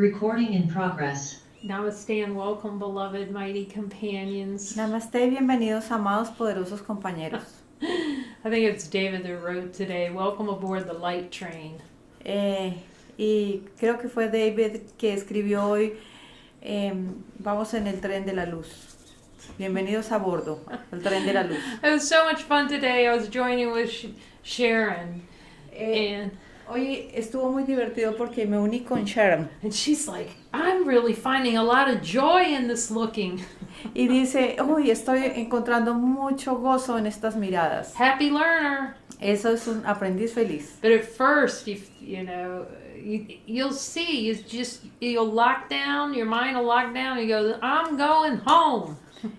Recording in progress. Namaste and welcome, beloved mighty companions. Namaste, bienvenidos amados poderosos compañeros. I think it's David that wrote today, welcome aboard the light train. Y creo que fue David que escribió hoy, vamos en el tren de la luz. Bienvenidos a bordo, el tren de la luz. It was so much fun today. I was joining with Sharon. And Hoy estuvo muy divertido porque me uní con Sharon. she's like, I'm really finding a lot of joy in this looking. Y dice, hoy estoy encontrando mucho gozo en estas miradas. Happy learner. Eso es un aprendiz feliz. But at first, you'll see, you'll lock down, your mind will lock down, and you go, I'm going home.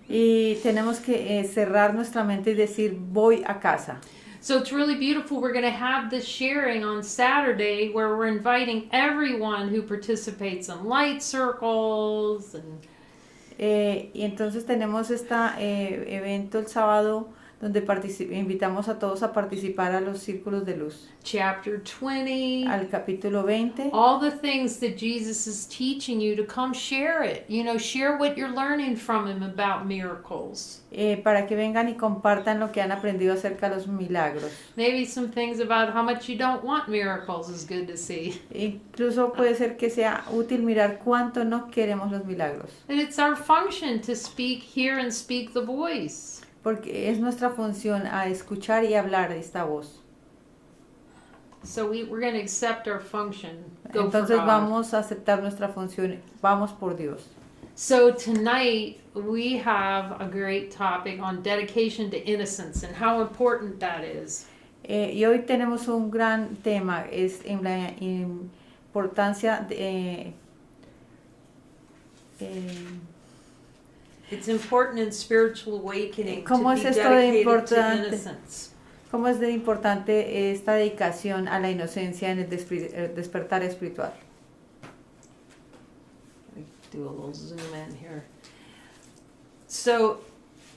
Y tenemos que cerrar nuestra mente y decir, voy a casa. So it's really beautiful. We're going to have this sharing on Saturday where we're inviting everyone who participates in light circles. Y entonces tenemos este evento el sábado donde invitamos a todos a participar a los círculos de luz. Chapter 20. Al capítulo 20. All the things that Jesus is teaching you to come share it. Share what you're learning from him about miracles. Para que vengan y compartan lo que han aprendido acerca de los milagros. Maybe some things about how much you don't want miracles is good to see. Incluso puede ser que sea útil mirar cuánto no queremos los milagros. And it's our function to hear and speak the voice. Porque es nuestra función a escuchar y hablar esta voz. So we're going to accept our function. Entonces vamos a aceptar nuestra función. Vamos por Dios. So tonight we have a great topic on dedication to innocence and how important that is. Y hoy tenemos un gran tema, es en la importancia de... It's important in spiritual awakening to ¿Cómo be es esto de dedicated to importante? innocence. ¿Cómo es de importante esta dedicación a la inocencia en el despertar espiritual? Do a little zoom in here. So,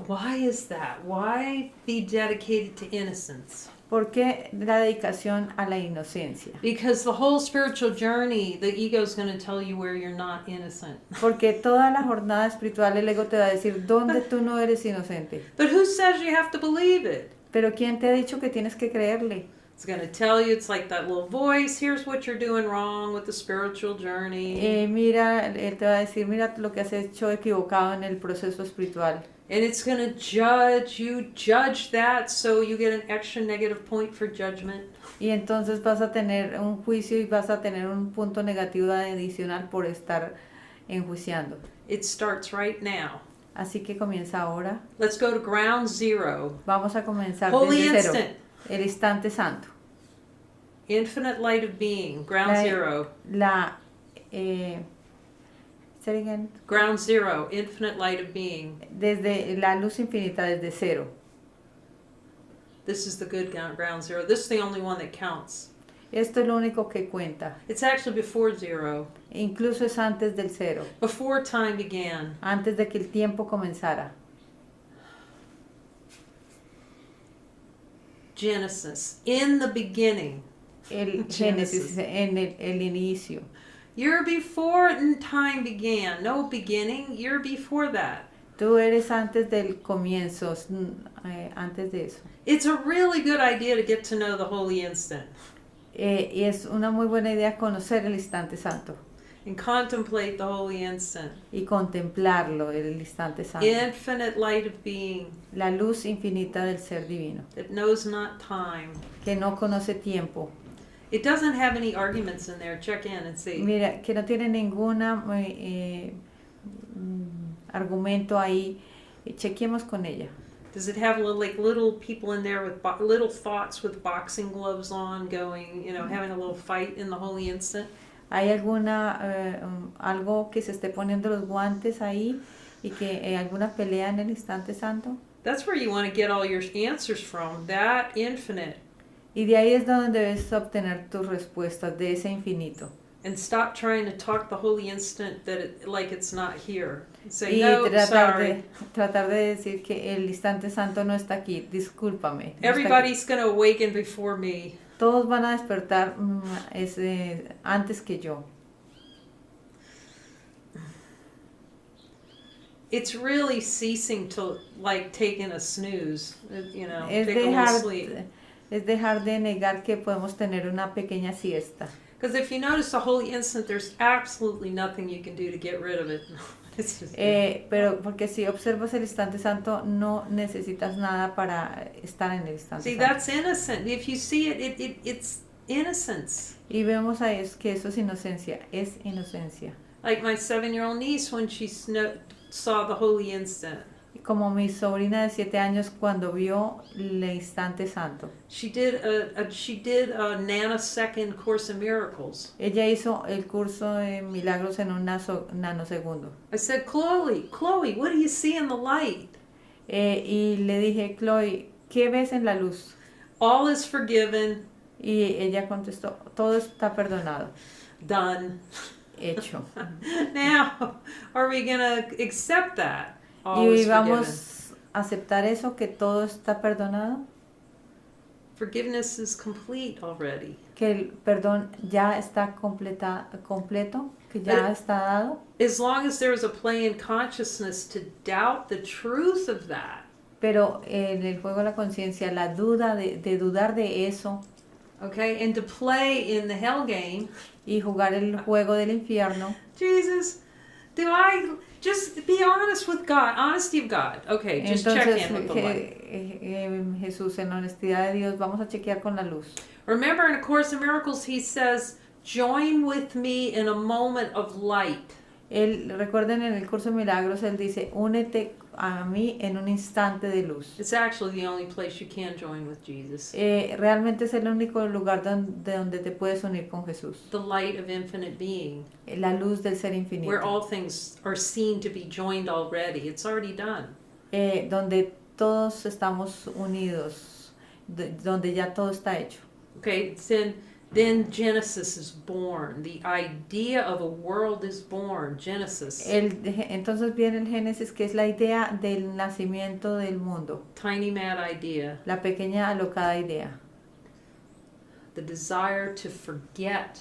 why is that? Why be dedicated to innocence? ¿Por qué la dedicación a la inocencia? Because the whole spiritual journey, the ego is going to tell you where you're not innocent. Porque toda la jornada espiritual el ego te va a decir dónde tú no eres inocente. But who says you have to believe it? Pero ¿quién te ha dicho que tienes que creerle? It's going to tell you, it's like that little voice, here's what you're doing wrong with the spiritual journey. Mira, él te va a decir, mira lo que has hecho equivocado en el proceso espiritual. And it's going to judge that, so you get an extra negative point for judgment. Y entonces vas a tener un juicio y vas a tener un punto negativo adicional por estar enjuiciando. It starts right now. Así que comienza ahora. Let's go to ground zero. Vamos a comenzar Holy desde cero. instant. El instante santo. Infinite light of being. Ground zero. Say again. Ground zero. Infinite light of being. Desde la luz infinita, desde cero. This is the good ground zero. This is the only one that counts. Esto es lo único que cuenta. It's actually before zero. Incluso es antes del cero. Before time began. Antes de que el tiempo comenzara. Genesis. In the beginning. El Génesis, en el inicio. You're before time began. No beginning. You're before that. Tú eres antes del comienzo, antes de eso. It's a really good idea to get to know the holy instant. Y es una muy buena idea conocer el instante santo. And contemplate the holy instant. Y contemplarlo, el instante santo. Infinite light of being. La luz infinita del ser divino. That knows not time. Que no conoce tiempo. It doesn't have any arguments in there. Check in and see. Mira, que no tiene ninguna argumento ahí. Chequemos con ella. Does it have little people in there with little thoughts with boxing gloves on, going, having a little fight in the holy instant? ¿Hay algo que se esté poniendo los guantes ahí y que alguna pelea en el instante santo? That's where you want to get all your answers from. That infinite. Y de ahí es donde debes obtener tus respuestas, de ese infinito. And stop trying to talk the holy instant like it's not here. Say, Y no, tratar de decir que el instante santo no está aquí, discúlpame. No everybody's going to awaken before me. Todos van a despertar antes que yo. it's really ceasing to like taking a snooze, you know, Es take a little sleep. dejar de negar que podemos tener una pequeña siesta. Because if you notice the holy instant, there's absolutely nothing you can do to get rid of it. It's just, Pero porque si observas el instante santo, no necesitas nada para estar en el instante see, santo. that's innocent. If you see it, it's innocence. Y vemos a eso, que eso es inocencia. Like my 7-year-old niece when she saw the holy instant. Como mi sobrina de 7 años cuando vio el instante santo. She did a nanosecond Course in Miracles. Ella hizo el curso de milagros en un nanosegundo. I said, Chloe, what do you see in the light? Y le dije, Chloe, ¿qué ves en la luz? All is forgiven, Y ella contestó, todo está perdonado, done. hecho. Now, are we going to accept that? All Y is forgiven. vamos a aceptar eso, que todo está perdonado, Forgiveness is complete already. que el perdón ya está completo, que ya está dado. As long as there is a play in consciousness to doubt the truth of that, Pero en el juego de la conciencia, la duda de dudar de eso okay, and to play in the hell game, y jugar el juego del infierno, Jesus, do I just be honest with God, honesty of God? Okay, just check entonces in with the light. Jesús, en la honestidad de Dios, vamos a chequear con la luz. Remember in A Course in Miracles, he says, join with me in a moment of light. Recuerden en el curso de milagros, él dice, únete a mí en un instante de luz. It's actually the only place you can join with Jesus. Realmente es el único lugar donde te puedes unir con Jesús. The light of infinite being, La luz del ser where infinito. all things are seen to be joined already. It's already done. Donde todos estamos unidos, donde ya todo está hecho. Okay, then Genesis is born. The idea of a world is born. Genesis. Entonces viene el Génesis, que es la idea del nacimiento del mundo. Tiny mad idea. La pequeña alocada idea. The desire to forget.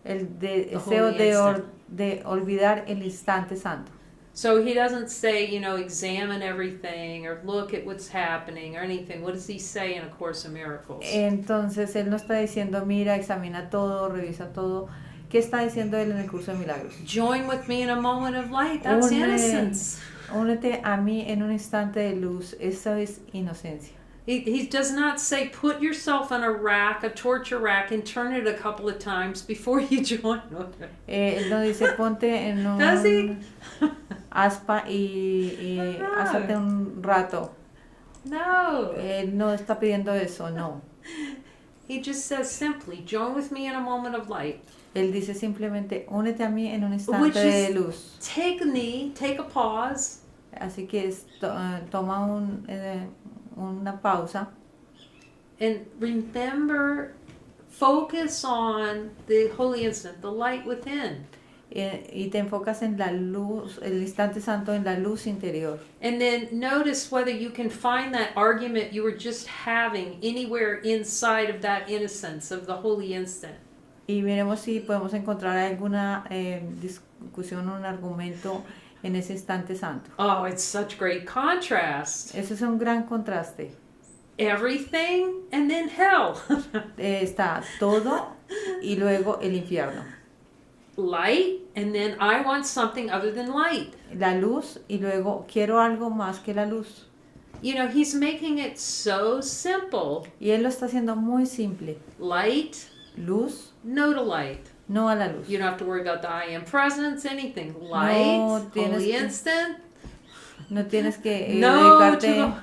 El The deseo holy instant. de olvidar el instante santo. So he doesn't say, you know, examine everything or look at what's happening or anything. What does he say in A Course in Miracles? Entonces él no está diciendo, mira, examina todo, revisa todo. ¿Qué está diciendo él en el curso de milagros? Join with me in a moment of light. That's innocence. Únete a mí en un instante de luz. Eso es inocencia. He does not say put yourself on a rack, a torture rack, and turn it a couple of times before you join. Él no dice ponte en Does he? un aspa y No. házate un rato. No. Él no está pidiendo eso, no. He just says simply, join with me in a moment of light. Él dice simplemente, únete a mí en un Which instante de is- luz. Take a knee, take a pause, Así que toma una pausa and remember, focus on the holy instant, the light within. y te enfocas en la luz, el instante santo, en la luz interior. And then notice whether you can find that argument you were just having anywhere inside of that innocence of the holy instant. Y veremos si podemos encontrar alguna discusión, un argumento en ese instante santo. Oh, it's such great contrast. Eso es un gran contraste. Everything and then hell. Está todo y luego el infierno. Light and then I want something other than light. La luz y luego quiero algo más que la luz. You know, he's making it so simple. Y él lo está haciendo muy simple. Light, Luz, no to light. no a la luz. You don't have to worry about the I am presence, anything. Light, No tienes holy que- instant, No tienes que no to dedicarte,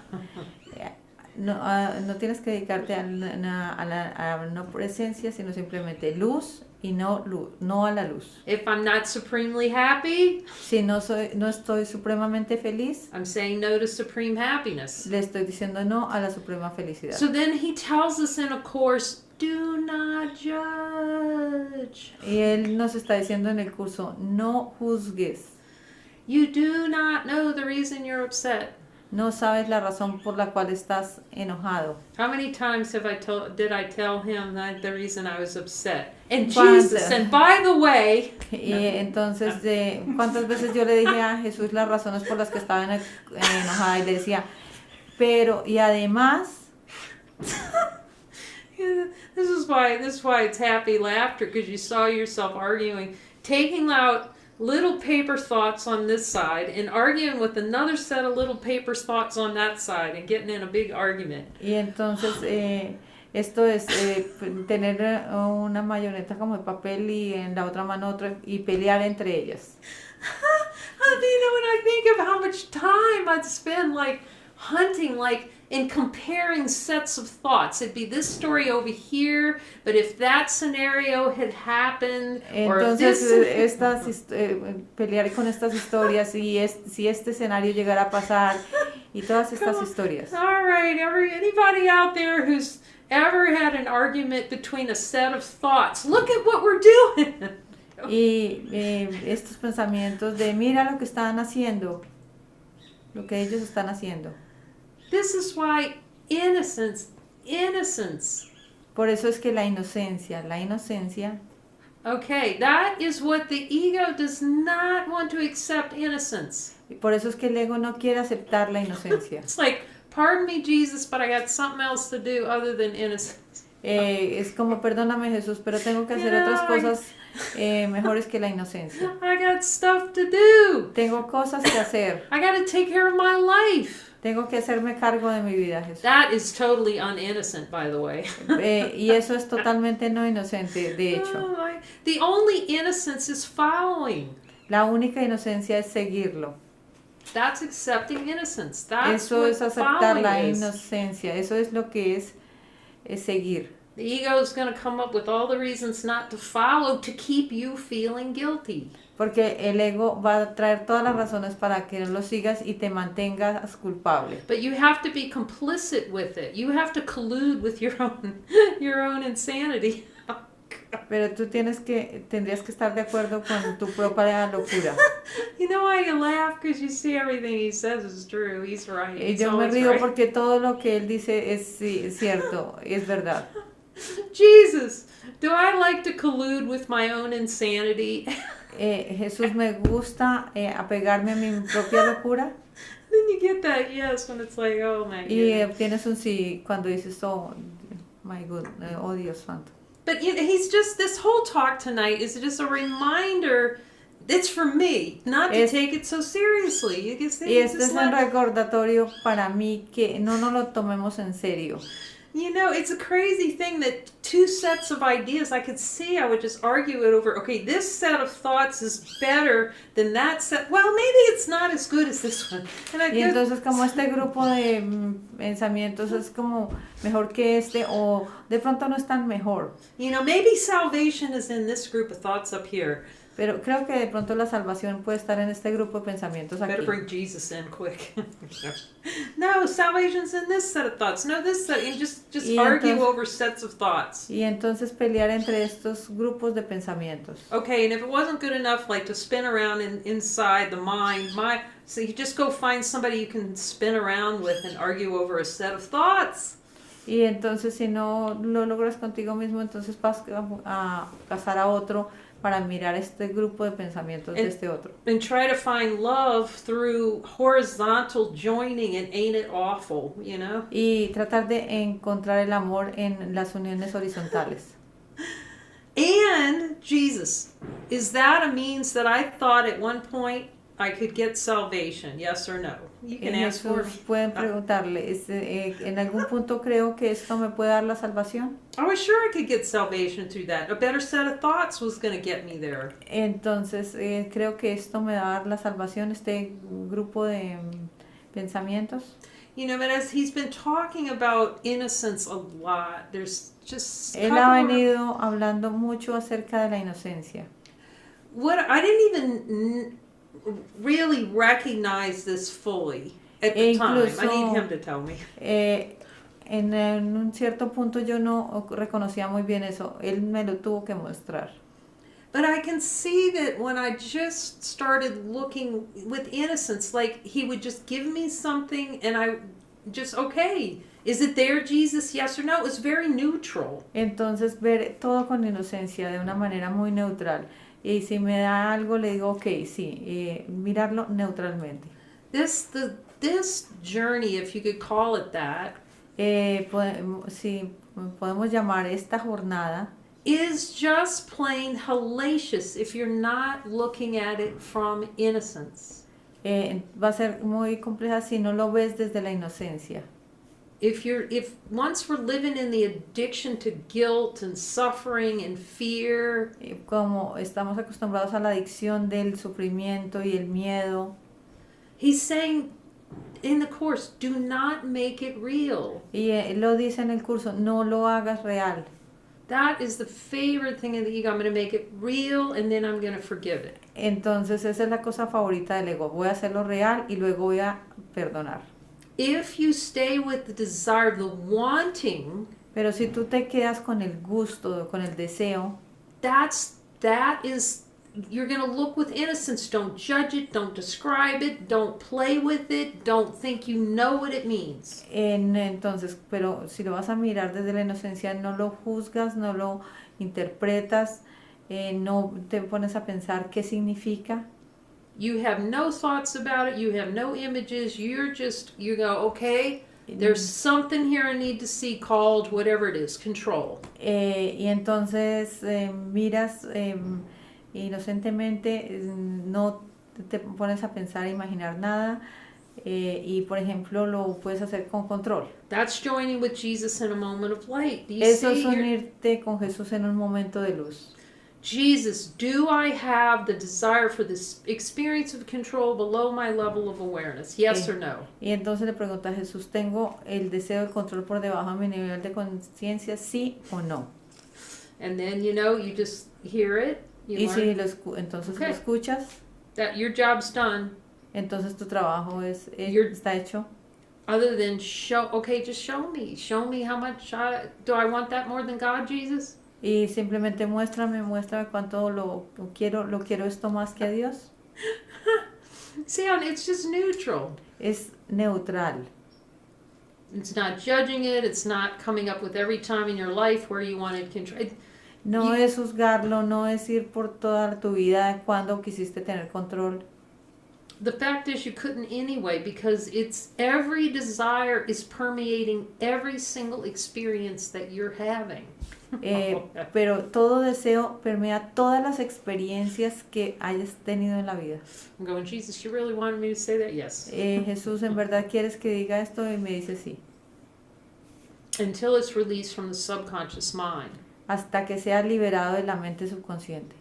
the... no tienes que dedicarte a la no presencia, sino simplemente luz y no a la luz. If I'm not supremely happy, Si no estoy supremamente feliz, I'm saying no to supreme happiness. le estoy diciendo no a la suprema felicidad. So then he tells us in a course, do not judge. Y él nos está diciendo en el curso, no juzgues. You do not know the reason you're upset. No sabes la razón por la cual estás enojado. How many times did I tell him that the reason I was upset? And ¿Cuántas? Jesus, and by the way, Y entonces, ¿cuántas veces yo le dije a Jesús las razones por las que estaba enojada? Y le decía, pero, y además, this is why it's happy laughter, because you saw yourself arguing, taking out little paper thoughts on this side and arguing with another set of little paper thoughts on that side and getting in a big argument. y entonces esto es tener una marioneta como de papel y en la otra mano otra y pelear entre ellas. When I think of how much time I'd spend like hunting, like in comparing sets of thoughts. It'd be this story over here, but if that scenario had happened, or if Entonces pelear con estas historias y si este escenario llegara a pasar y todas estas historias. All right, anybody out there who's ever had an argument between a set of thoughts, look at what we're doing. Y estos pensamientos de mira lo que están haciendo, lo que ellos están haciendo. This is why innocence. Por eso es que la inocencia, Okay, that is what the ego does not want to accept innocence. por eso es que el ego no quiere aceptar la inocencia. It's like, pardon me, Jesus, but I got something else to do other than innocence. Es como, perdóname Jesús, pero tengo que hacer otras cosas mejores que la inocencia. I got stuff to do. Tengo cosas que hacer. I got to take care of my life. Tengo que hacerme cargo de mi vida, Jesús. That is totally uninnocent, by the way. Y eso es totalmente no inocente, de hecho. The only innocence is following. La única inocencia es seguirlo. That's accepting innocence. That's Eso what es aceptar la following is. inocencia. Eso es lo que es seguir. The ego is going to come up with all the reasons not to follow to keep you feeling guilty. Porque el ego va a traer todas las razones para que no lo sigas y te mantengas culpable. But you have to be complicit with it. You have to collude with your own insanity. Pero tú tendrías que estar de acuerdo con tu propia locura. You know why you laugh? Because you see everything he says is true. He's right. Y He's yo me always río right. porque todo lo que él dice es cierto, es verdad. Jesus, do I like to collude with my own insanity? Jesús, me gusta apegarme a mi propia locura. Then you get that yes when it's like, oh my Y goodness. obtienes un sí cuando dices, oh, my God, oh Dios santo. But he's just, this whole talk tonight is just a reminder, it's for me, not to take it so seriously. You can see, Y este es un recordatorio para mí que no nos lo tomemos en serio. You know, it's a crazy thing that two sets of ideas, I could see I would just argue it over, okay, this set of thoughts is better than that set. Well, maybe it's not as good as this one. Y entonces como este grupo de pensamientos es como mejor que este o de pronto no es tan mejor. You know, maybe salvation is in this group of thoughts up here. Pero creo que de pronto la salvación puede estar en este grupo de pensamientos aquí. Better bring Jesus in quick. No, salvation's in this set of thoughts. No, this set. And just argue over sets of thoughts. Y entonces pelear entre estos grupos de pensamientos. Okay, and if it wasn't good enough, like to spin around inside the mind, so you just go find somebody you can spin around with and argue over a set of thoughts. Y entonces si no lo logras contigo mismo, entonces vas a pasar a otro para mirar este grupo de pensamientos de este otro. And try to find love through horizontal joining, and ain't it awful, you know? Y tratar de encontrar el amor en las uniones horizontales. And Jesus, is that a means that I thought at one point I could get salvation? Yes or no? You can ask for Jesús, pueden preguntarle, ¿en algún punto creo que esto me puede dar la salvación? I was sure I could get salvation through that. A better set of thoughts was going to get me there. Entonces, creo que esto me va a dar la salvación, este grupo de pensamientos. You know, but as he's been talking about innocence a lot, there's just Él ha venido hablando mucho acerca de la inocencia. What I didn't even really recognize this fully at the time. I need him to tell me. En un cierto punto yo no reconocía muy bien eso. Él me lo tuvo que mostrar. But I can see that when I just started looking with innocence, like he would just give me something and I just, okay, is it there, Jesus? Yes or no? It was very neutral. Entonces ver todo con inocencia, de una manera muy neutral. Y si me da algo, le digo, ok, sí, mirarlo neutralmente. This journey, if you could call it that, Si podemos llamar esta jornada, is just plain hellacious if you're not looking at it from innocence. va a ser muy compleja si no lo ves desde la inocencia. If once we're living in the addiction to guilt and suffering and fear, Como estamos acostumbrados a la adicción del sufrimiento y el miedo, he's saying in the course, do not make it real. y lo dice en el curso, no lo hagas real. That is the favorite thing of the ego. I'm going to make it real and then I'm going to forgive it. Entonces esa es la cosa favorita del ego, voy a hacerlo real y luego voy a perdonar. If you stay with the desire, the wanting, Pero si tú te quedas con el gusto, con el deseo, that is, you're going to look with innocence. Don't judge it, don't describe it, don't play with it, don't think you know what it means. entonces, pero si lo vas a mirar desde la inocencia, no lo juzgas, no lo interpretas, no te pones a pensar qué significa. You have no thoughts about it, you have no images, you go, okay, there's something here I need to see called whatever it is, control. Y entonces miras inocentemente, no te pones a pensar, a imaginar nada, y por ejemplo lo puedes hacer con control. That's joining with Jesus in a moment of light. Do you Eso see es unirte con Jesús en un momento de luz. Jesus, do I have the desire for this experience of control below my level of awareness? Yes or no? Y entonces le pregunta a Jesús, ¿tengo el deseo de control por debajo de mi nivel de conciencia, sí o no? And then, you just hear it. You Y si learn entonces Okay. lo escuchas, that your job's done. entonces tu trabajo está hecho. Other than just show me how much do I want that more than God, Jesus? Y simplemente muéstrame cuánto lo quiero esto más que a Dios. See, it's just neutral. Es neutral. It's not judging it. It's not coming up with every time in your life where you wanted control. No es juzgarlo, no es ir por toda tu vida cuando quisiste tener control. The fact is you couldn't anyway because every desire is permeating every single experience that you're having. Pero todo deseo permea todas las experiencias que hayas tenido en la vida. I'm going, Jesus, you really wanted me to say that? Yes. Jesús, ¿en verdad quieres que diga esto? Y me dice sí. Until it's released from the subconscious mind. Hasta que sea liberado de la mente subconsciente.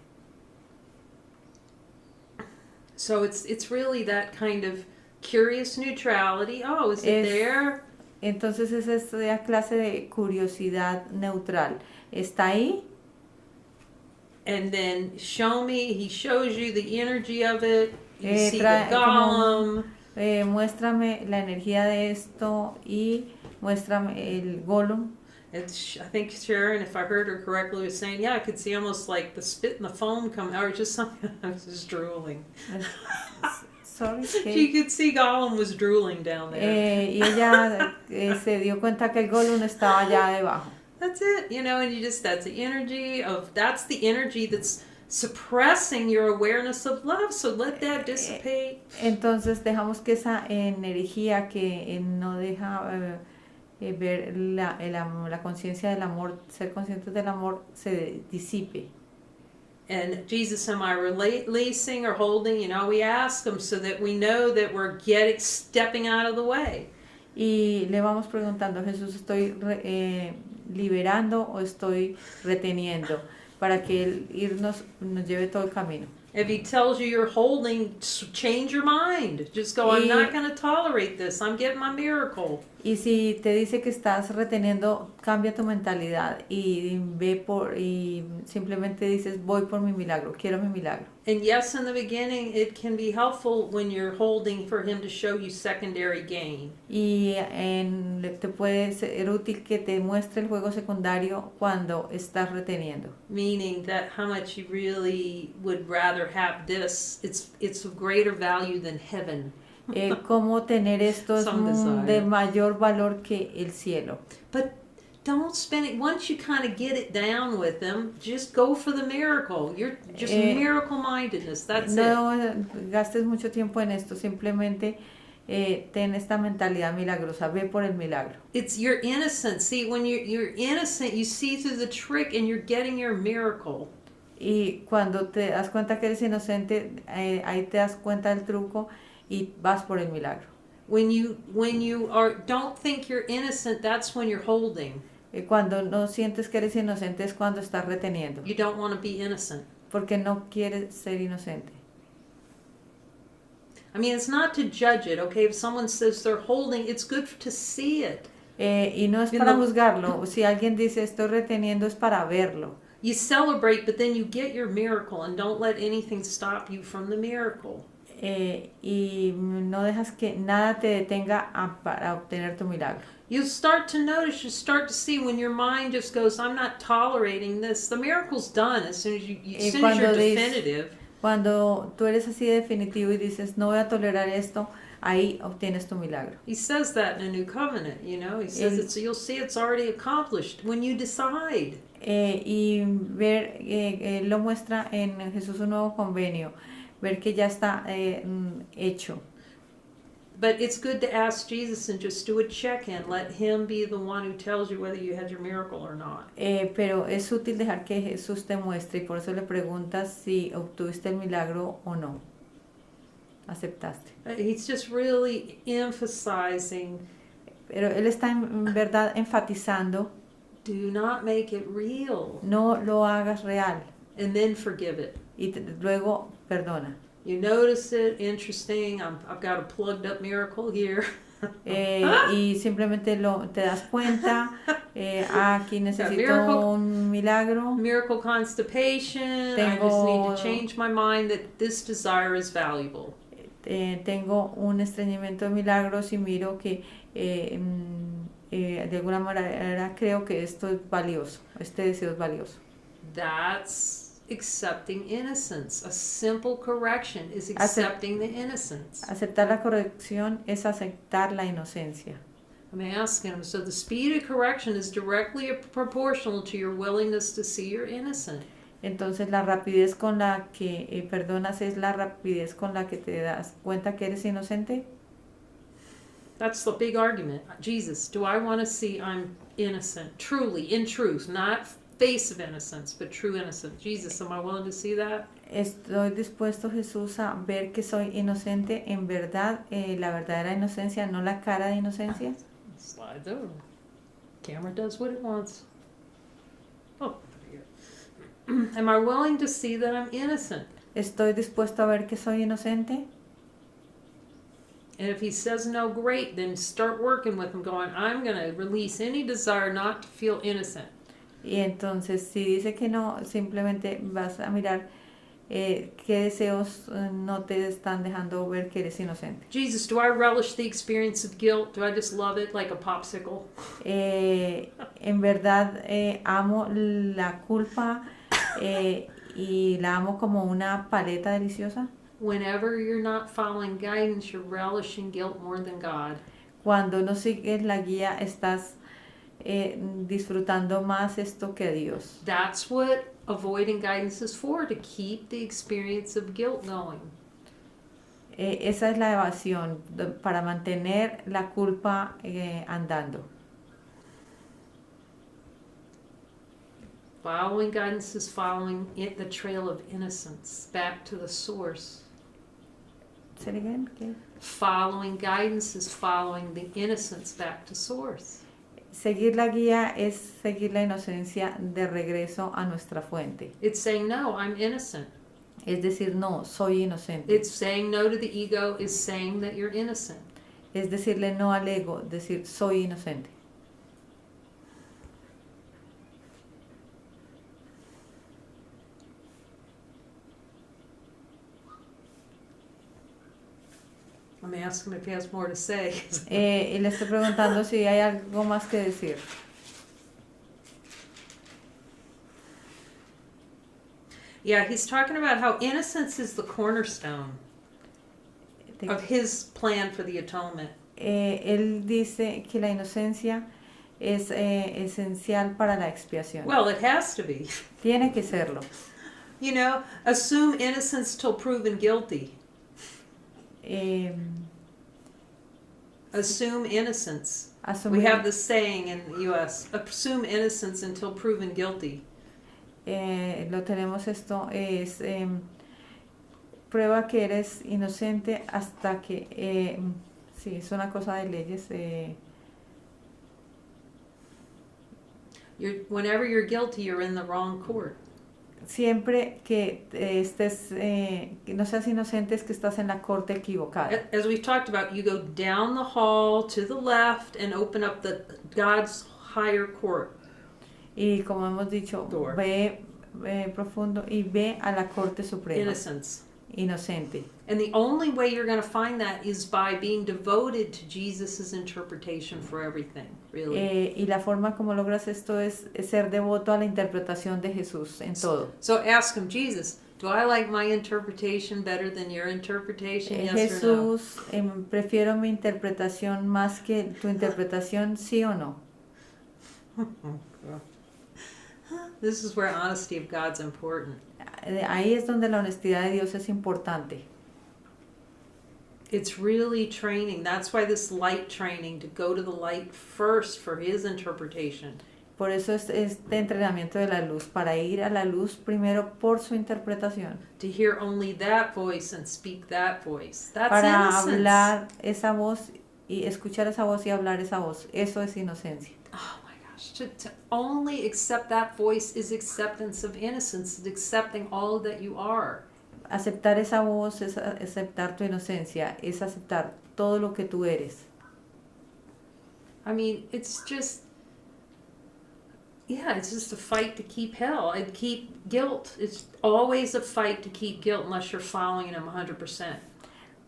So it's really that kind of curious neutrality. Oh, is it there? Entonces es esa clase de curiosidad neutral. ¿Está ahí? And then he shows you the energy of it. You see the como, golem. Muéstrame la energía de esto y muéstrame el golem. I think Sharon, if I heard her correctly, was saying, yeah, I could see almost like the spit and the foam come out, or just something. I was just drooling. Sorry. She could see Gollum was drooling down there. Y ella se dio cuenta que el golem estaba allá debajo. That's it, and that's the energy that's suppressing your awareness of love, so let that dissipate. Entonces dejamos que esa energía que no deja ver la conciencia del amor, ser conscientes del amor, se disipe. And Jesus, am I releasing or holding? We ask him so that we know that we're stepping out of the way. Y le vamos preguntando a Jesús, ¿estoy liberando o estoy reteniendo? Para que Él nos lleve todo el camino. If he tells you you're holding, change your mind. Just go, I'm not going to tolerate this. I'm getting my miracle. Y si te dice que estás reteniendo, cambia tu mentalidad y y simplemente dices, voy por mi milagro, quiero mi milagro. And yes, in the beginning, it can be helpful when you're holding for him to show you secondary gain. Y te puede ser útil que te muestre el juego secundario cuando estás reteniendo. Meaning that how much you really would rather have this. It's of greater value than heaven. Cómo tener esto es Some desire. de mayor valor que el cielo. But don't spend it, once you kind of get it down with them, just go for the miracle. You're just miracle mindedness. That's it. No gastes mucho tiempo en esto, simplemente ten esta mentalidad milagrosa, ve por el milagro. It's your innocence. See, when you're innocent, you see through the trick and you're getting your miracle. Y cuando te das cuenta que eres inocente, ahí te das cuenta del truco y vas por el milagro. When you don't think you're innocent, that's when you're holding. Cuando no sientes que eres inocente es cuando estás reteniendo, You don't want to be innocent. porque no quieres ser inocente. I mean, it's not to judge it, okay? If someone says they're holding, it's good to see it. Y no es para juzgarlo. Si alguien dice estoy reteniendo es para verlo. You celebrate, but then you get your miracle, and don't let anything stop you from the miracle. Y no dejas que nada te detenga para obtener tu milagro. You start to notice, you start to see when your mind just goes, I'm not tolerating this. The miracle's done as soon as you're definitive. Cuando tú eres así de definitivo y dices, no voy a tolerar esto, ahí obtienes tu milagro. He says that in a new covenant, you know. He says you'll see it's already accomplished when you decide. Y ver, lo muestra en Jesús un nuevo convenio, ver que ya está hecho. But it's good to ask Jesus and just do a check-in. Let him be the one who tells you whether you had your miracle or not. Pero es útil dejar que Jesús te muestre y por eso le preguntas si obtuviste el milagro o no. Aceptaste. He's just really emphasizing. Pero él está en verdad enfatizando. Do not make it real. No lo hagas real. And then forgive it. Y luego perdona. You notice it, interesting. I've got a plugged up miracle here. Y simplemente te das cuenta, aquí necesito un milagro. Miracle constipation. I just need to change my mind that this desire is valuable. Tengo un estreñimiento de milagros y miro que de alguna manera creo que esto es valioso, este deseo es valioso. That's accepting innocence. A simple correction is accepting the innocence. Aceptar la corrección es aceptar la inocencia. I'm asking him, so the speed of correction is directly proportional to your willingness to see you're innocent. Entonces la rapidez con la que perdonas es la rapidez con la que te das cuenta que eres inocente. That's the big argument. Jesus, do I want to see I'm innocent? Truly, in truth, not face of innocence, but true innocence. Jesus, am I willing to see that? Estoy dispuesto, Jesús, a ver que soy inocente en verdad, la verdadera inocencia, no la cara de inocencia. Slides over. Camera does what it wants. Oh, here. Am I willing to see that I'm innocent? Estoy dispuesto a ver que soy inocente. And if he says no, great, then start working with him, going, I'm going to release any desire not to feel innocent. Y entonces, si dice que no, simplemente vas a mirar qué deseos no te están dejando ver que eres inocente. Jesus, do I relish the experience of guilt? Do I just love it like a popsicle? En verdad, amo la culpa y la amo como una paleta deliciosa. Whenever you're not following guidance, you're relishing guilt more than God. Cuando no sigues la guía, estás disfrutando más esto que Dios. That's what avoiding guidance is for, to keep the experience of guilt going. Esa es la evasión, para mantener la culpa andando. Following guidance is following the trail of innocence back to the source. Say it again? Okay. Following guidance is following the innocence back to source. Seguir la guía es seguir la inocencia de regreso a nuestra fuente. It's saying, no, I'm innocent. Es decir, no, soy inocente. It's saying no to the ego is saying that you're innocent. es decirle no al ego, decir soy inocente. Let me ask him if he has more to say. Y le estoy preguntando si hay algo más que decir. Yeah, he's talking about how innocence is the cornerstone of his plan for the atonement. Él dice que la inocencia es esencial para la expiación. Well, it has to be. Tiene que serlo. You know, assume innocence till proven guilty. Assume innocence. We have this saying in the U.S. Assume innocence until proven guilty. Lo tenemos esto, es prueba que eres inocente hasta que, sí, es una cosa de leyes. Whenever you're guilty, you're in the wrong court. Siempre que estés, que no seas inocente es que estás en la corte equivocada. As we've talked about, you go down the hall to the left and open up God's higher court. Y como hemos dicho, Door. ve profundo y ve a la corte suprema. Innocence. Inocente. And the only way you're going to find that is by being devoted to Jesus' interpretation for everything, really. Y la forma como logras esto es ser devoto a la interpretación de Jesús en todo. So ask him, Jesus, do I like my interpretation better than your interpretation? Yes Jesús, prefiero mi interpretación más que tu interpretación, ¿sí o no? or no? This is where honesty of God's important. Ahí es donde la honestidad de Dios es importante. It's really training. That's why this light training, to go to the light first for his interpretation. Por eso es este entrenamiento de la luz, para ir a la luz primero por su interpretación. To hear only that voice and speak that voice. That's Para innocence. hablar esa voz y escuchar esa voz y hablar esa voz. Eso es inocencia. Oh my gosh. To only accept that voice is acceptance of innocence. It's accepting all that you are. Aceptar esa voz es aceptar tu inocencia, es aceptar todo lo que tú eres. I mean, it's just a fight to keep hell and keep guilt. It's always a fight to keep guilt unless you're following him 100%.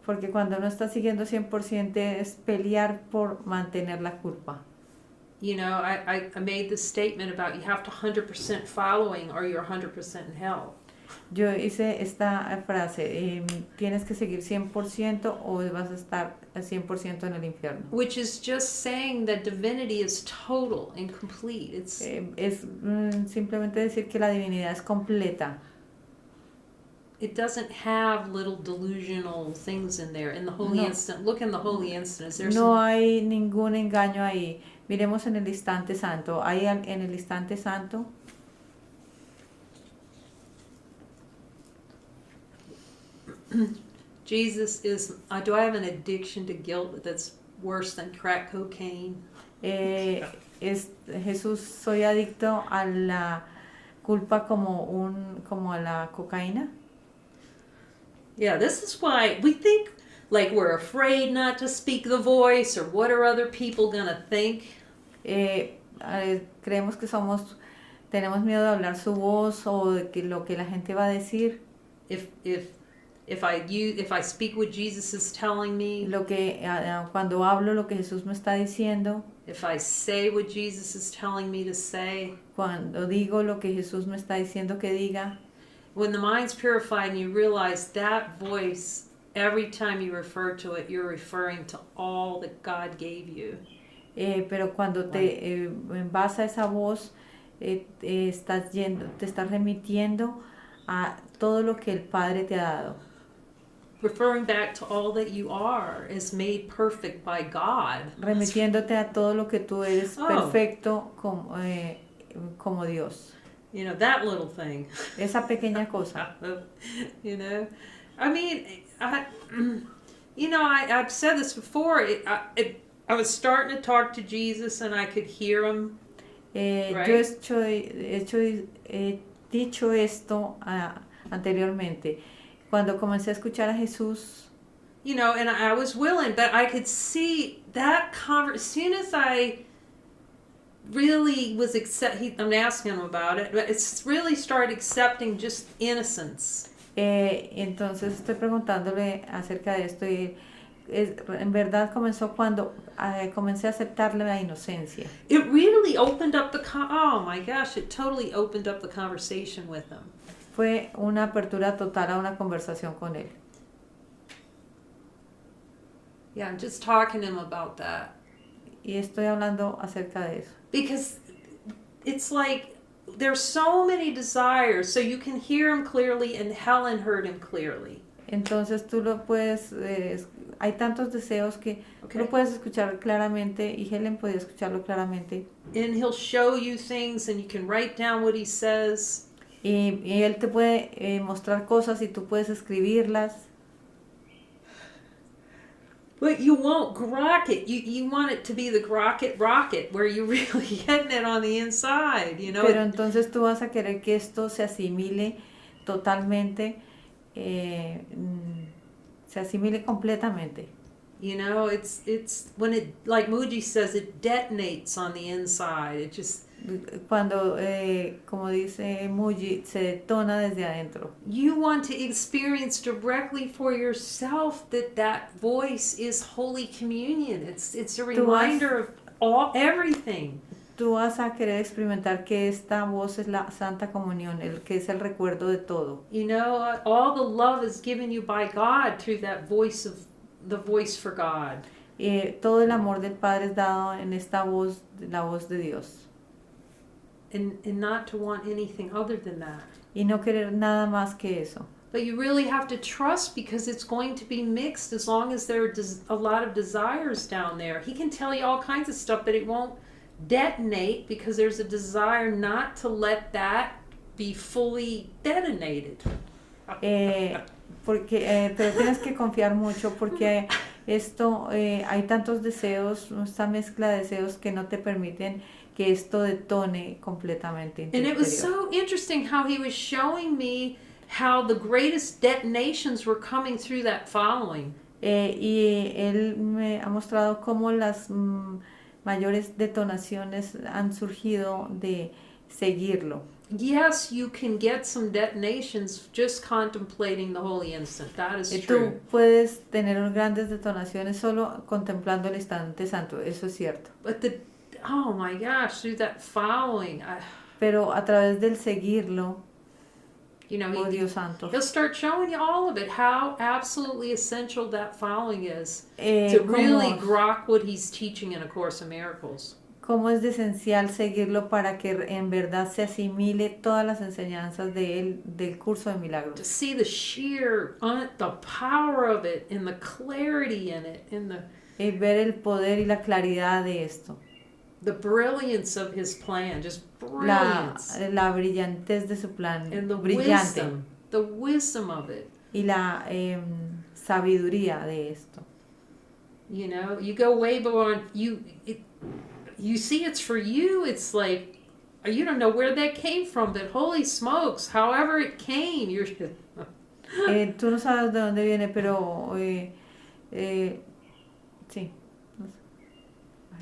Porque cuando no estás siguiendo 100% es pelear por mantener la culpa. You know, I made this statement about you have to 100% following or you're 100% in hell. Yo hice esta frase, tienes que seguir 100% o vas a estar 100% en el infierno. Which is just saying that divinity is total and complete. It's Es simplemente decir que la divinidad es completa. it doesn't have little delusional things in there. In the holy No. instant, look in the holy instant. Is there No some, hay ningún engaño ahí. Miremos en el instante santo. ¿Hay en el instante santo? Jesus is, do I have an addiction to guilt that's worse than crack cocaine? Jesús, soy adicto a la culpa como a la cocaína. Yeah, this is why we think like we're afraid not to speak the voice or what are other people gonna think. Creemos que tenemos miedo de hablar su voz o de que lo que la gente va a decir. If I speak what Jesus is telling me, Cuando hablo lo que Jesús me está diciendo, if I say what Jesus is telling me to say, cuando digo lo que Jesús me está diciendo que diga, when the mind's purified and you realize that voice, every time you refer to it, you're referring to all that God gave you. Pero cuando te vas a esa voz, te estás remitiendo a todo lo que el Padre te ha dado. Referring back to all that you are is made perfect by God. Remitiéndote a todo lo que tú eres perfecto como Dios. You know, that little thing. Esa pequeña cosa. You know, I mean, I've said this before. I was starting to talk to Jesus and I could hear him. Right? Yo he dicho esto anteriormente. Cuando comencé a escuchar a Jesús, you know, and I was willing, but I could see that as soon as I really was I'm asking him about it, but it's really started accepting just innocence. Entonces estoy preguntándole acerca de esto y en verdad comenzó cuando comencé a aceptarle la inocencia. It really opened up oh my gosh, it totally opened up the conversation with him. Fue una apertura total a una conversación con él. Yeah, I'm just talking to him about that. Y estoy hablando acerca de eso. Because it's like there's so many desires, so you can hear him clearly, and Helen heard him clearly. Entonces tú lo puedes, hay tantos deseos que tú lo puedes escuchar claramente y Helen podía escucharlo claramente. And he'll show you things and you can write down what he says. Y él te puede mostrar cosas y tú puedes escribirlas. But you won't grok it. You want it to be the rocket, where you're really getting it on the inside, you know. Pero entonces tú vas a querer que esto se asimile totalmente, se asimile completamente. You know, it's when it, like Muji says, it detonates on the inside. It just, cuando, como dice Muji, se detona desde adentro. you want to experience directly for yourself that voice is Holy Communion. It's a reminder of everything. Tú vas a querer experimentar que esta voz es la Santa Comunión, que es el recuerdo de todo. You know, all the love is given you by God through that voice of the voice for God. Todo el amor del Padre es dado en esta voz, la voz de Dios. And not to want anything other than that. Y no querer nada más que eso. But you really have to trust, because it's going to be mixed as long as there are a lot of desires down there. He can tell you all kinds of stuff, but it won't detonate because there's a desire not to let that be fully detonated. Pero tienes que confiar mucho porque esto, hay tantos deseos, esta mezcla de deseos que no te permiten que esto detone completamente en tu And it was interior. so interesting how he was showing me how the greatest detonations were coming through that following. Y él me ha mostrado cómo las mayores detonaciones han surgido de seguirlo. Yes, you can get some detonations just contemplating the holy instant. That is Tú true. puedes tener grandes detonaciones solo contemplando el instante santo, eso es cierto. But oh my gosh, through that following, Pero a través del seguirlo, you know, oh Dios santo, he'll start showing you all of it, how absolutely essential that following is to really grok what he's teaching in A Course in Miracles. Cómo es de esencial seguirlo para que en verdad se asimile todas las enseñanzas de él, del curso de milagros. To see the sheer, the power of it and the clarity in it and Y ver el poder y la claridad de esto. the brilliance of his plan, just brilliance. La brillantez de su plan, And the brillante. wisdom of it. Y la sabiduría de esto. You know, you go way beyond, you see it's for you, it's like, you don't know where that came from, but holy smokes, however it came, you're... Tú no sabes de dónde viene, pero sí.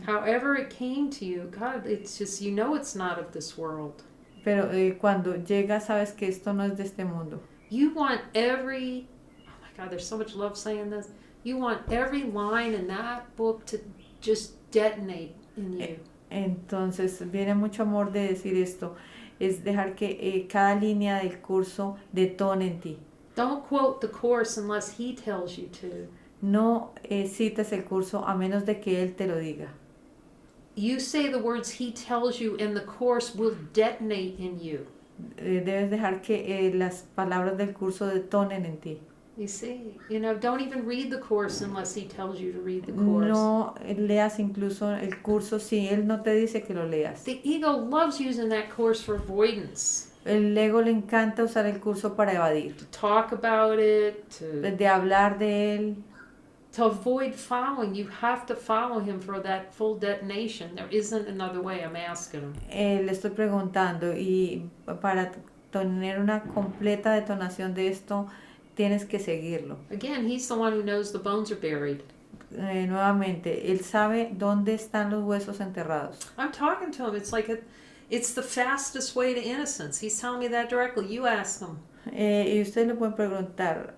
However it came to you, God, it's just, you know it's not of this world. Pero cuando llega sabes que esto no es de este mundo. You want every, oh my God, there's so much love saying this. You want every line in that book to just detonate in you. Entonces viene mucho amor de decir esto, es dejar que cada línea del curso detone en ti. Don't quote the Course unless he tells you to. No cites el curso a menos de que él te lo diga. You say the words he tells you and the Course will detonate in you. Debes dejar que las palabras del curso detonen en ti. You see, you know, don't even read the Course unless he tells you to read the Course. No leas incluso el curso si él no te dice que lo leas. The ego loves using that Course for avoidance. El ego le encanta usar el curso para evadir, To talk about it, de hablar de él. to avoid following. You have to follow him for that full detonation. There isn't another way. I'm asking him. Le estoy preguntando y para tener una completa detonación de esto, tienes que seguirlo. Again, he's the one who knows the bones are buried. Nuevamente, él sabe dónde están los huesos enterrados. I'm talking to him. It's like it's the fastest way to innocence. He's telling me that directly. You ask him. Y ustedes le pueden preguntar,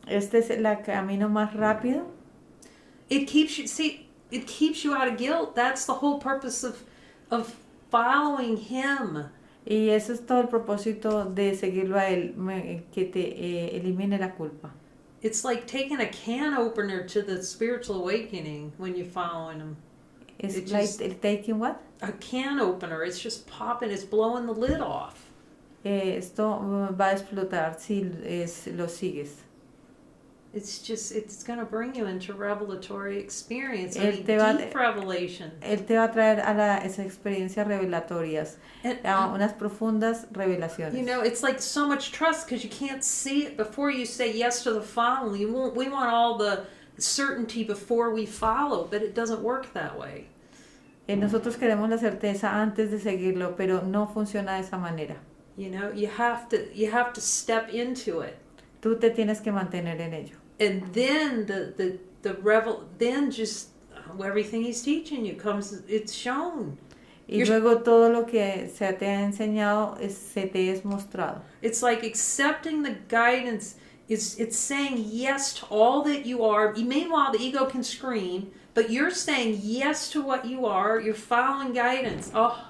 ¿este es el camino más rápido? It keeps you out of guilt. That's the whole purpose of following him. Y eso es todo el propósito de seguirlo a él, que te elimine la culpa. It's like taking a can opener to the spiritual awakening when you're following him. It's like taking what? A can opener. It's just popping. It's blowing the lid off. Esto va a explotar si lo sigues. It's going to bring you into revelatory experience. Él Deep revelation. Él te va a traer a esas experiencias revelatorias, a unas profundas revelaciones. You know, it's like so much trust because you can't see it before you say yes to the following. We want all the certainty before we follow, but it doesn't work that way. Nosotros queremos la certeza antes de seguirlo, pero no funciona de esa manera. You know, you have to step into it. Tú te tienes que mantener en ello. And then then just everything he's teaching you it's shown. Y luego todo lo que se te ha enseñado se te es mostrado. It's like accepting the guidance. It's saying yes to all that you are. Meanwhile, the ego can scream, but you're saying yes to what you are. You're following guidance. Oh.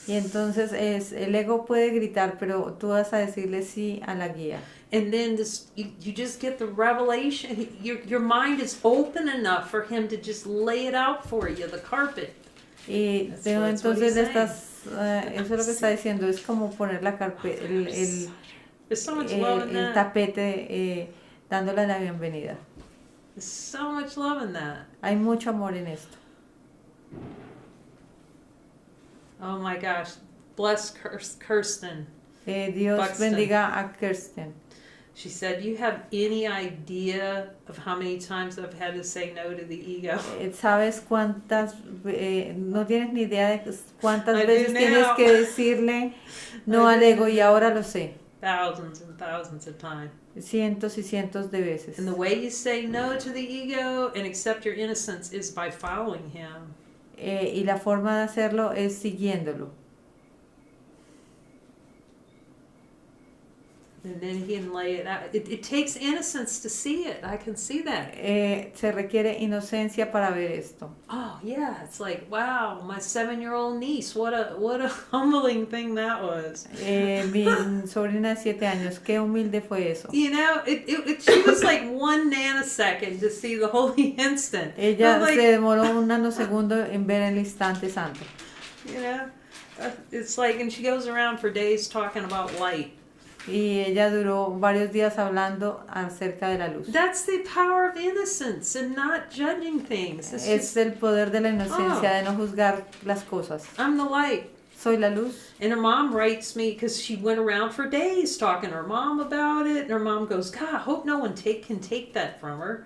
Y entonces el ego puede gritar, pero tú vas a decirle sí a la guía. And then you just get the revelation. Your mind is open enough for him to just lay it out for you, the carpet. Y entonces eso es lo que está diciendo, es como poner la carpeta, el tapete dándole la bienvenida. There's so much love in that. Hay mucho amor en esto. Oh my gosh, bless Kirsten. Dios Buxton. bendiga a Kirsten. She said, "You have any idea of how many times I've had to say no to the ego?" ¿Sabes cuántas, no tienes ni idea de cuántas I do veces tienes now. que decirle no al ego, y ahora lo sé? Thousands and thousands of times. Cientos y cientos de veces. And the way you say no to the ego and accept your innocence is by following him. Y la forma de hacerlo es siguiéndolo. And then he can lay it out. It takes innocence to see it. I can see that. Se requiere inocencia para ver esto. Oh yeah, it's like, wow, my 7-year-old niece. What a humbling thing that was. Mi sobrina de 7 años, qué humilde fue eso. You know, she was like 1 nanosecond to see the holy instant. Ella Like, se demoró un nanosegundo en ver el instante santo. you know, it's like, and she goes around for days talking about light. Y ella duró varios días hablando acerca de la luz. That's the power of innocence and not judging things. It's Es just, el poder de la inocencia, de no juzgar las cosas. I'm the light. Soy la luz. And her mom writes me because she went around for days talking to her mom about it. And her mom goes, God, I hope no one can take that from her.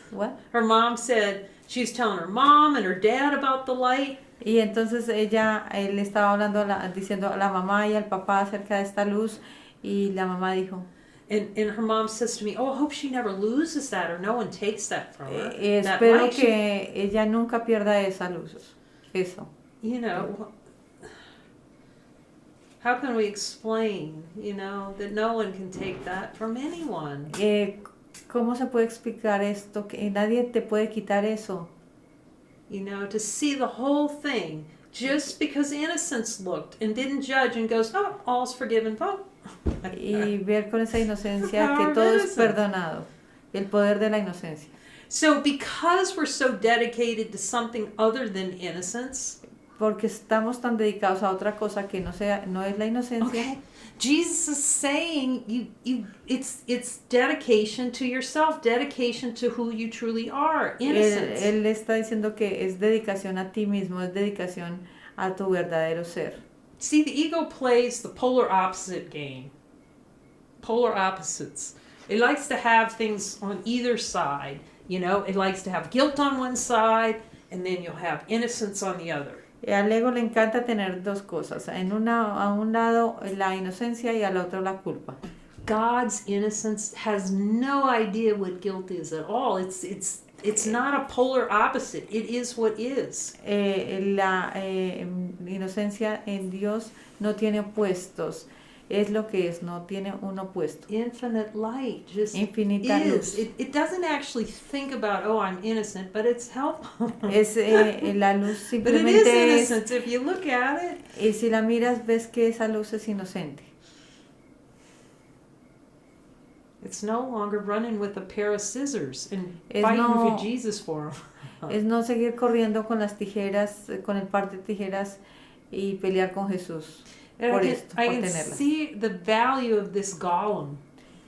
What? Her mom said she was telling her mom and her dad about the light. Y entonces él estaba hablando, diciendo a la mamá y al papá acerca de esta luz, y la mamá dijo, And her mom says to me, oh, I hope she never loses that or no one takes that from her. That espero light, que ella nunca pierda esa luz. Eso. you know, how can we explain, you know, that no one can take that from anyone? ¿Cómo se puede explicar esto? Que nadie te puede quitar eso. You know, to see the whole thing just because innocence looked and didn't judge and goes, oh, all's forgiven. Oh. Y ver con esa inocencia que todo es perdonado. El poder de la inocencia. So because we're so dedicated to something other than innocence, Porque estamos tan dedicados a otra cosa que no es la inocencia. okay, Jesus is saying it's dedication to yourself, dedication to who you truly are, innocence. Él está diciendo que es dedicación a ti mismo, es dedicación a tu verdadero ser. See, the ego plays the polar opposite game. Polar opposites. It likes to have things on either side. You know, it likes to have guilt on one side, and then you'll have innocence on the other. Al ego le encanta tener dos cosas. A un lado la inocencia y al otro la culpa. God's innocence has no idea what guilt is at all. It's not a polar opposite. It is what is. La inocencia en Dios no tiene opuestos. Es lo que es, no tiene un opuesto. Infinite light just Infinita is. luz. It doesn't actually think about, oh, I'm innocent, but it's helpful. Es la luz But it is simplemente es, innocence if you look at it. y si la miras ves que esa luz es inocente. It's no longer running with a pair of scissors and Es fighting no- for Jesus for them. Es no seguir corriendo con las tijeras, con el par de tijeras y pelear con Jesús And por I esto, can, I por can tenerlas. see the value of this golem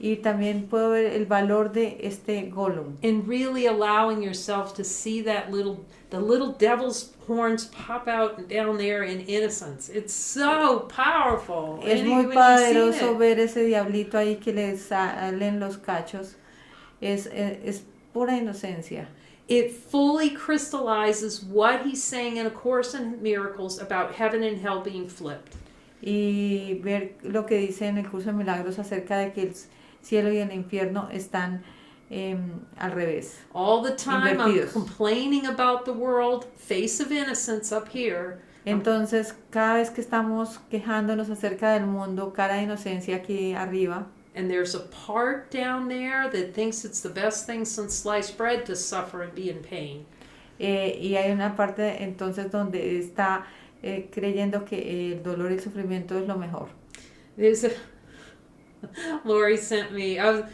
Y también puedo ver el valor de este Gollum. in really allowing yourself to see the little devil's horns pop out and down there in innocence. It's so powerful. Es And muy when you've seen poderoso it, ver ese diablito ahí que le salen los cachos. Es pura inocencia. it fully crystallizes what he's saying in A Course in Miracles about heaven and hell being flipped. Y ver lo que dice en el curso de milagros acerca de que el cielo y el infierno están al revés. All the time I'm Invertidos. complaining about the world, face of innocence up here. Entonces, cada vez que estamos quejándonos acerca del mundo, cara de inocencia aquí arriba, And there's a part down there that thinks it's the best thing since sliced bread to suffer and be in pain. y hay una parte entonces donde está creyendo que el dolor y el sufrimiento es lo mejor. There's a Lori sent me, I've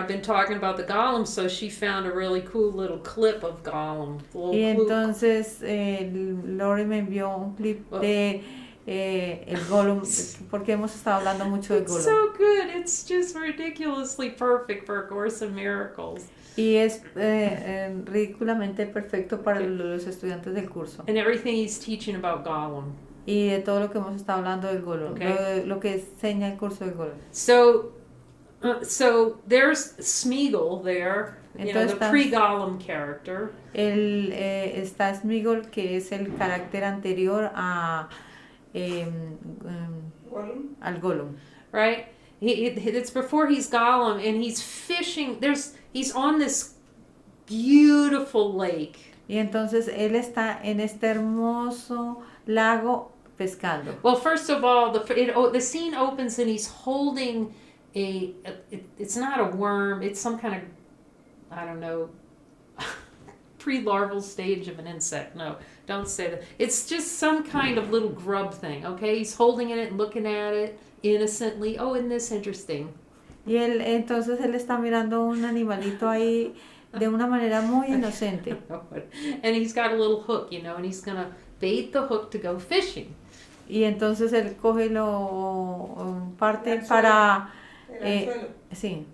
been talking about the Golem, so she found a really cool little clip of Golem. Y entonces Lori me envió un clip de el Gollum, porque hemos estado hablando mucho de It's Gollum. so good. It's just ridiculously perfect for A Course in Miracles. Y es ridículamente perfecto para los estudiantes del curso. And everything he's teaching about Golem. Y de todo lo que hemos estado hablando del Gollum, Okay. lo que enseña el curso del Gollum. So there's Smeagol there, the Entonces está- pre-Golem character. Está Smeagol, que es el carácter anterior al Gollum. Right? It's before he's Gollum, and he's fishing. He's on this beautiful lake. Y entonces él está en este hermoso lago pescando. Well, first of all, the scene opens and he's holding it's not a worm. It's some kind of, I don't know, pre-larval stage of an insect. No, don't say that. It's just some kind of little grub thing. Okay, he's holding it and looking at it innocently. Oh, isn't this interesting? Y entonces él está mirando un animalito ahí de una manera muy inocente. And he's got a little hook, and he's gonna bait the hook to go fishing. Y entonces él coge y lo parte para sí,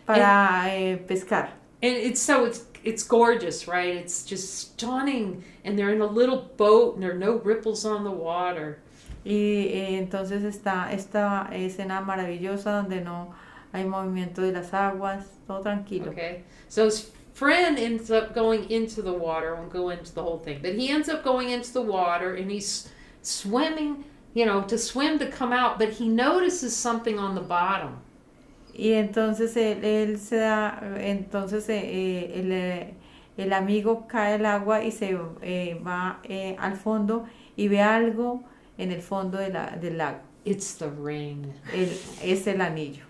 para pescar. And it's gorgeous, right? It's just stunning. And they're in a little boat and there are no ripples on the water. Y entonces está esta escena maravillosa donde no hay movimiento de las aguas, todo tranquilo. Okay. So his friend ends up going into the water. I won't go into the whole thing. But he ends up going into the water and he's swimming, to swim to come out. But he notices something on the bottom. Y entonces él se da, entonces el amigo cae al agua y se va al fondo y ve algo en el fondo del lago. It's the ring. Es el anillo.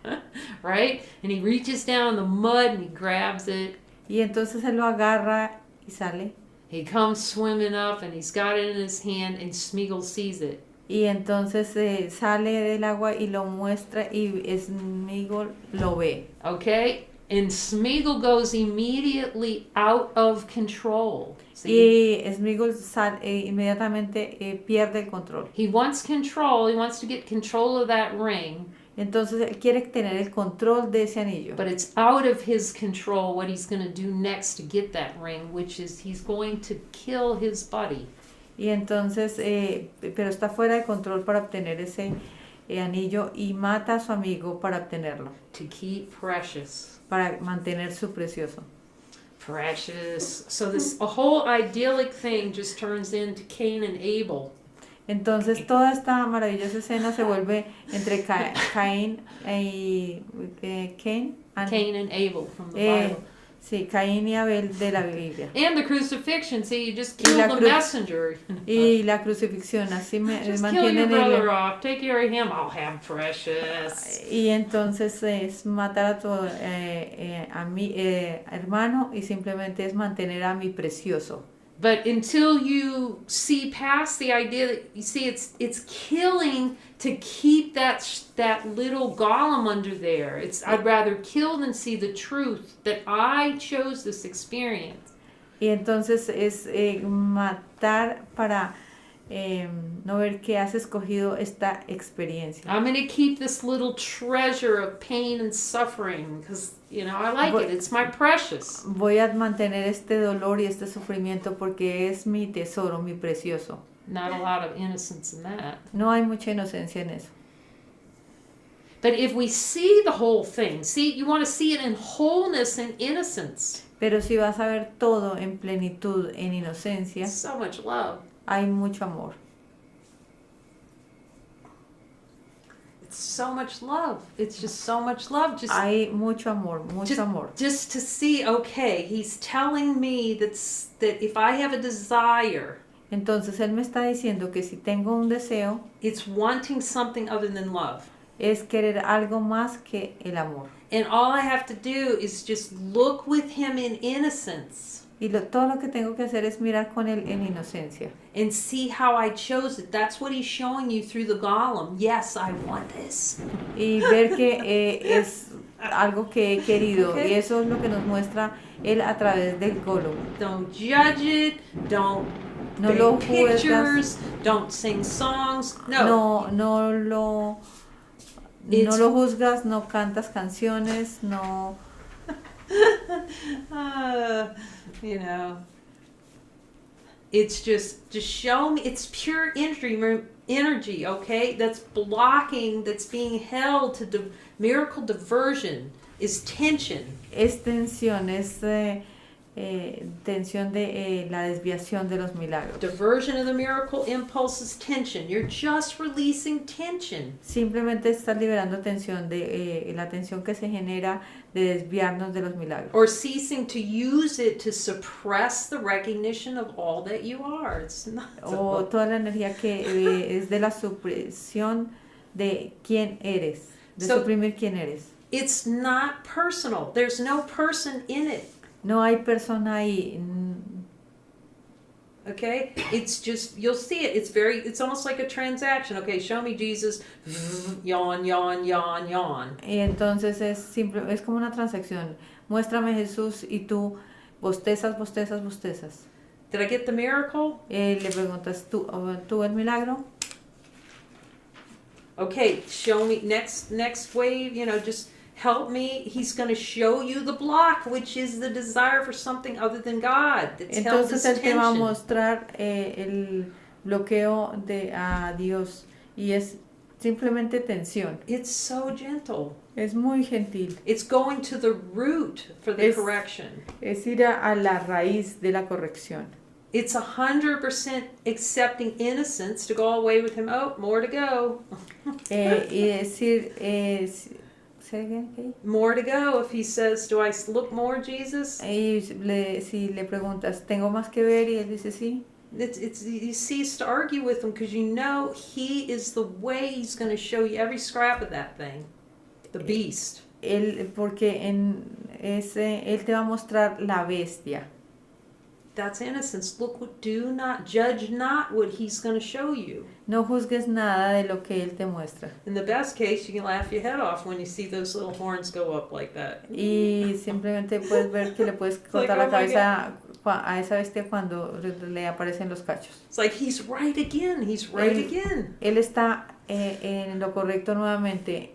Right? And he reaches down in the mud and he grabs it. Y entonces él lo agarra y sale. He comes swimming up and he's got it in his hand and Smeagol sees it. Y entonces sale del agua y lo muestra y Smeagol lo ve. Okay? And Smeagol goes immediately out of control. See? Y Smeagol inmediatamente pierde el control. He wants control. He wants to get control of that ring. Entonces él quiere tener el control de ese anillo. But it's out of his control what he's going to do next to get that ring, which is he's going to kill his buddy. Y entonces, pero está fuera de control para obtener ese anillo y mata a su amigo para obtenerlo, To keep Precious. para mantener su precioso. Precious. So a whole idyllic thing just turns into Cain and Abel. Entonces toda esta maravillosa escena se vuelve entre Caín y Cain Cain and Abel from the eh, Bible. sí, Caín y Abel de la Biblia. And the crucifixion. See, you just Y la killed the cruz- messenger. Y la crucifixión, así Just kill your mantienen brother off. Take care of him. I'll have precious. y entonces es matar a tu a mi hermano y simplemente es mantener a mi precioso. But until you see past the idea that you see it's killing to keep that little golem under there. I'd rather kill than see the truth that I chose this experience. Y entonces es matar para no ver que has escogido esta experiencia. I'm going to keep this little treasure of pain and suffering because, I like it. It's my precious. Voy a mantener este dolor y este sufrimiento porque es mi tesoro, mi precioso. Not a lot of innocence in that. No hay mucha inocencia en eso. But if we see the whole thing, you want to see it in wholeness and innocence. Pero si vas a ver todo en plenitud, en inocencia, So much love. hay mucho amor. It's so much love. It's just so much love. Hay mucho amor, mucho amor. Just to see, okay, he's telling me that if I have a desire, Entonces él me está diciendo que si tengo un deseo, it's wanting something other than love. es querer algo más que el amor. And all I have to do is just look with him in innocence Y todo lo que tengo que hacer es mirar con él en inocencia. and see how I chose it. That's what he's showing you through the golem. Yes, I want this. Y ver que es algo que he querido. Okay. Y eso es lo que nos muestra él a través del Golem. Don't judge it. Don't No paint lo juzgas. pictures. Don't sing songs. No. No lo juzgas, no cantas canciones, no. It's just show me. It's pure energy, okay? That's blocking, that's being held to miracle diversion is tension. Es tensión, es tensión de la desviación de los milagros. Diversion of the miracle impulse is tension. You're just releasing tension. Simplemente estás liberando tensión de la tensión que se genera de desviarnos de los milagros. Or ceasing to use it to suppress the recognition of all that you are. It's not. O toda la energía que es de la supresión de quién eres, de suprimir quién eres. It's not personal. There's no person in it. No hay persona ahí. Okay? It's just, you'll see it. It's almost like a transaction. Okay, show me Jesus. Yawn, yawn, yawn, yawn. Y entonces es como una transacción. Muéstrame Jesús y tú bostezas. Did I get the miracle? Le preguntas, ¿tú el milagro? Okay, show me next wave, just help me. He's going to show you the block, which is the desire for something other than God. It's held Entonces as él te va a tension. mostrar el bloqueo a Dios y es simplemente tensión. It's so gentle. Es muy gentil. It's going to the root for the Es- correction. Es ir a la raíz de la corrección. It's 100% accepting innocence to go away with him. Oh, more to go. Y decir, ¿say again, Kay? More to go. If he says, do I look more, Jesus? Y si le preguntas, ¿tengo más que ver? Y él dice, sí. You cease to argue with him because you know he is the way he's going to show you every scrap of that thing. The beast. Porque él te va a mostrar la bestia. That's innocence. Look, do not judge not what he's going to show you. No juzgues nada de lo que él te muestra. In the best case, you can laugh your head off when you see those little horns go up like that. Y simplemente puedes ver que le puedes cortar oh la my cabeza a esa bestia cuando le aparecen los cachos. It's like he's right again. He's right again. Él está en lo correcto nuevamente.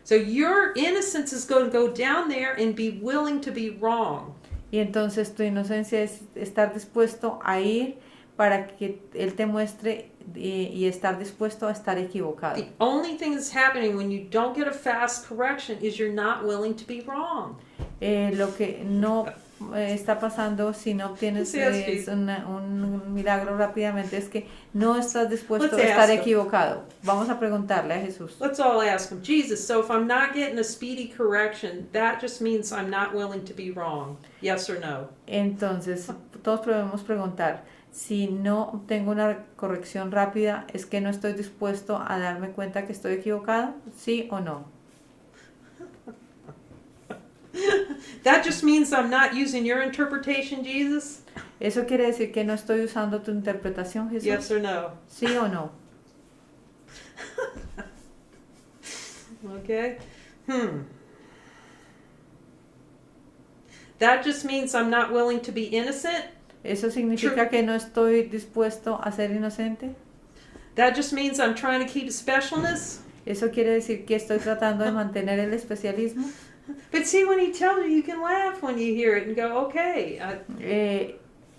So your innocence is going to go down there and be willing to be wrong. Y entonces tu inocencia es estar dispuesto a ir para que él te muestre y estar dispuesto a estar equivocado. The only thing that's happening when you don't get a fast correction is you're not willing to be wrong. Lo que no está pasando si no obtienes Sí, así. un milagro rápidamente es que no estás dispuesto Let's a estar ask him. equivocado. Vamos a preguntarle a Jesús. Let's all ask him, Jesus, so if I'm not getting a speedy correction, that just means I'm not willing to be wrong. Yes or no? Entonces, todos podemos preguntar, si no obtengo una corrección rápida, ¿es que no estoy dispuesto a darme cuenta que estoy equivocado? ¿Sí o no? That just means I'm not using your interpretation, Jesus? ¿Eso quiere decir que no estoy usando tu interpretación, Jesús? Yes or no? ¿Sí o no? Okay. That just means I'm not willing to be innocent? ¿Eso significa que no estoy dispuesto a ser inocente? That just means I'm trying to keep a specialness? ¿Eso quiere decir que estoy tratando de mantener el especialismo? But see, when he tells you, you can laugh when you hear it and go, okay,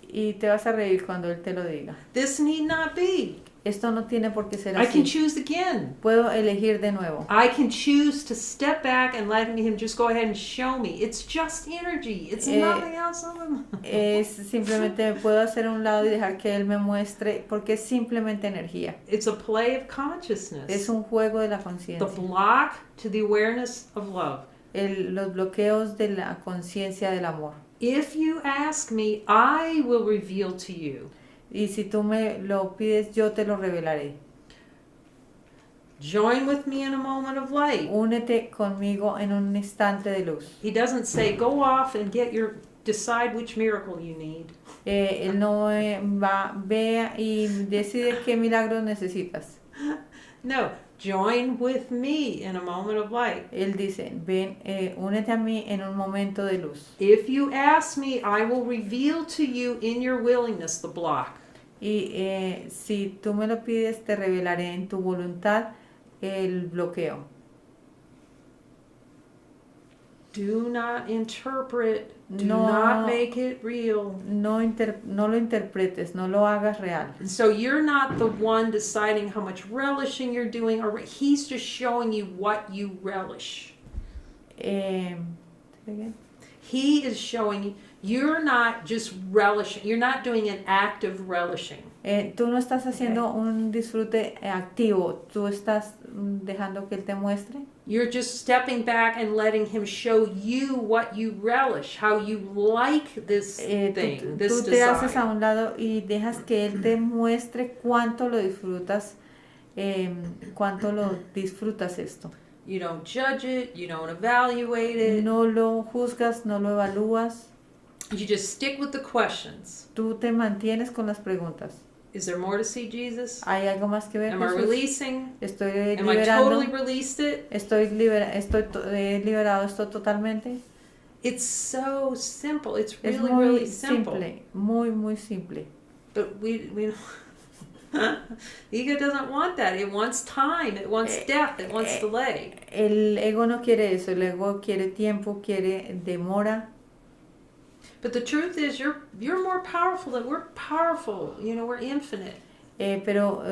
Y te vas a reír cuando él te lo diga. this need not be. Esto no tiene por qué ser I can así. choose again. Puedo elegir de nuevo. I can choose to step back and let him just go ahead and show me. It's just energy. It's nothing else other than... Es simplemente puedo hacer a un lado y dejar que él me muestre porque es simplemente energía. It's a play of consciousness. Es un juego de la The conciencia. block to the awareness of love. Los bloqueos de la conciencia del amor. If you ask me, I will reveal to you. Y si tú me lo pides, yo te lo revelaré. Join with me in a moment of light. Únete conmigo en un instante de luz. He doesn't say, go off and decide which miracle you need. Él no vea y decide qué milagros necesitas. No, join with me in a moment of light. Él dice, ven, únete a mí en un momento de luz. If you ask me, I will reveal to you in your willingness the block. Y si tú me lo pides, te revelaré en tu voluntad el bloqueo. Do not interpret. Do No. not make it real. No lo interpretes, no lo hagas real. So you're not the one deciding how much relishing you're doing, or he's just showing you what you relish. He is showing you. You're not just relishing. You're not doing an act of relishing. Tú no estás haciendo un disfrute activo, tú estás dejando que él te muestre. You're just stepping back and letting him show you what you relish, how you like this thing, this Tú te haces a desire. un lado y dejas que él te muestre cuánto lo disfrutas, esto. You don't judge it. You don't evaluate it. No lo juzgas, no lo evalúas, You just stick with the questions. tú te mantienes con las preguntas. Is there more to see, Jesus? ¿Hay algo más que ver, Am I Jesús? releasing? Estoy Am I liberando. totally released it? He liberado esto totalmente. It's so simple. It's Es really, muy really simple. simple, muy simple. But we ego doesn't want that. It wants time. It wants depth. It wants delay. El ego no quiere eso, el ego quiere tiempo, quiere demora. But the truth is, you're more powerful than we're powerful. You know, we're infinite. Pero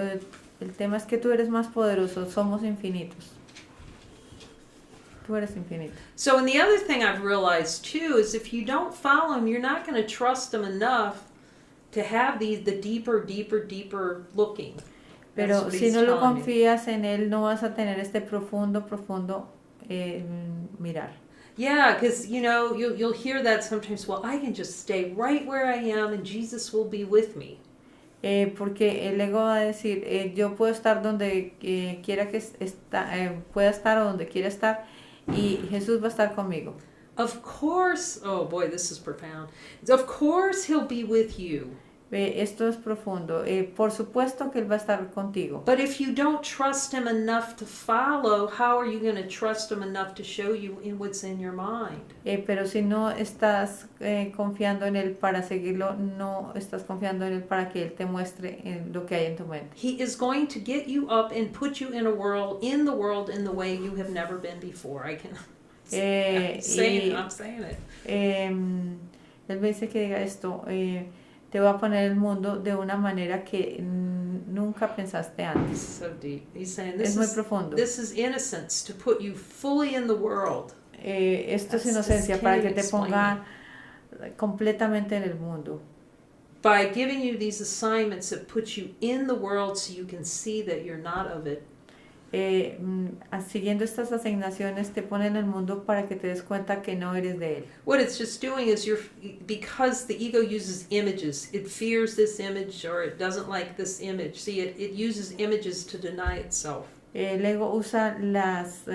el tema es que tú eres más poderoso, somos infinitos. Tú eres infinito. So, and the other thing I've realized too is if you don't follow him, you're not going to trust him enough to have the deeper looking. That's Pero what si he's no lo telling me. confías en él, no vas a tener este profundo mirar. Yeah, because you know you'll hear that sometimes. Well, I can just stay right where I am, and Jesus will be with me. Porque el ego va a decir, yo puedo estar donde quiera que pueda estar o donde quiera estar y Jesús va a estar conmigo. Of course, oh boy, this is profound. Of course, he'll be with you. Esto es profundo. Por supuesto que él va a estar contigo. But if you don't trust him enough to follow, how are you going to trust him enough to show you what's in your mind? Pero si no estás confiando en él para seguirlo, no estás confiando en él para que él te muestre lo que hay en tu mente. He is going to get you up and put you in the world in the way you have never been before. I'm saying it. Él me dice que diga esto. Te va a poner el mundo de una manera que nunca pensaste antes. So deep. He's saying Es muy profundo. this is innocence to put you fully in the world. Esto es That's inocencia just para can't que te explain ponga completamente en el mundo. By giving you these assignments, it puts you in the world so you can see that you're not of it. Siguiendo estas asignaciones te pone en el mundo para que te des cuenta que no eres de él. What it's just doing is because the ego uses images, it fears this image or it doesn't like this image. See, it uses images to deny itself. El ego usa las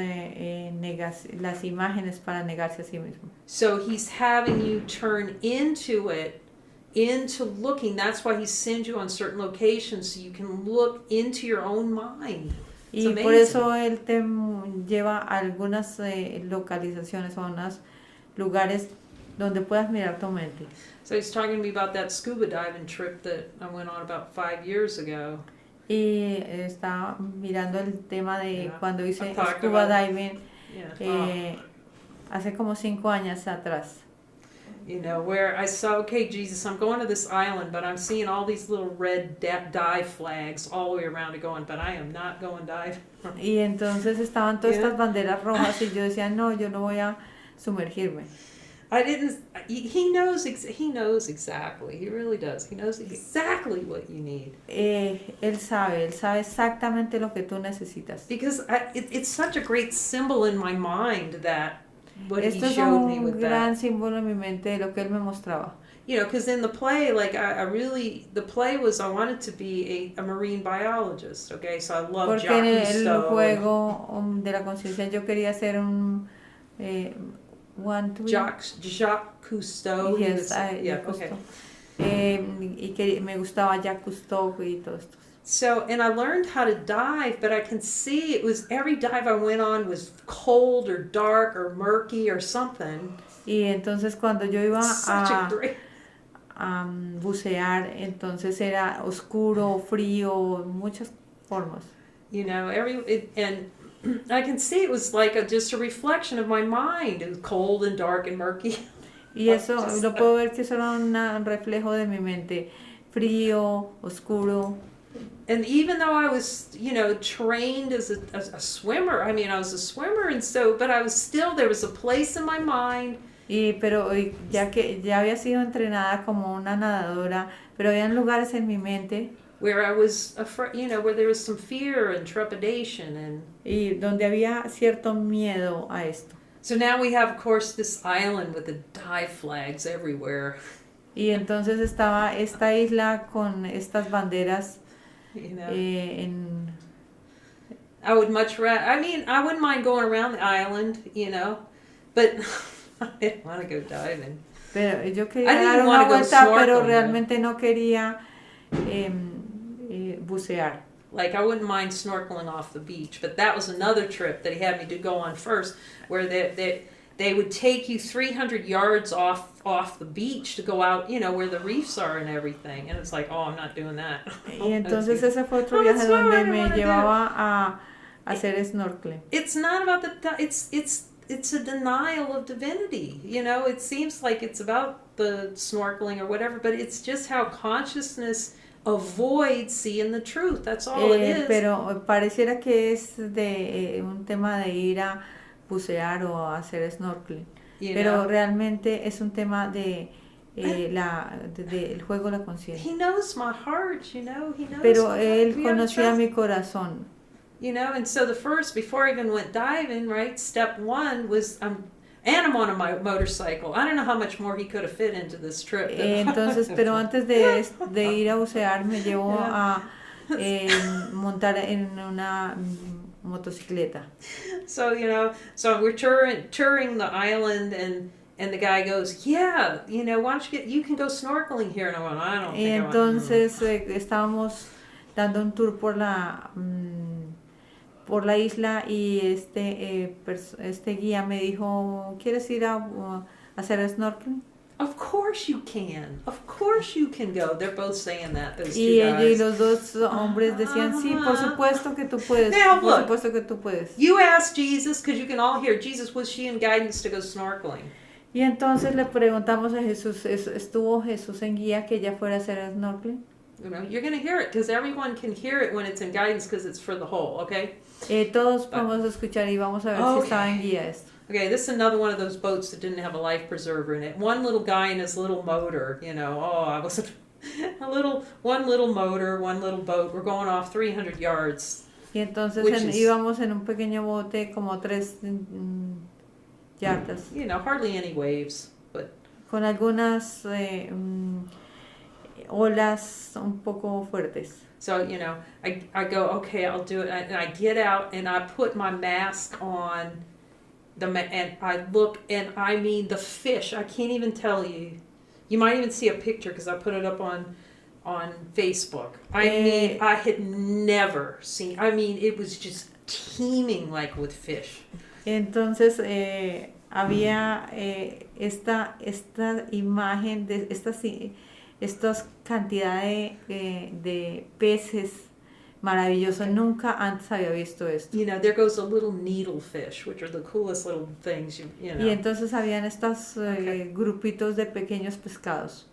imágenes para negarse a sí mismo. So he's having you turn into it, into looking. That's why he sends you on certain locations so you can look into your own mind. Y por eso él te lleva a algunas localizaciones o a unos lugares donde puedas mirar tu mente. So he's talking to me about that scuba diving trip that I went on about 5 years ago. Y estaba mirando el tema de cuando hice I talked scuba about- diving hace como 5 años atrás. You know, where I saw, okay, Jesus, I'm going to this island, but I'm seeing all these little red dive flags all the way around it going, but I am not going diving. Y entonces estaban todas estas banderas rojas y yo decía, no, yo no voy a sumergirme. I didn't, he knows exactly, he really does. He knows exactly what you need. Él sabe exactamente lo que tú necesitas. Because it's such a great symbol in my mind that what Esto he es showed me un with gran that. símbolo en mi mente de lo que él me mostraba. You know, because in the play, like the play was I wanted to be a marine biologist, okay? So I love Porque Jacques en el Cousteau. juego de la conciencia yo quería ser un Jacques Cousteau. Yes, yeah, Jacques okay. Cousteau. Y que me gustaba Jacques Cousteau y todo esto. So, and I learned how to dive, but I can see it was every dive I went on was cold or dark or murky or something. Y entonces cuando yo iba Such a great. a bucear, entonces era oscuro, frío, muchas formas. You know, and I can see it was like just a reflection of my mind. It was cold and dark and murky. Y eso lo puedo ver que eso era un reflejo de mi mente, frío, oscuro. And even though I was, you know, trained as a swimmer, I mean, I was a swimmer, and so, but I was still, there was a place in my mind. Pero ya que ya había sido entrenada como una nadadora, pero habían lugares en mi mente Where I was afraid, you know, where there was some fear and trepidation y donde había cierto miedo a esto. So now we have, of course, this island with the dive flags everywhere. Y entonces estaba esta isla con estas banderas You know, I would much rather. I mean, I wouldn't mind going around the island, you know, but I didn't want to go diving. Pero yo I quería didn't dar una wanna go vuelta, pero snorkeling, realmente no quería bucear. Like, I wouldn't mind snorkeling off the beach, but that was another trip that he had me to go on first, where they would take you 300 yards off the beach to go out, you know, where the reefs are and everything. And it's like, oh, I'm not doing that. Y entonces ese fue otro viaje donde me llevaba a hacer snorkeling. It's not about it's a denial of divinity. You know, it seems like it's about the snorkeling or whatever, but it's just how consciousness avoids seeing the truth. That's all it is. Pero pareciera que es de un tema de ir a bucear o a hacer snorkeling. Pero realmente es un tema de el juego de la conciencia. He knows my heart, you know. He knows. Pero él we have conocía trust. mi corazón. You know, and so before I even went diving, right, step one was, and I'm on a motorcycle. I don't know how much more he could have fit into this trip. Entonces, pero antes de ir a bucear me llevó a montar en una motocicleta. So, you know, so we're touring the island, and the guy goes, yeah, you know, why don't you can go snorkeling here. And I went, I don't Y think entonces estábamos dando un tour por la isla y este guía me dijo, ¿quieres ir a hacer snorkeling? Of course you can. Of course you can go. They're both saying that, those two Y guys. los dos hombres decían, sí, por supuesto que tú puedes, Now, por look. supuesto que tú puedes. You asked Jesus, because you can all hear, Jesus, was she in guidance to go snorkeling? Y entonces le preguntamos a Jesús, ¿estuvo Jesús en guía que ella fuera a hacer snorkeling? You know, you're going to hear it, because everyone can hear it when it's in guidance, because it's for the whole, okay? Todos podemos escuchar y vamos a ver si estaba en guía esto. Okay, this is another one of those boats that didn't have a life preserver in it. One little guy in his little motor, I was one little motor, one little boat. We're going off 300 yards. Y entonces Which íbamos en un pequeño bote como 3 yardas, Hardly any waves, but con algunas olas un poco fuertes. so, I go, okay, I'll do it. And I get out and I put my mask on and I look, and I mean the fish, I can't even tell you. You might even see a picture because I put it up on Facebook. I mean, I had never seen, it was just teeming like with fish. Entonces había esta imagen de estas cantidades de peces maravillosos. Nunca antes había visto esto. There goes a little needlefish, which are the coolest little things, Y entonces habían estos grupitos de pequeños pescados.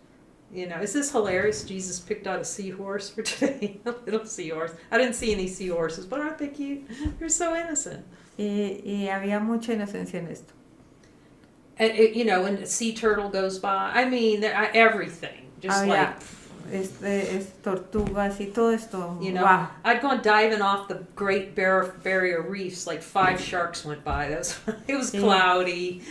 Is this hilarious? Jesus picked out a seahorse for today. A little seahorse. I didn't see any seahorses, but aren't they cute? They're so innocent. Y había mucha inocencia en esto. And when a sea turtle goes by, everything. Just Había tortugas y todo esto. Wow. I'd gone diving off the Great Barrier Reefs, like 5 sharks went by. It was cloudy,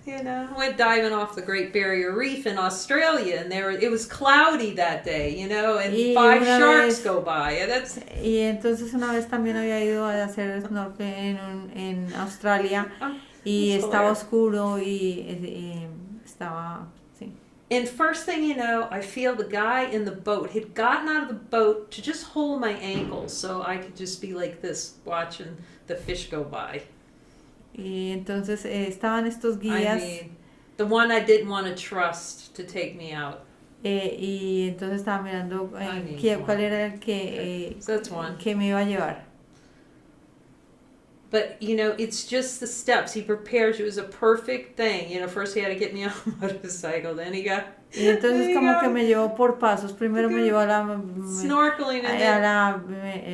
went diving off the Great Barrier Reef in Australia, and it was cloudy that day, and 5 sharks go by. Y entonces una vez también había ido a hacer snorkel en Australia y estaba oscuro y estaba, sí. And first thing you know, I feel the guy in the boat had gotten out of the boat to just hold my ankles so I could just be like this watching the fish go by. Y entonces estaban estos guías. The one I didn't want to trust to take me out. Y entonces estaba mirando cuál era el que, so that's one. Que me iba a llevar. But, it's just the steps. He prepares you. It was a perfect thing. First he had to get me on a motorcycle. Then he got... Y entonces como que me llevó por pasos. Primero me llevó a la... Snorkeling. A la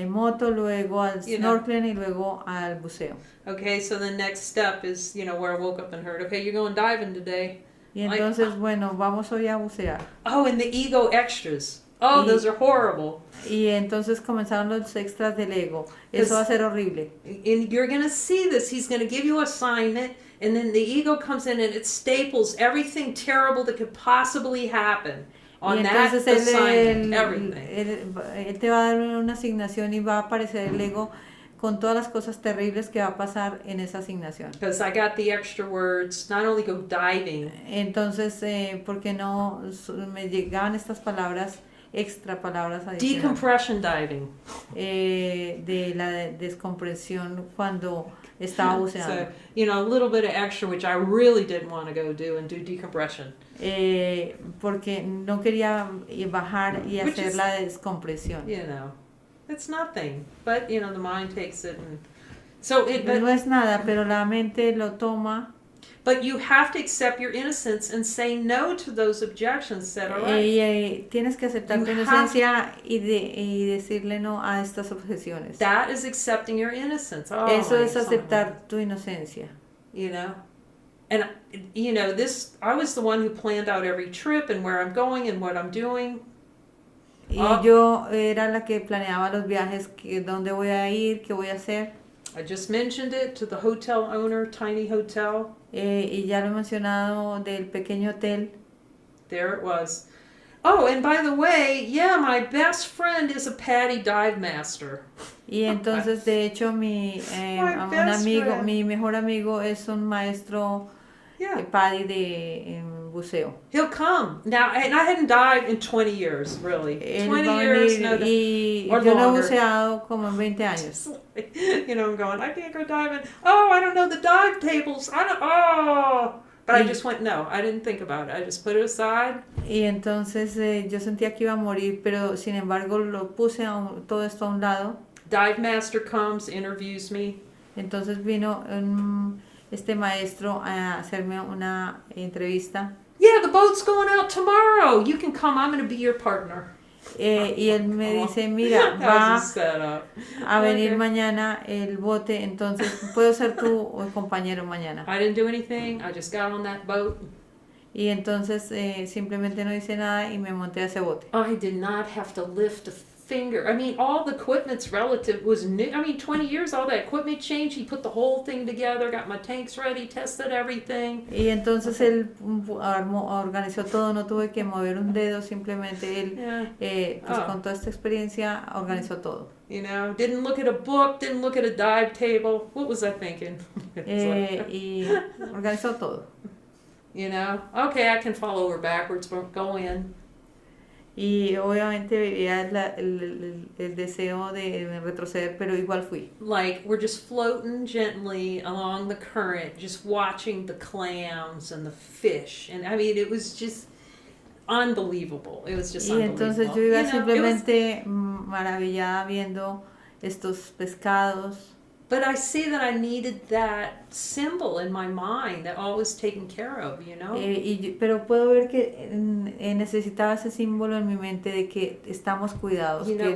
moto, luego al snorkeling y luego al buceo. Okay, so the next step is, where I woke up and heard, okay, you're going diving today. Y entonces, bueno, vamos hoy a bucear. Oh, and the ego extras. Oh, those are horrible. Y entonces comenzaron los extras del ego. Eso va a ser horrible. And you're going to see this. He's going to give you an assignment, and then the ego comes in and it staples everything terrible that could possibly happen on that assignment, everything. Él te va a dar una asignación y va a aparecer el ego con todas las cosas terribles que va a pasar en esa asignación. Because I got the extra words, not only go diving. Entonces, porque no me llegaban estas palabras, extra palabras adicionales. Decompression diving. De la descompresión cuando estaba buceando. So, a little bit of extra, which I really didn't want to go do and do decompression. Porque no quería bajar y hacer la descompresión. It's nothing, but the mind takes it, and so no es nada, pero la mente lo toma. But you have to accept your innocence and say no to those objections that are right. Tienes que aceptar tu inocencia y decirle no a estas objeciones. That is accepting your innocence. Eso es aceptar tu inocencia. And this, I was the one who planned out every trip and where I'm going and what I'm doing. Y yo era la que planeaba los viajes, dónde voy a ir, qué voy a hacer. I just mentioned it to the hotel owner, tiny hotel. Y ya lo he mencionado del pequeño hotel. There it was. Oh, and by the way, my best friend is a PADI dive master. Y entonces, de hecho, mi mejor amigo es un maestro PADI de buceo. He'll come. Now, and I hadn't dived in 20 years, really. 20 years, y or yo longer. no he buceado como en 20 años. I'm going, I can't go diving. Oh, I don't know the dive tables. But I just went, no, I didn't think about it. I just put it aside. Y entonces yo sentía que iba a morir, pero sin embargo lo puse todo esto a un lado. Dive master comes, interviews me. Entonces vino este maestro a hacerme una entrevista. Yeah, the boat's going out tomorrow. You can come. I'm going to be your partner. Y él me dice, mira, That va was a setup. a venir Okay. mañana el bote, entonces puedo ser tu compañero mañana. I didn't do anything. I just got on that boat. Y entonces simplemente no hice nada y me monté a ese bote. I did not have to lift a finger. I mean, all the equipment's relative was new. I mean, 20 years, all that equipment changed. He put the whole thing together, got my tanks ready, tested everything. Y entonces él organizó todo, no tuve que mover un dedo, simplemente él, Yeah. pues Oh. con toda esta experiencia, organizó todo. You know, didn't look at a book, didn't look at a dive table. What was I thinking? Y organizó todo. You know, okay, I can fall over backwards, but go in. Y obviamente vivía el deseo de retroceder, pero igual fui. Like, we're just floating gently along the current, just watching the clams and the fish. And I mean, it was just unbelievable. It was just Y entonces unbelievable. yo iba You know, simplemente maravillada viendo estos pescados. But I see that I needed that symbol in my mind that all was taken care of, you know? Pero puedo ver que necesitaba ese símbolo en mi mente de que estamos cuidados, You know,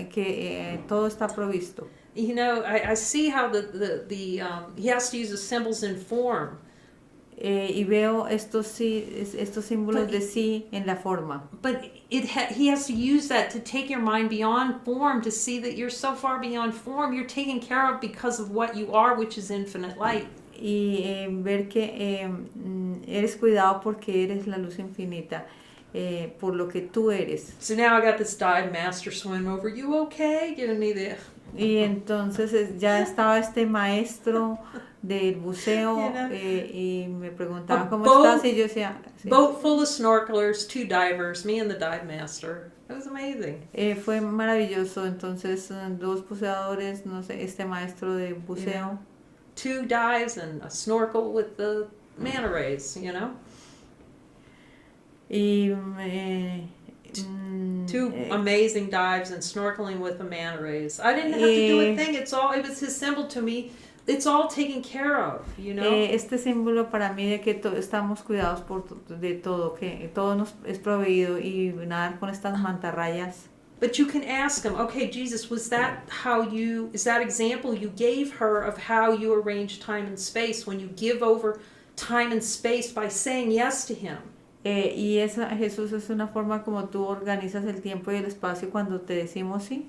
que todo está provisto. You know, I see how he has to use the symbols in form. Y veo estos símbolos de sí en la forma. But he has to use that to take your mind beyond form, to see that you're so far beyond form, you're taken care of because of what you are, which is infinite light. Y ver que eres cuidado porque eres la luz infinita, por lo que tú eres. So now I got this dive master swim over. You okay? Giving me the... Y entonces ya estaba este maestro del buceo, You know, y me preguntaba a cómo boat- estás y yo decía, sí. Boat full of snorkelers, 2 divers, me and the dive master. It was amazing. Fue maravilloso. Entonces 2 buceadores, no sé, este maestro de buceo. 2 dives and a snorkel with the manta rays, you know? Y 2 amazing dives and snorkeling with the manta rays. I didn't have to do a thing. It was his symbol to me. It's all taken care of, you know? Este símbolo para mí de que estamos cuidados de todo, que todo nos es proveído, y nadar con estas mantarrayas. But you can ask him, okay, Jesus, is that example you gave her of how you arrange time and space when you give over time and space by saying yes to him? Y Jesús, es una forma como tú organizas el tiempo y el espacio cuando te decimos sí.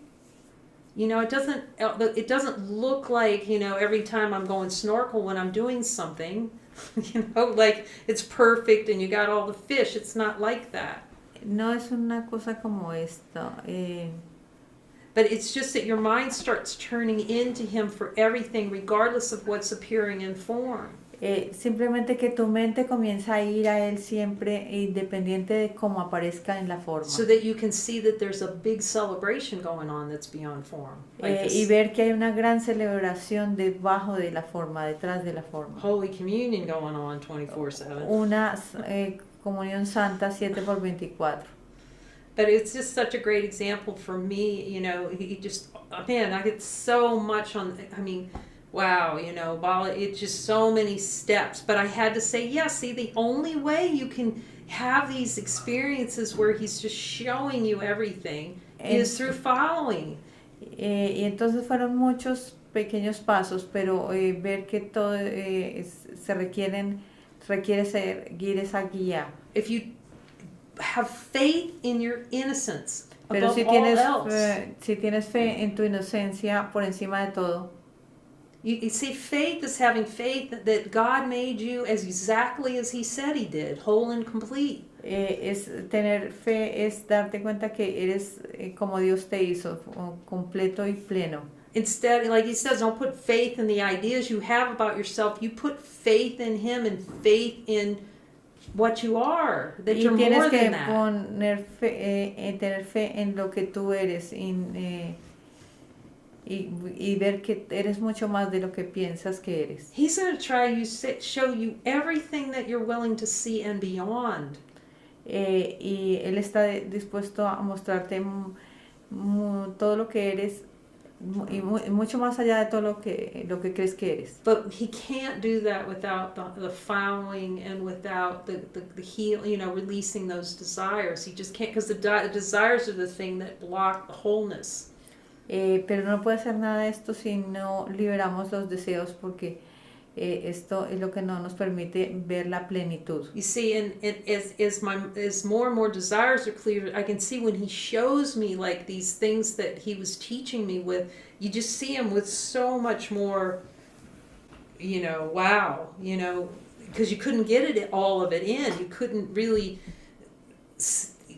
You know, it doesn't look like, you know, every time I'm going snorkel when I'm doing something, you know, like it's perfect and you got all the fish. It's not like that. No es una cosa como esto. But it's just that your mind starts turning into him for everything, regardless of what's appearing in form. Simplemente que tu mente comienza a ir a él siempre, independiente de cómo aparezca en la forma. So that you can see that there's a big celebration going on that's beyond form. Like Y ver que hay una gran celebración debajo de la forma, detrás de la forma. Holy Communion going on 24/7. Una comunión santa 7x24. But it's just such a great example for me, you know, he just, man, I get so much wow, you know, it's just so many steps. But I had to say, yeah, see, the only way you can have these experiences where he's just showing you everything is through following. Y entonces fueron muchos pequeños pasos, pero ver que todo requiere seguir esa guía. If you have faith in your innocence Pero above all else. Si tienes fe en tu inocencia por encima de todo. You see, faith is having faith that God made you as exactly as he said he did, whole and complete. Es tener fe, es darte cuenta que eres como Dios te hizo, completo y pleno. Instead, like he says, don't put faith in the ideas you have about yourself. You put faith in him and faith in what you are, that you're more than that. Tener fe en lo que tú eres, y ver que eres mucho más de lo que piensas que eres. He's going to show you everything that you're willing to see and beyond. Y él está dispuesto a mostrarte todo lo que eres mucho más allá de todo lo que crees que eres. But he can't do that without the following and without the heal, releasing those desires. He just can't, because the desires are the thing that block the wholeness. Pero no puede hacer nada de esto si no liberamos los deseos, porque esto es lo que no nos permite ver la plenitud. You see, and as more and more desires are clear, I can see when he shows me like these things that he was teaching me with, you just see him with so much more, wow, because you couldn't get it all of it in. You couldn't really,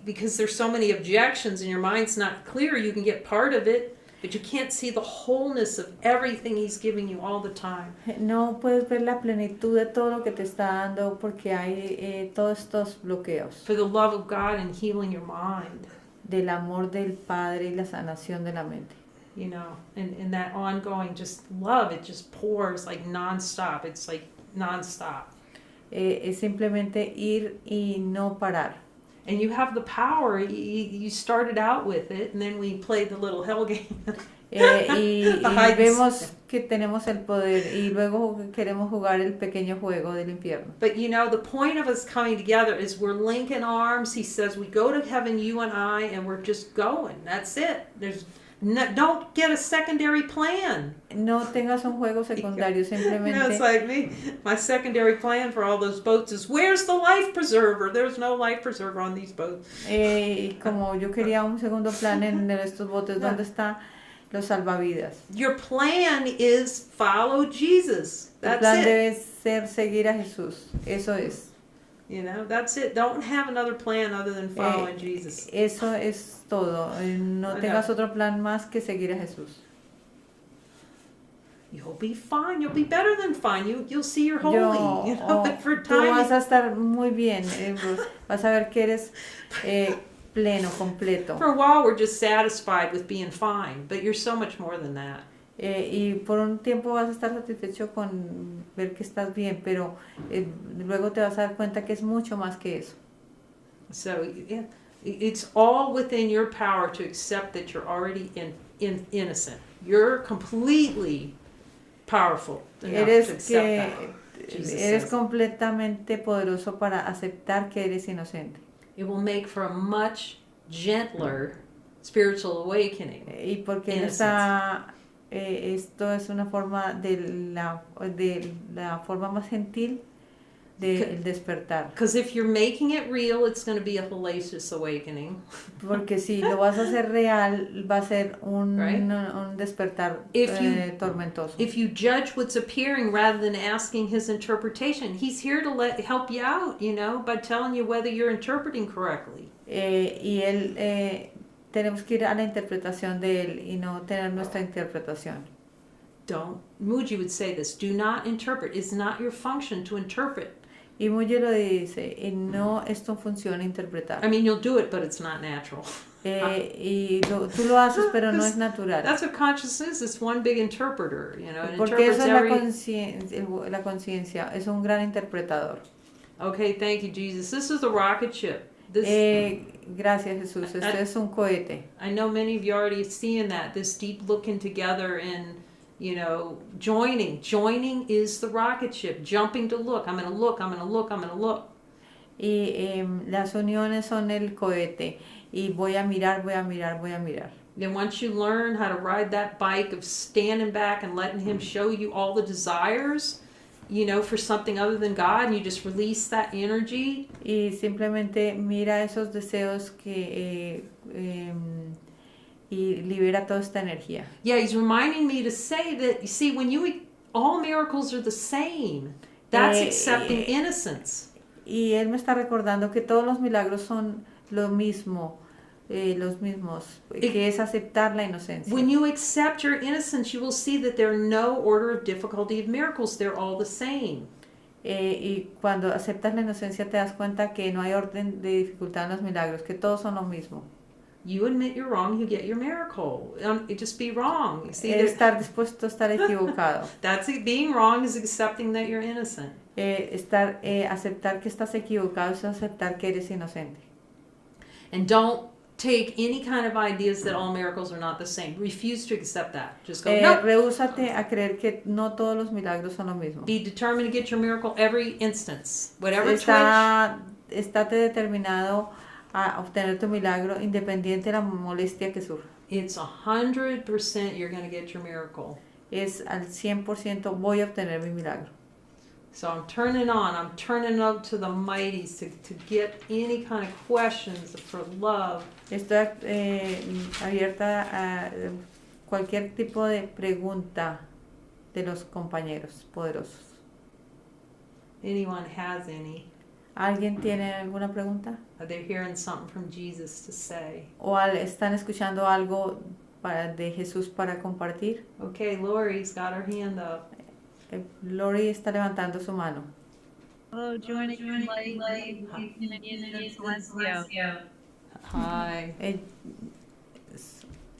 because there's so many objections and your mind's not clear. You can get part of it, but you can't see the wholeness of everything he's giving you all the time. No puedes ver la plenitud de todo lo que te está dando porque hay todos estos bloqueos For the love of God and healing your mind, del amor del Padre y la sanación de la mente. and that ongoing just love, it just pours like nonstop. It's like nonstop. Es simplemente ir y no parar. And you have the power. You started out with it, and then we played the little hell game. Y vemos que tenemos el poder y luego queremos jugar el pequeño juego del infierno. But the point of us coming together is we're linking arms. He says we go to heaven, you and I, and we're just going. That's it. Don't get a secondary plan. No tengas un juego secundario, simplemente. It's like me. My secondary plan for all those boats is, where's the life preserver? There's no life preserver on these boats. Como yo quería un segundo plan en estos botes, ¿dónde están los salvavidas? Your plan is follow Jesus. Tu That's plan it. debe ser seguir a Jesús. Eso es. That's it. Don't have another plan other than following Jesus. Eso es todo. No tengas otro plan más que seguir a Jesús. You'll be fine. You'll be better than fine. You'll see you're holy. For Tú vas time. a estar muy bien. Vas a ver que eres pleno, completo. For a while, we're just satisfied with being fine, but you're so much more than that. Y por un tiempo vas a estar satisfecho con ver que estás bien, pero luego te vas a dar cuenta que es mucho más que eso. So it's all within your power to accept that you're already innocent. You're completely powerful enough to accept that. Jesus Eres says. completamente poderoso para aceptar que eres inocente. It will make for a much gentler spiritual awakening. Y porque él Innocence. está, esto es una forma de la forma más gentil del despertar. Because if you're making it real, it's going to be a hellacious awakening. Porque si lo vas a hacer real, va a ser un despertar tormentoso. If you judge what's appearing rather than asking his interpretation, he's here to help you out, by telling you whether you're interpreting correctly. Y él, tenemos que ir a la interpretación de él y no tener nuestra interpretación. Muji would say this, do not interpret. It's not your function to interpret. Y Muji lo dice, y no esto funciona interpretar. I mean, you'll do it, but it's not natural. Tú lo haces, pero no es natural. That's what consciousness is. It's one big interpreter, It Porque interprets eso es la conciencia, es un gran interpretador. Okay, thank you, Jesus. This is a rocket ship. Gracias, Jesús. Este es un cohete. I know many of you already seeing that, this deep looking together and, joining. Joining is the rocket ship. Jumping to look. I'm going to look, I'm going to look, I'm going to look. Y las uniones son el cohete. Y voy a mirar, voy a mirar, voy a mirar. Then once you learn how to ride that bike of standing back and letting him show you all the desires, for something other than God, and you just release that energy. Y simplemente mira esos deseos y libera toda esta energía. Yeah, he's reminding me to say that, you see, all miracles are the same. That's accepting innocence. Y él me está recordando que todos los milagros son lo mismo, los mismos, que es aceptar la inocencia. When you accept your innocence, you will see that there are no order of difficulty of miracles. They're all the same. Y cuando aceptas la inocencia te das cuenta que no hay orden de dificultad en los milagros, que todos son lo mismo. You admit you're wrong, you get your miracle. Just be wrong. See, Estar dispuesto a estar equivocado. That's it. Being wrong is accepting that you're innocent. Aceptar que estás equivocado es aceptar que eres inocente. And don't take any kind of ideas that all miracles are not the same. Refuse to accept that. Just go, no. Rehúsate a creer que no todos los milagros son lo mismo. Be determined to get your miracle every instance. Whatever Estate determinado a obtener tu milagro independiente de la molestia que surja. it's 100% you're going to get your miracle. Es al 100% voy a obtener mi milagro. So I'm turning up to the mighties to get any kind of questions for love. Estoy abierta a cualquier tipo de pregunta de los compañeros poderosos. Anyone has any? ¿Alguien tiene alguna pregunta? Are they hearing something from Jesus to say? ¿O están escuchando algo de Jesús para compartir? Okay, Lori's got her hand up. Lori está levantando su mano. Hello, joining light in Silencio. Hi.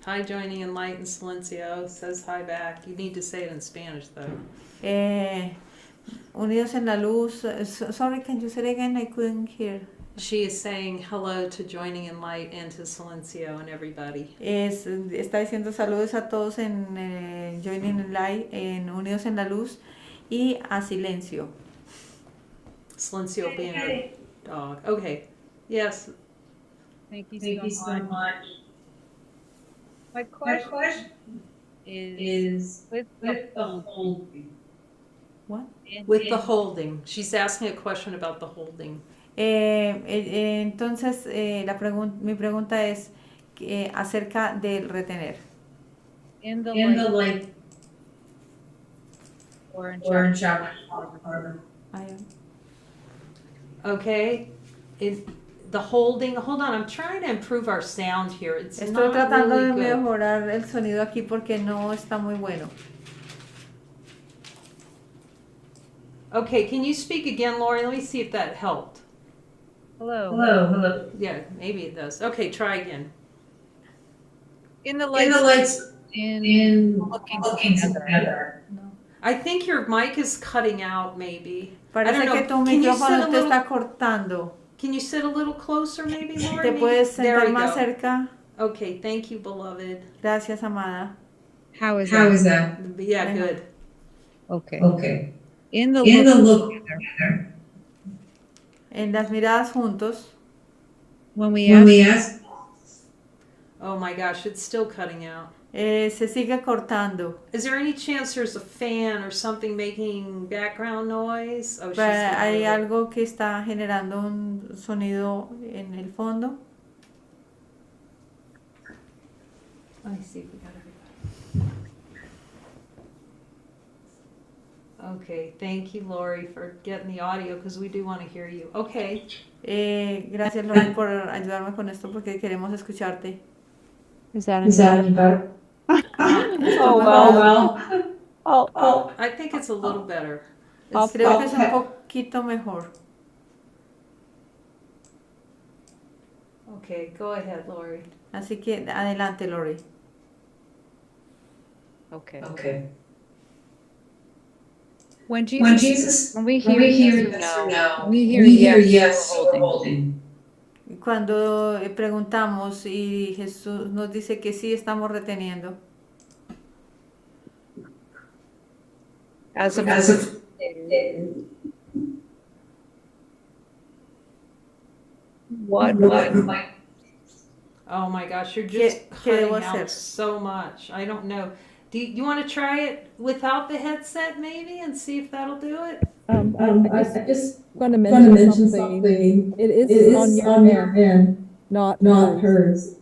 Hi, joining in light and silencio. Says hi back. You need to say it in Spanish, though. Unidos en la luz. Sorry, can you say it again? I couldn't hear. She is saying hello to joining in light and to silencio and everybody. Está diciendo saludos a todos en Joining in Light, en Unidos en la Luz y a Silencio. Silencio being a dog. Okay. Yes. Thank you so much. My question is with the holding. What? With the holding. She's asking a question about the holding. Entonces, mi pregunta es acerca del retener. In the light. Or in chapter. Okay. The holding. Hold on. I'm trying to improve our sound here. It's Estoy not tratando really de good. mejorar el sonido aquí porque no está muy bueno. Okay. Can you speak again, Lori? Let me see if that helped. Hello. Yeah, maybe it does. Okay, try again. In the lights. In looking together. No. I think your mic is cutting out, maybe. I Parece don't que know. tu Can you micrófono sit a te little? está cortando. Can you sit a little closer, maybe, Lori? ¿Te Maybe? puedes There sentar we más go. cerca? Okay, thank you, beloved. Gracias, amada. How is that? Yeah, Mejor. good. Okay. In the look together. En las miradas juntos. When we ask. Oh my gosh, it's still cutting out. Se sigue cortando. Is there any chance there's a fan or something making background noise? Oh, she's Hay gonna- algo que está generando un sonido en el fondo. Let me see if we got everybody. Okay, thank you, Lori, for getting the audio because we do want to hear you. Okay. Gracias, Lori, por ayudarme con esto porque queremos escucharte. Is that any better? Esto well. I think it's a little better. Creo que es un poquito mejor. Okay, go ahead, Lori. Así que adelante, Lori. Okay. When we hear yes or no, we hear yes or holding. Cuando preguntamos y Jesús nos dice que sí estamos reteniendo. As of what? Oh my gosh, you're just ¿Qué debo cutting out hacer? so much. I don't know. Do you want to try it without the headset maybe and see if that'll do it? I just want to mention something. It is on your hand, not hers.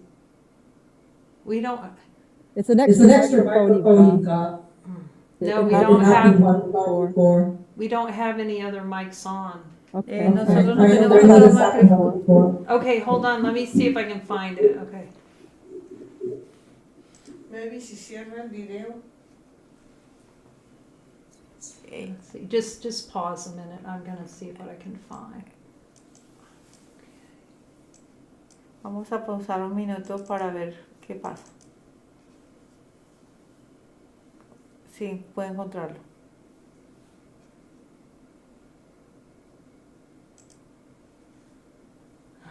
We don't. It's an It's extra an extra microphone you've got. No, It we hadn't don't happened have. before. We don't have any other mics on. Okay. Nosotros no I tenemos know otro this happened micrófono. before. Okay, hold on. Let me see if I can find it. Okay. Maybe si cierra el video. Let's see. Just pause a minute. I'm gonna see what I can find. Vamos a pausar un minuto para ver qué pasa. Sí, puedo encontrarlo.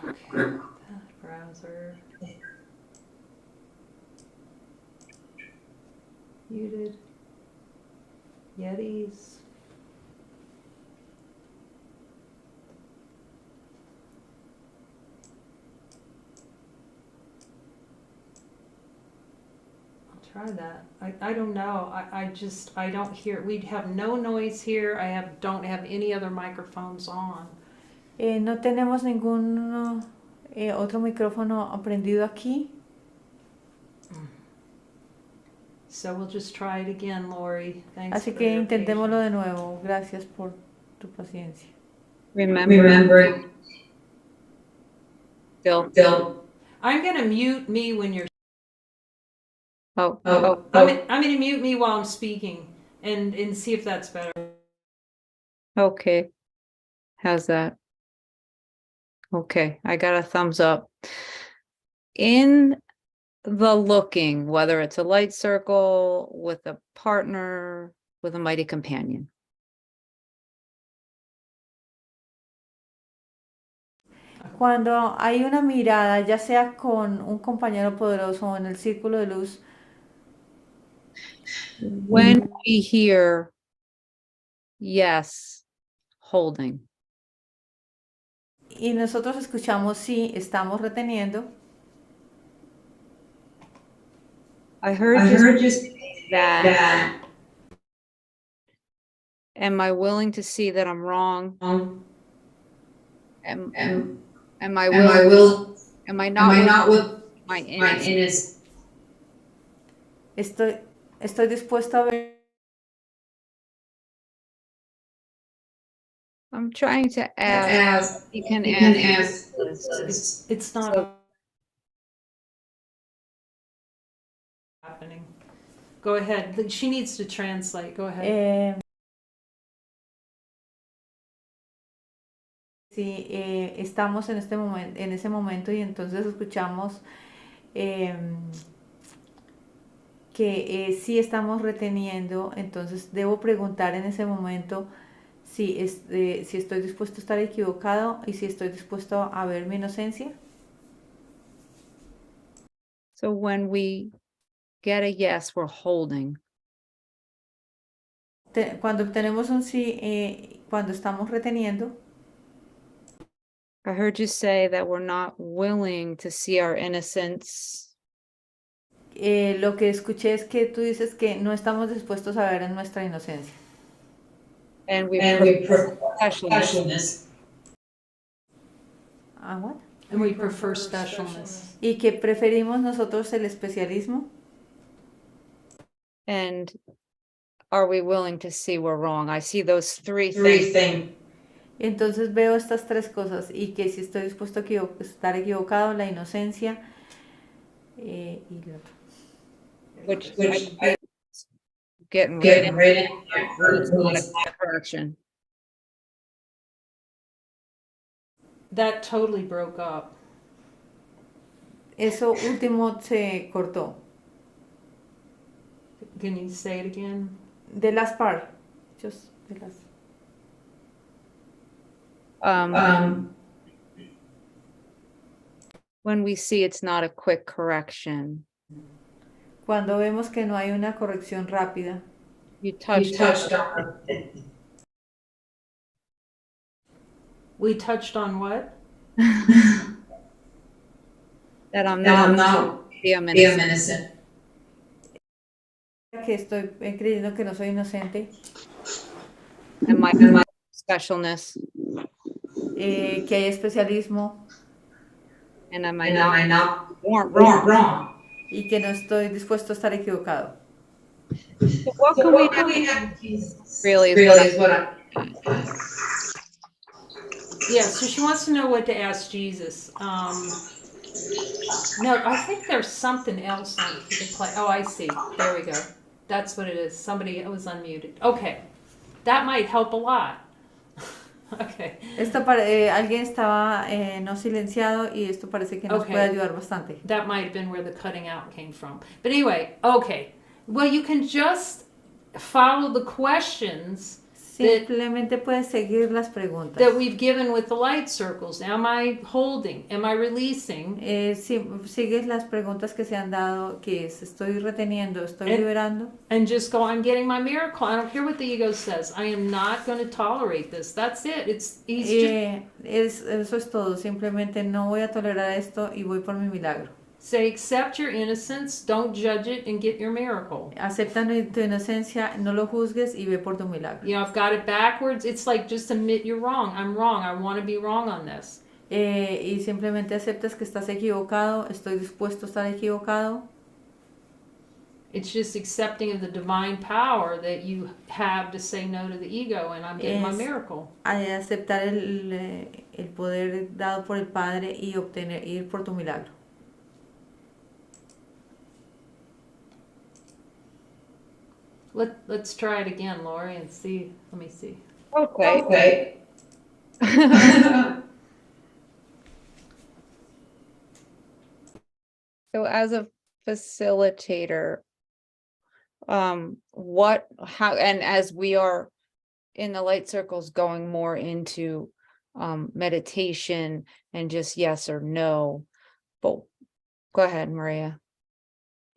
Okay. Browser. Muted. Yetis. I'll try that. I don't know. I don't hear. We'd have no noise here. Don't have any other microphones on. No tenemos ningún otro micrófono prendido aquí. So we'll just try it again, Lori. Thanks Así for que your intentémoslo patience. de nuevo. Gracias por tu paciencia. Remembering. Still. I'm gonna mute me when you're. Oh. I'm gonna mute me while I'm speaking and see if that's better. Okay. How's that? Okay, I got a thumbs up. In the looking, whether it's a light circle, with a partner, with a mighty companion. Cuando hay una mirada, ya sea con un compañero poderoso o en el círculo de luz, When we hear yes, holding. y nosotros escuchamos sí, estamos reteniendo. I heard you say that. Am I willing to see that I'm wrong? Am I willing? Am I not with my innocence? Estoy dispuesto a ver. I'm trying to ask. You can ask. It's not happening. Go ahead. She needs to translate. Go ahead. Sí, estamos en ese momento y entonces escuchamos que sí estamos reteniendo, entonces debo preguntar en ese momento si estoy dispuesto a estar equivocado y si estoy dispuesto a ver mi inocencia. So when we get a yes, we're holding. Cuando obtenemos un sí, cuando estamos reteniendo. I heard you say that we're not willing to see our innocence. Lo que escuché es que tú dices que no estamos dispuestos a ver en nuestra inocencia. And we prefer specialness. What? And we prefer specialness. Y que preferimos nosotros el especialismo. And are we willing to see we're wrong? I see those three things. Entonces veo estas tres cosas y que si estoy dispuesto a estar equivocado, la inocencia y lo otro. Which I getting ready. Correction. That totally broke up. Eso último se cortó. Can you say it again? The last part. Just the last. When we see it's not a quick correction. Cuando vemos que no hay una corrección rápida. You touched on it. We touched on what? That I'm not innocent. Que estoy creyendo que no soy inocente. And my specialness. Que hay especialismo. And am I not wrong? Y que no estoy dispuesto a estar equivocado. So what can we have? Really is what I. Yeah, so she wants to know what to ask Jesus. No, I think there's something else on the play. Oh, I see. There we go. That's what it is. Somebody was unmuted. Okay. That might help a lot. Okay. Alguien estaba no silenciado y esto parece que nos Okay. puede ayudar bastante. That might have been where the cutting out came from. But anyway, okay. Well, you can just follow the questions Simplemente puedes seguir las preguntas. that we've given with the light circles. Am I holding? Am I releasing? Sigues las preguntas que se han dado, que es, estoy reteniendo, estoy And- liberando. And just go, I'm getting my miracle. I don't care what the ego says. I am not going to tolerate this. That's it. He's just Eso es todo, simplemente no voy a tolerar esto y voy por mi milagro. say, accept your innocence, don't judge it, and get your miracle. Acepta tu inocencia, no lo juzgues y ve por tu milagro. You know, I've got it backwards. It's like just admit you're wrong. I'm wrong. I want to be wrong on this. Y simplemente aceptas que estás equivocado, estoy dispuesto a estar equivocado. It's just accepting of the divine power that you have to say no to the ego, and I'm getting my Es- miracle. Aceptar el poder dado por el Padre y ir por tu milagro. Let's try it again, Lori, and see. Let me see. Okay. So as a facilitator, and as we are in the light circles going more into meditation and just yes or no, but go ahead, Maria.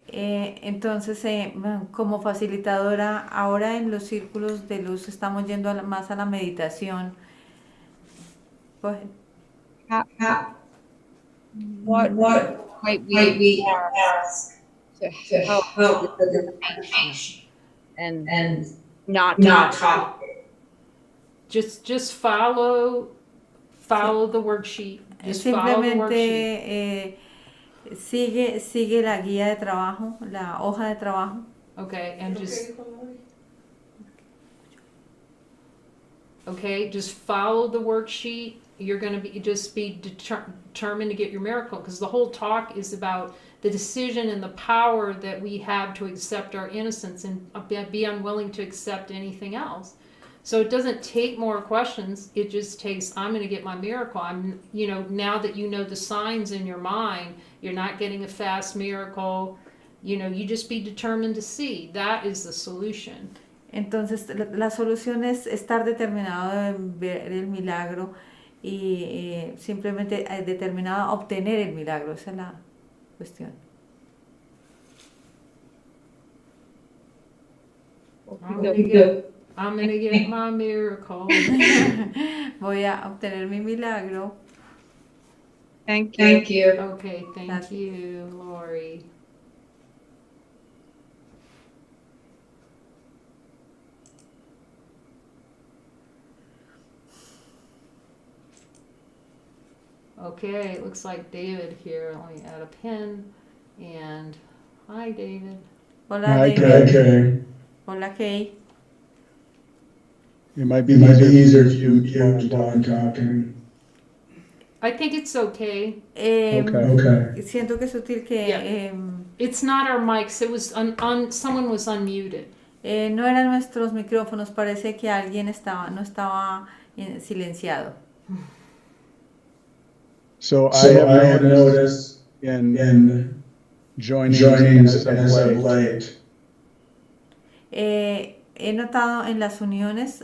Entonces, como facilitadora, ahora en los círculos de luz estamos yendo más a la meditación. Go ahead. What might we ask to help with the meditation and not talk? Just follow the worksheet. Just follow the worksheet. Simplemente sigue la guía de trabajo, la hoja de trabajo. Okay, and just follow the worksheet. You're going to be determined to get your miracle, because the whole talk is about the decision and the power that we have to accept our innocence and be unwilling to accept anything else. So it doesn't take more questions. It just takes, I'm going to get my miracle. Now that you know the signs in your mind, you're not getting a fast miracle. You just be determined to see. That is the solution. Entonces, la solución es estar determinado en ver el milagro y simplemente determinado a obtener el milagro. Esa es la cuestión. I'm gonna get my miracle. Voy a obtener mi milagro. Thank you. Okay, thank you, Lori. Okay, it looks like David here. Let me add a pin. And hi, David. Hola, Hi, David. Kay. Hola, Kay. It might be easier if you while I'm talking. I think it's okay. Okay. Siento que es útil que Yeah. It's not our mics. It was someone was unmuted. no eran nuestros micrófonos. Parece que alguien no estaba silenciado. So I have noticed in joinings as of late. He notado en las uniones,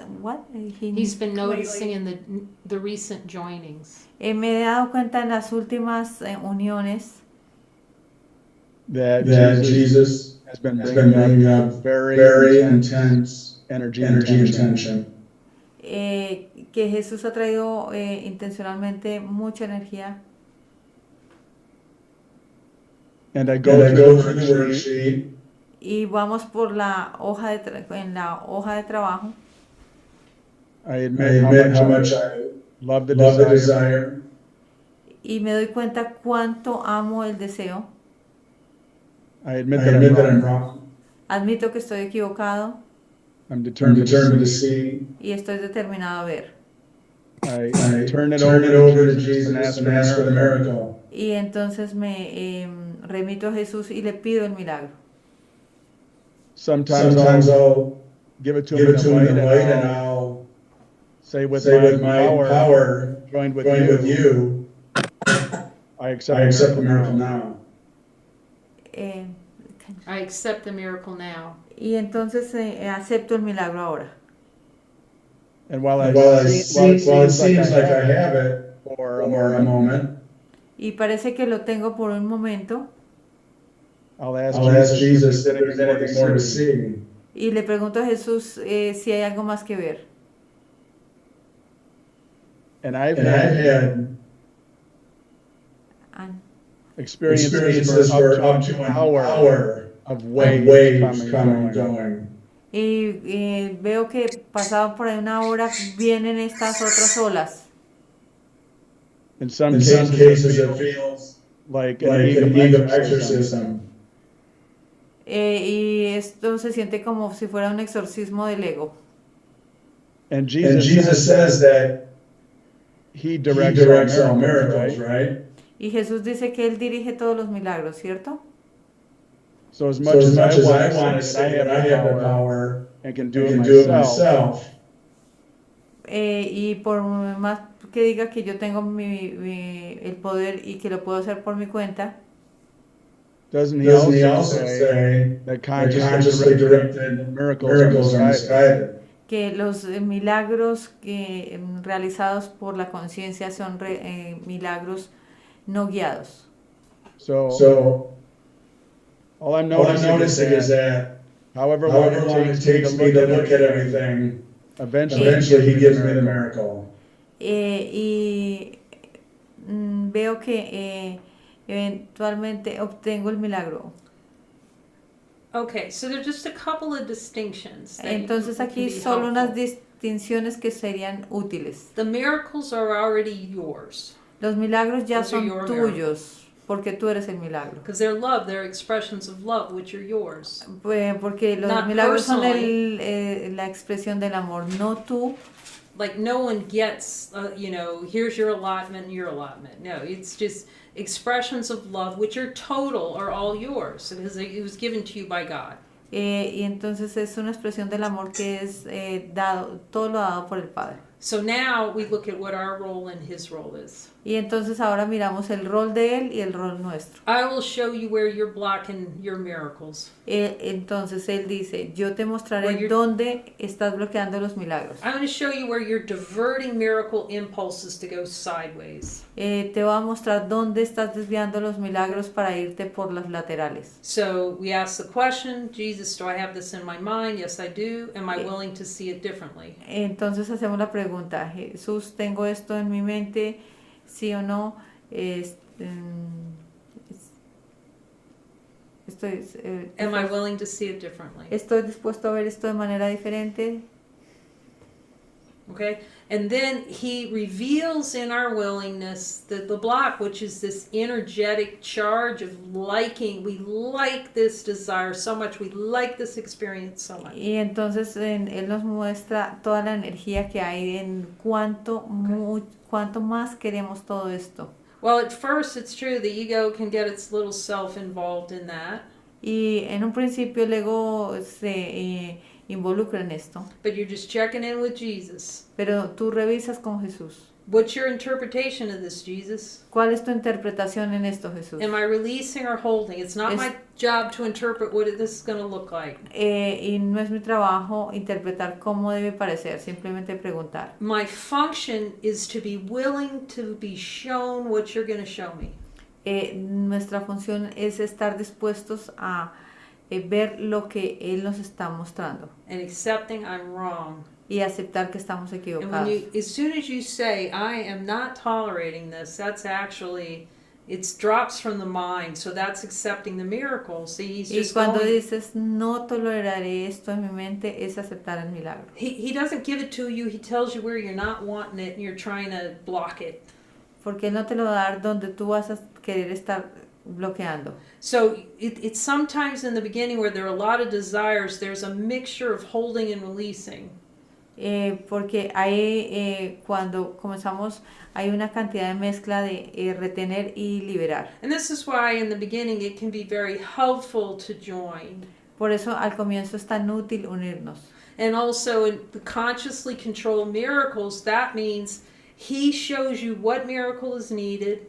He's been noticing in the recent joinings. Me he dado cuenta en las últimas uniones That Jesus has been bringing up very intense energy and tension. Que Jesús ha traído intencionalmente mucha energía. And I go through the worksheet. Y vamos por la hoja en la hoja de trabajo. I admit how much I love the desire. Y me doy cuenta cuánto amo el deseo. I admit that I'm wrong. Admito que estoy equivocado. I'm determined to see. Y estoy determinado a ver. I turn it over to Jesus and ask for the miracle. Y entonces me remito a Jesús y le pido el milagro. Sometimes I'll give it to him in the light and I'll say with my power joined with you, I accept the miracle now. I accept the miracle now. Y entonces acepto el milagro ahora. And while And while it seems seems like I it have it for a for a moment, moment, y parece que lo tengo por un momento, I'll ask I'll ask Jesus Jesus if if there's there's anything more to see. see. y le pregunto a Jesús si hay algo más que ver. And I've And I've had had Ah, experiences where up to an hour of waves coming and going. Y veo que pasado por ahí una hora vienen estas otras olas. In some In some cases, it it feels like like an an ego ego exorcism. Y esto se siente como si fuera un exorcismo del ego. And And Jesus Jesus says that he He directs all miracles, right? Y Jesús dice que Él dirige todos los milagros, ¿cierto? So as So much as much as I I want want to say that I have the power and can and do it can do it myself, myself, Y por más que diga que yo tengo el poder y que lo puedo hacer por mi cuenta, doesn't he doesn't He also also say say that that consciously directed miracles are misguided? que los milagros realizados por la conciencia son milagros no guiados. So all I'm all I'm noticing noticing is that however however long it takes me to look at everything, eventually He gives me the miracle. Y veo que eventualmente obtengo el milagro. Okay, so there's just a couple of distinctions. that Entonces can aquí be solo unas helpful. distinciones que serían útiles. The miracles are already yours Los milagros ya Those are son your tuyos, porque tú eres el milagro. because they're love, they're expressions of love, which are yours. Porque los Not milagros son personally. la expresión del amor, no tú. Like no one gets, here's your allotment and your allotment. No, it's just expressions of love, which are total, are all yours because it was given to you by God. Y entonces es una expresión del amor que es dado, todo lo dado por el Padre. So now we look at what our role and His role is. Y entonces ahora miramos el rol de Él y el rol nuestro. I will show you where you're blocking your miracles. Entonces Él dice, yo te mostraré Where you're- dónde estás bloqueando los milagros. I'm going to show you where you're diverting miracle impulses to go sideways. Te voy a mostrar dónde estás desviando los milagros para irte por las laterales. So we ask the question, Jesus, do I have this in my mind? Yes, I do. Am I willing to see it differently? Entonces hacemos la pregunta, Jesús, ¿tengo esto en mi mente? ¿Sí o no? Am I willing to see it differently? ¿Estoy dispuesto a ver esto de manera diferente? Okay? And then He reveals in our willingness the block, which is this energetic charge of liking. We like this desire so much. We like this experience so much. Y entonces Él nos muestra toda la energía que hay en cuánto más queremos todo esto. Well, at first, it's true, the ego can get its little self involved in that. Y en un principio el ego se involucra en esto. But you're just checking in with Jesus. Pero tú revisas con Jesús. What's your interpretation of this, Jesus? ¿Cuál es tu interpretación en esto, Jesús? Am I releasing or holding? It's not my job to interpret what this is going to look like. Y no es mi trabajo interpretar cómo debe parecer, simplemente preguntar. My function is to be willing to be shown what you're going to show me. Nuestra función es estar dispuestos a ver lo que Él nos está mostrando And accepting I'm wrong. y aceptar que estamos And equivocados. as soon as you say, I am not tolerating this, that's actually, it drops from the mind. So that's accepting the miracle. See, he's Y just cuando going, dices, no toleraré esto en mi mente, es aceptar el milagro. he doesn't give it to you. He tells you where you're not wanting it and you're trying to block it. Porque Él no te lo va a dar donde tú vas a querer estar bloqueando. So it's sometimes in the beginning where there are a lot of desires, there's a mixture of holding and releasing. Porque ahí cuando comenzamos hay una cantidad de mezcla de retener y liberar. And this is why in the beginning it can be very helpful to join. Por eso al comienzo es tan útil unirnos. And also in the consciously controlled miracles, that means he shows you what miracle is needed.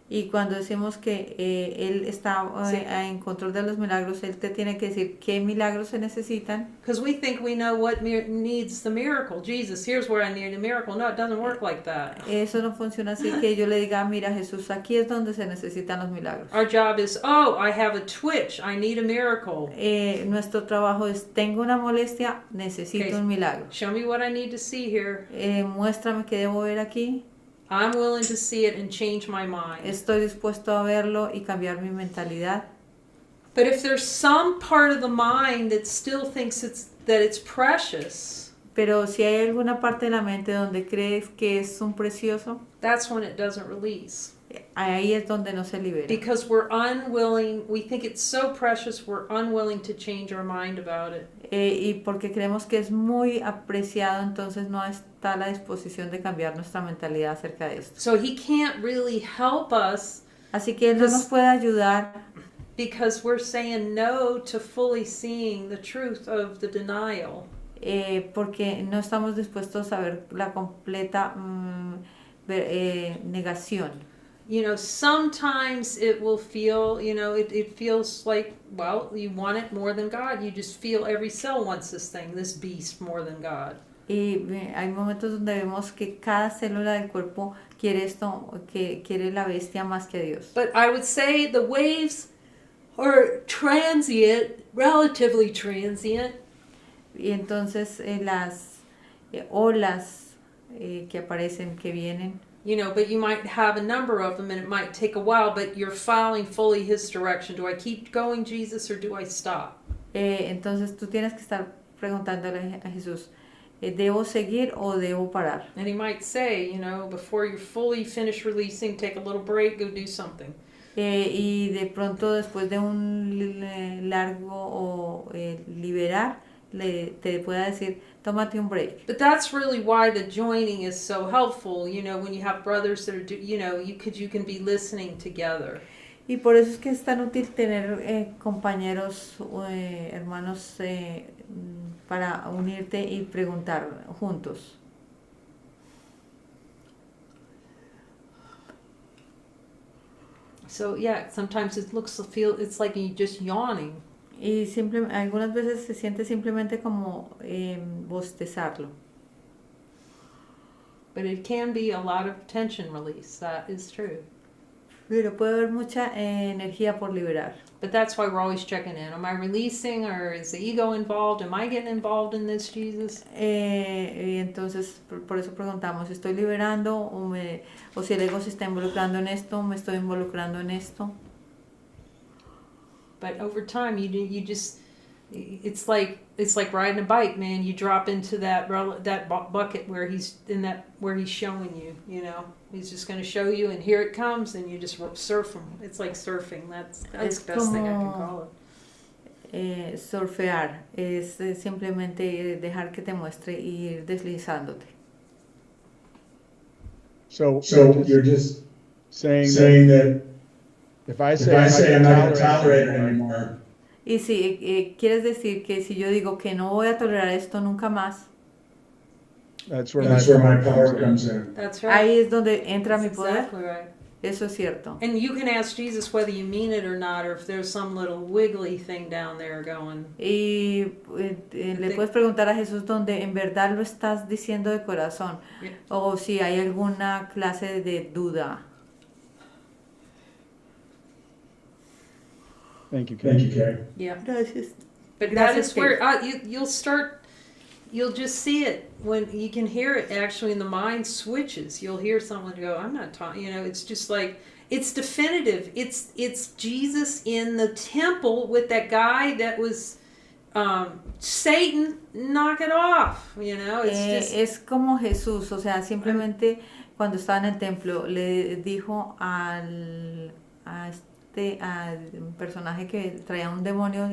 Y cuando decimos que Él está Sí. en control de los milagros, Él te tiene que decir qué milagros se necesitan. Because we think we know what needs the miracle. Jesus, here's where I need a miracle. No, it doesn't work like that. Eso no funciona así que yo le diga, "Ah, mira Jesús, aquí es donde se necesitan los milagros." Our job is, oh, I have a twitch. I need a miracle. Nuestro trabajo es, tengo una molestia, necesito Okay. un milagro. Show me what I need to see here. Muéstrame qué debo ver aquí. I'm willing to see it and change my mind. Estoy dispuesto a verlo y cambiar mi mentalidad. But if there's some part of the mind that still thinks that it's precious, Pero si hay alguna parte de la mente donde crees que es un precioso, that's when it doesn't release. ahí es donde no se libera. Because we're unwilling, we think it's so precious, we're unwilling to change our mind about it. Y porque creemos que es muy apreciado, entonces no está a la disposición de cambiar nuestra mentalidad acerca de esto. So he can't really help us Así que Él no nos puede ayudar because we're saying no to fully seeing the truth of the denial. porque no estamos dispuestos a ver la completa negación. You know, sometimes it will feel, you know, it feels like, well, you want it more than God. You just feel every cell wants this thing, this beast more than God. Y hay momentos donde vemos que cada célula del cuerpo quiere esto, que quiere la bestia más que a Dios. But I would say the waves are transient, relatively transient. Y entonces las olas que aparecen, que vienen, You know, but you might have a number of them and it might take a while, but you're following fully his direction. Do I keep going, Jesus, or do I stop? entonces tú tienes que estar preguntándole a Jesús, ¿debo seguir o debo parar? And he might say, you know, before you're fully finished releasing, take a little break, go do something. Y de pronto después de un largo o liberar, te pueda decir, tómate un break. But that's really why the joining is so helpful, you know, when you have brothers that are, you know, you can be listening together. Y por eso es que es tan útil tener compañeros, hermanos, para unirte y preguntar juntos. So yeah, sometimes it it's like you just yawning. Y algunas veces se siente simplemente como bostezarlo. But it can be a lot of tension release, that is true. Pero puede haber mucha energía por liberar. But that's why we're always checking in. Am I releasing, or is the ego involved? Am I getting involved in this, Jesus? Y entonces por eso preguntamos, ¿estoy liberando o si el ego se está involucrando en esto, me estoy involucrando en esto? But over time, you just, it's like riding a bike, man. You drop into that bucket where he's showing you. You know, he's just going to show you, and here it comes, and you just surf him. It's like surfing. That's the best thing I can call it. Surfear es simplemente dejar que te muestre y ir deslizándote. So you're just saying that if I if I say I'm not going to tolerate it anymore, anymore, Y si quieres decir que si yo digo que no voy a tolerar esto nunca más, that's where my power comes in. That's right. ahí es donde entra mi That's poder. exactly right. Eso es cierto. And you can ask Jesus whether you mean it or not, or if there's some little wiggly thing down there going. Y le puedes preguntar a Jesús donde en verdad lo estás diciendo de corazón, Yeah. o si hay alguna clase de duda. Thank you, Kay. Thank you, Kay. Yeah. Gracias. But that Gracias, is where you'll just see it when you can hear it actually in the mind switches. You'll hear someone go, I'm not talking, you know, it's just like, it's definitive. It's Jesus in the temple with that guy that was Satan, knock it off, you know, it's just. Es como Jesús, o sea, simplemente cuando estaba en el templo le dijo al personaje que traía un demonio,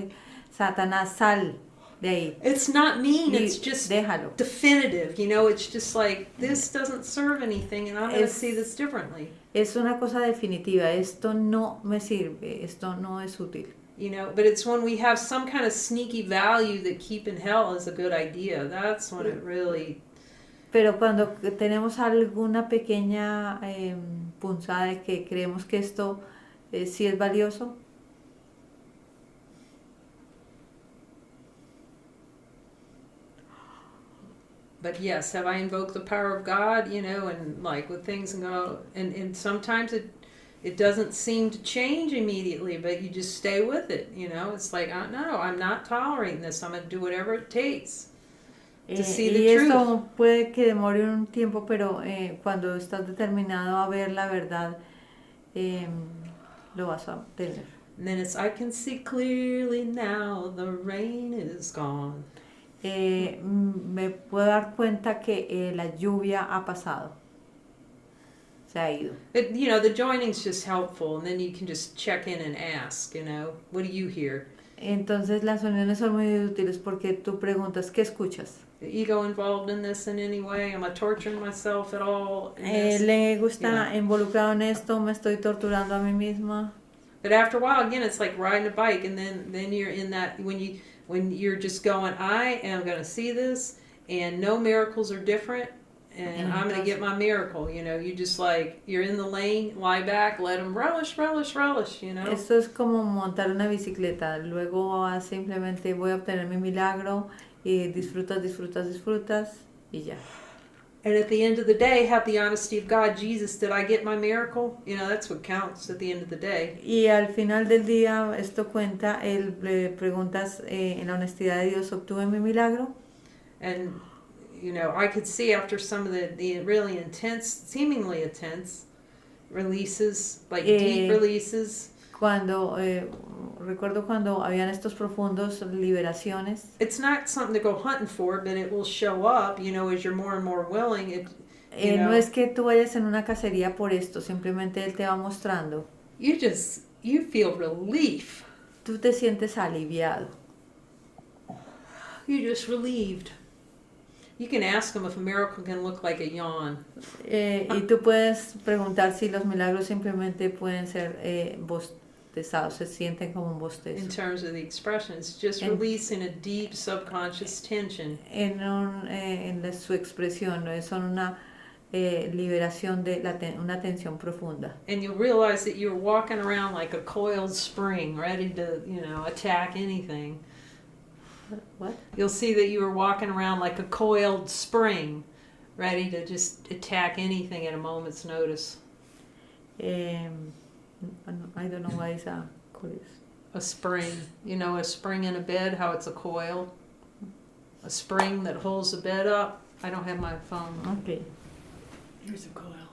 Satanás, sal de ahí. It's not mean, it's just déjalo. definitive, you know, it's just like, this doesn't serve anything and I'm going to see this differently. Es una cosa definitiva, esto no me sirve, esto no es útil. You know, but it's when we have some kind of sneaky value that keeping hell is a good idea. That's when it really. Pero cuando tenemos alguna pequeña punzada de que creemos que esto sí es valioso. But yes, have I invoked the power of God, and like with things and sometimes it doesn't seem to change immediately, but you just stay with it, It's like, no, I'm not tolerating this. I'm going to do whatever it takes to see Y the truth. eso puede que demore un tiempo, pero cuando estás determinado a ver la verdad, lo vas a tener. And then I can see clearly now, the rain is gone. Me puedo dar cuenta que la lluvia ha pasado. Se ha ido. The joining's just helpful, and then you can just check in and ask, what do you hear? Entonces las uniones son muy útiles porque tú preguntas, ¿qué escuchas? The ego involved in this in any way? Am I torturing myself at all? in this? ¿El ego está involucrado en esto? ¿Me estoy torturando a mí misma? But after a while, again, it's like riding a bike, and then you're in that when you're just going, I am going to see this, and no miracles are different, and I'm going to get my miracle. You just like, you're in the lane, lie back, let them relish. Esto es como montar una bicicleta. Luego simplemente voy a obtener mi milagro y disfrutas y ya. And at the end of the day, have the honesty of God. Jesus, did I get my miracle? That's what counts at the end of the day. Y al final del día esto cuenta, le preguntas en la honestidad de Dios, ¿obtuve mi milagro? And, I could see after some of the really intense, seemingly intense releases, like deep releases. Recuerdo cuando habían estos profundos liberaciones. It's not something to go hunting for, but it will show up, as you're more and more willing. No es que tú vayas en una cacería por esto, simplemente Él te va mostrando. You feel relief. Tú te sientes aliviado. You're just relieved. You can ask them if a miracle can look like a yawn. Y tú puedes preguntar si los milagros simplemente pueden ser bostezados, se sienten como un bostezo. In terms of the expression, it's just releasing a deep subconscious tension. En su expresión, son una liberación de una tensión profunda. And you'll realize that you're walking around like a coiled spring, ready to, attack anything. What? You'll see that you were walking around like a coiled spring, ready to just attack anything at a moment's notice. I don't know what is a coil. A spring. A spring in a bed, how it's a coil. A spring that holds the bed up. I don't have my phone. Okay. Here's a coil.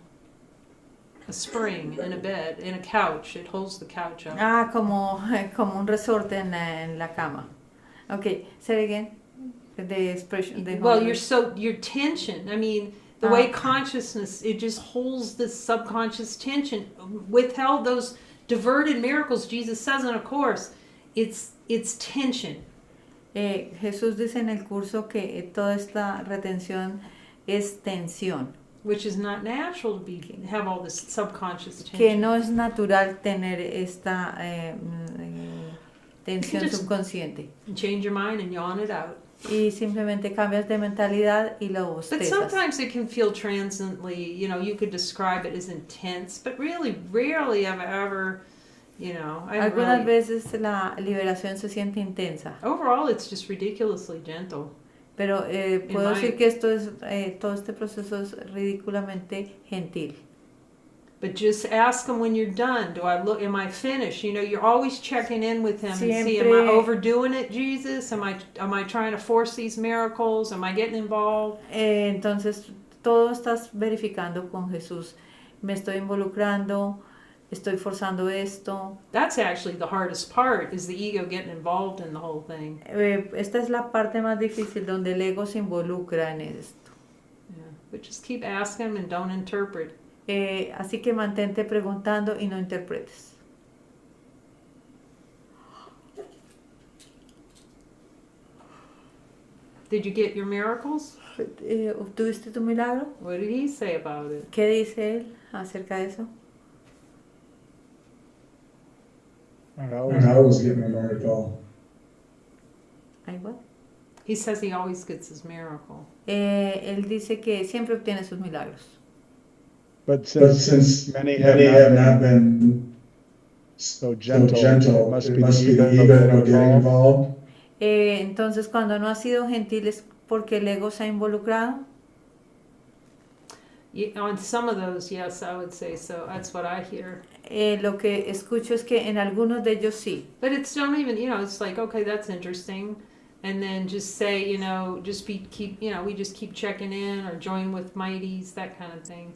A spring in a bed, in a couch. It holds the couch up. Como un resorte en la cama. Okay, say it again. The expression. Your tension. I mean, the way consciousness, it just holds this subconscious tension. Withheld those diverted miracles, Jesus says in a course, it's tension. Jesús dice en el curso que toda esta retención es tensión. Which is not natural to have all this subconscious tension. Que no es natural tener esta tensión subconsciente. Change your mind and yawn it out. Y simplemente cambias de mentalidad y lo But bostezas. sometimes it can feel transiently, you could describe it as intense, but really, rarely have I ever, Algunas veces la liberación se siente intensa. Overall, it's just ridiculously gentle. Pero puedo decir que todo este proceso es ridículamente gentil. But just ask him when you're done. Am I finished? You're always checking in with him and see, am I overdoing it, Jesus? Am I trying to force these miracles? Am I getting involved? Entonces, todo estás verificando con Jesús. Me estoy involucrando, estoy forzando esto. That's actually the hardest part, is the ego getting involved in the whole thing. Esta es la parte más difícil, donde el ego se involucra en esto. Yeah. But just keep asking him and don't interpret. Así que mantente preguntando y no interpretes. Did you get your miracles? ¿Obtuviste tu milagro? What did he say about it? ¿Qué dice él acerca de eso? And I always get my miracle. ¿Ay, what? He says he always gets his miracle. Él dice que siempre obtiene sus milagros. But But since since many many have have not not been been so so gentle, gentle, it must it be must be the the ego ego getting getting involved. involved. Entonces, cuando no ha sido gentil es porque el ego se ha involucrado. On some of those, yes, I would say so. That's what I hear. Lo que escucho es que en algunos de ellos sí. But it's don't even, it's like, okay, that's interesting. And then just say, just keep, we just keep checking in or join with mighties, that kind of thing.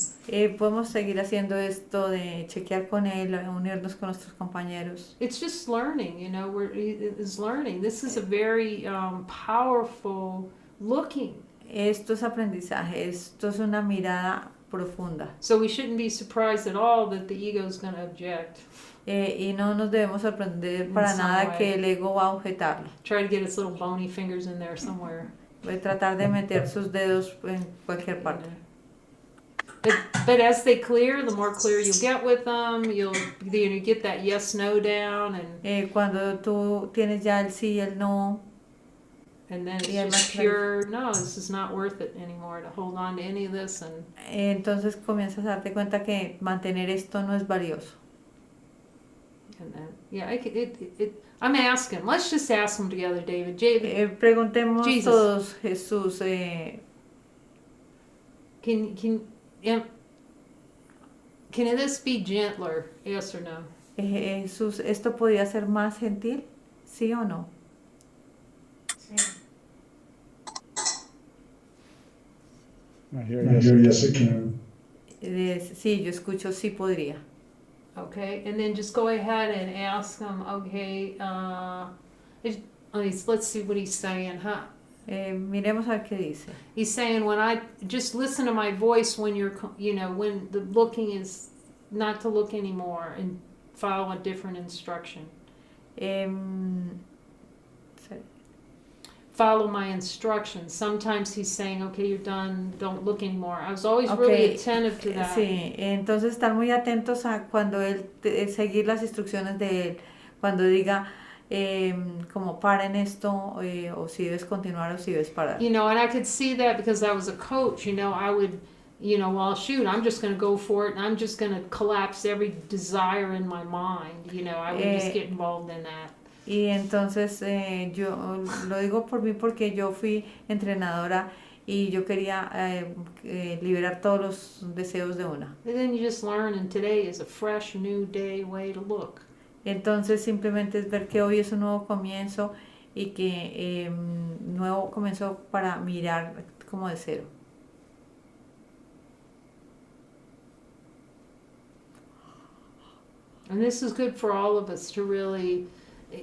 Podemos seguir haciendo esto de chequear con él, unirnos con nuestros compañeros. It's just learning, it's learning. This is a very powerful looking. Esto es aprendizaje, esto es una mirada profunda. So we shouldn't be surprised at all that the ego is going to object. Y no nos debemos sorprender para In some nada way. que el ego va a objetarlo. Try to get its little bony fingers in there somewhere. Voy a tratar de meter sus dedos en cualquier parte. But as they clear, the more clear you'll get with them, you get that yes no down, and Cuando tú tienes ya el sí y el no, then it's y hay just más pure. No, this is not worth it anymore to hold on to any of this, and entonces comienzas a darte cuenta que mantener esto no es valioso. then yeah, I'm asking. Let's just ask them together, David. David, Preguntemos Jesus. todos, Jesús, can this be gentler? Yes or no? Jesús, ¿esto podría ser más gentil? ¿Sí o no? I hear I yes, hear it yes, can. it can. Sí, yo escucho sí podría. Okay, and then just go ahead and ask them. Okay, let's see what he's saying, huh? Miremos a ver qué dice. He's saying when I just listen to my voice when you're, when the looking is not to look anymore and follow a different instruction. Follow my instructions. Sometimes he's saying, okay, you're done, don't look anymore. I was always really attentive to that. Sí, entonces estar muy atentos a cuando él, seguir las instrucciones de él, cuando diga como paren esto, o si debes continuar o si debes parar. And I could see that because I was a coach, I would, well, shoot, I'm just going to go for it and I'm just going to collapse every desire in my mind. I would just get involved in that. Y entonces yo lo digo por mí porque yo fui entrenadora y yo quería liberar todos los deseos de una. And then you just learn, and today is a fresh new day way to look. Entonces simplemente es ver que hoy es un nuevo comienzo y que nuevo comienzo para mirar como de cero. And this is good for all of us to really,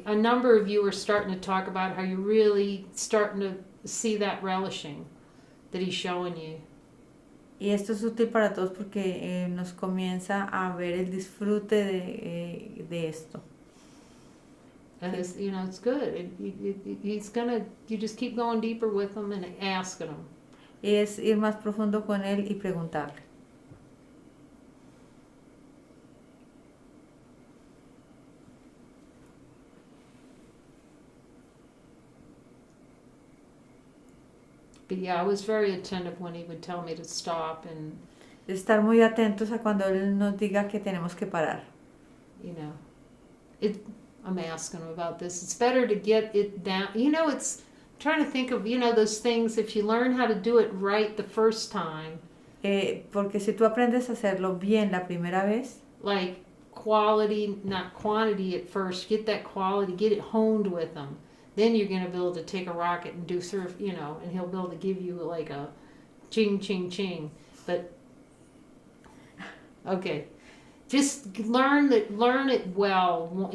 a number of you are starting to talk about how you're really starting to see that relishing that he's showing you. Y esto es útil para todos porque nos comienza a ver el disfrute de esto. And it's, it's good. You just keep going deeper with him and asking him. Y es ir más profundo con él y preguntarle. But yeah, I was very attentive when he would tell me to stop and, Estar muy atentos a cuando él nos diga que tenemos que parar. I'm asking him about this. It's better to get it down. It's I'm trying to think of, those things, if you learn how to do it right the first time, Porque si tú aprendes a hacerlo bien la primera vez, like quality, not quantity at first, get that quality, get it honed with him. Then you're going to be able to take a rocket and do surf, and he'll be able to give you like a ching, ching, ching. But, okay. Just learn it well,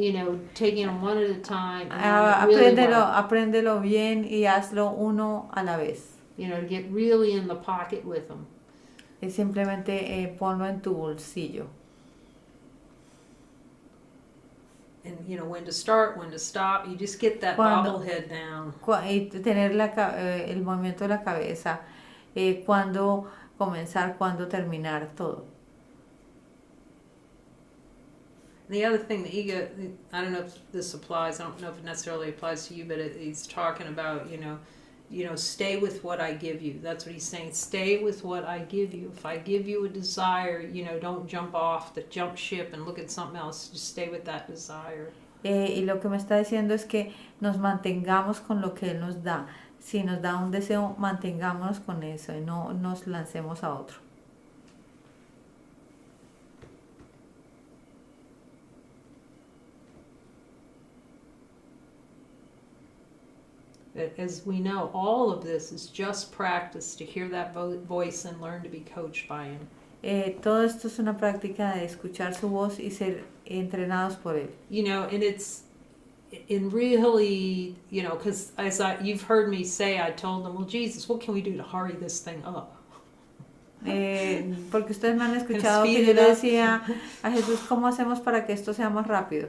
taking them one at a time. And really well. apréndelo bien y hazlo uno a la vez. To get really in the pocket with them. Es simplemente ponlo en tu bolsillo. And when to start, when to stop, you just get that bobblehead down. Y tener el movimiento de la cabeza, cuándo comenzar, cuándo terminar, todo. The other thing, the ego, I don't know if this applies, I don't know if it necessarily applies to you, but he's talking about, stay with what I give you. That's what he's saying. Stay with what I give you. If I give you a desire, don't jump off the jump ship and look at something else. Just stay with that desire. Y lo que me está diciendo es que nos mantengamos con lo que Él nos da. Si nos da un deseo, mantengámonos con eso y no nos lancemos a otro. As we know, all of this is just practice to hear that voice and learn to be coached by him. Todo esto es una práctica de escuchar su voz y ser entrenados por Él. And it's in really, because you've heard me say, I told them, well, Jesus, what can we do to hurry this thing up? Porque ustedes me han escuchado que yo le decía a Jesús, ¿cómo hacemos para que esto sea más rápido?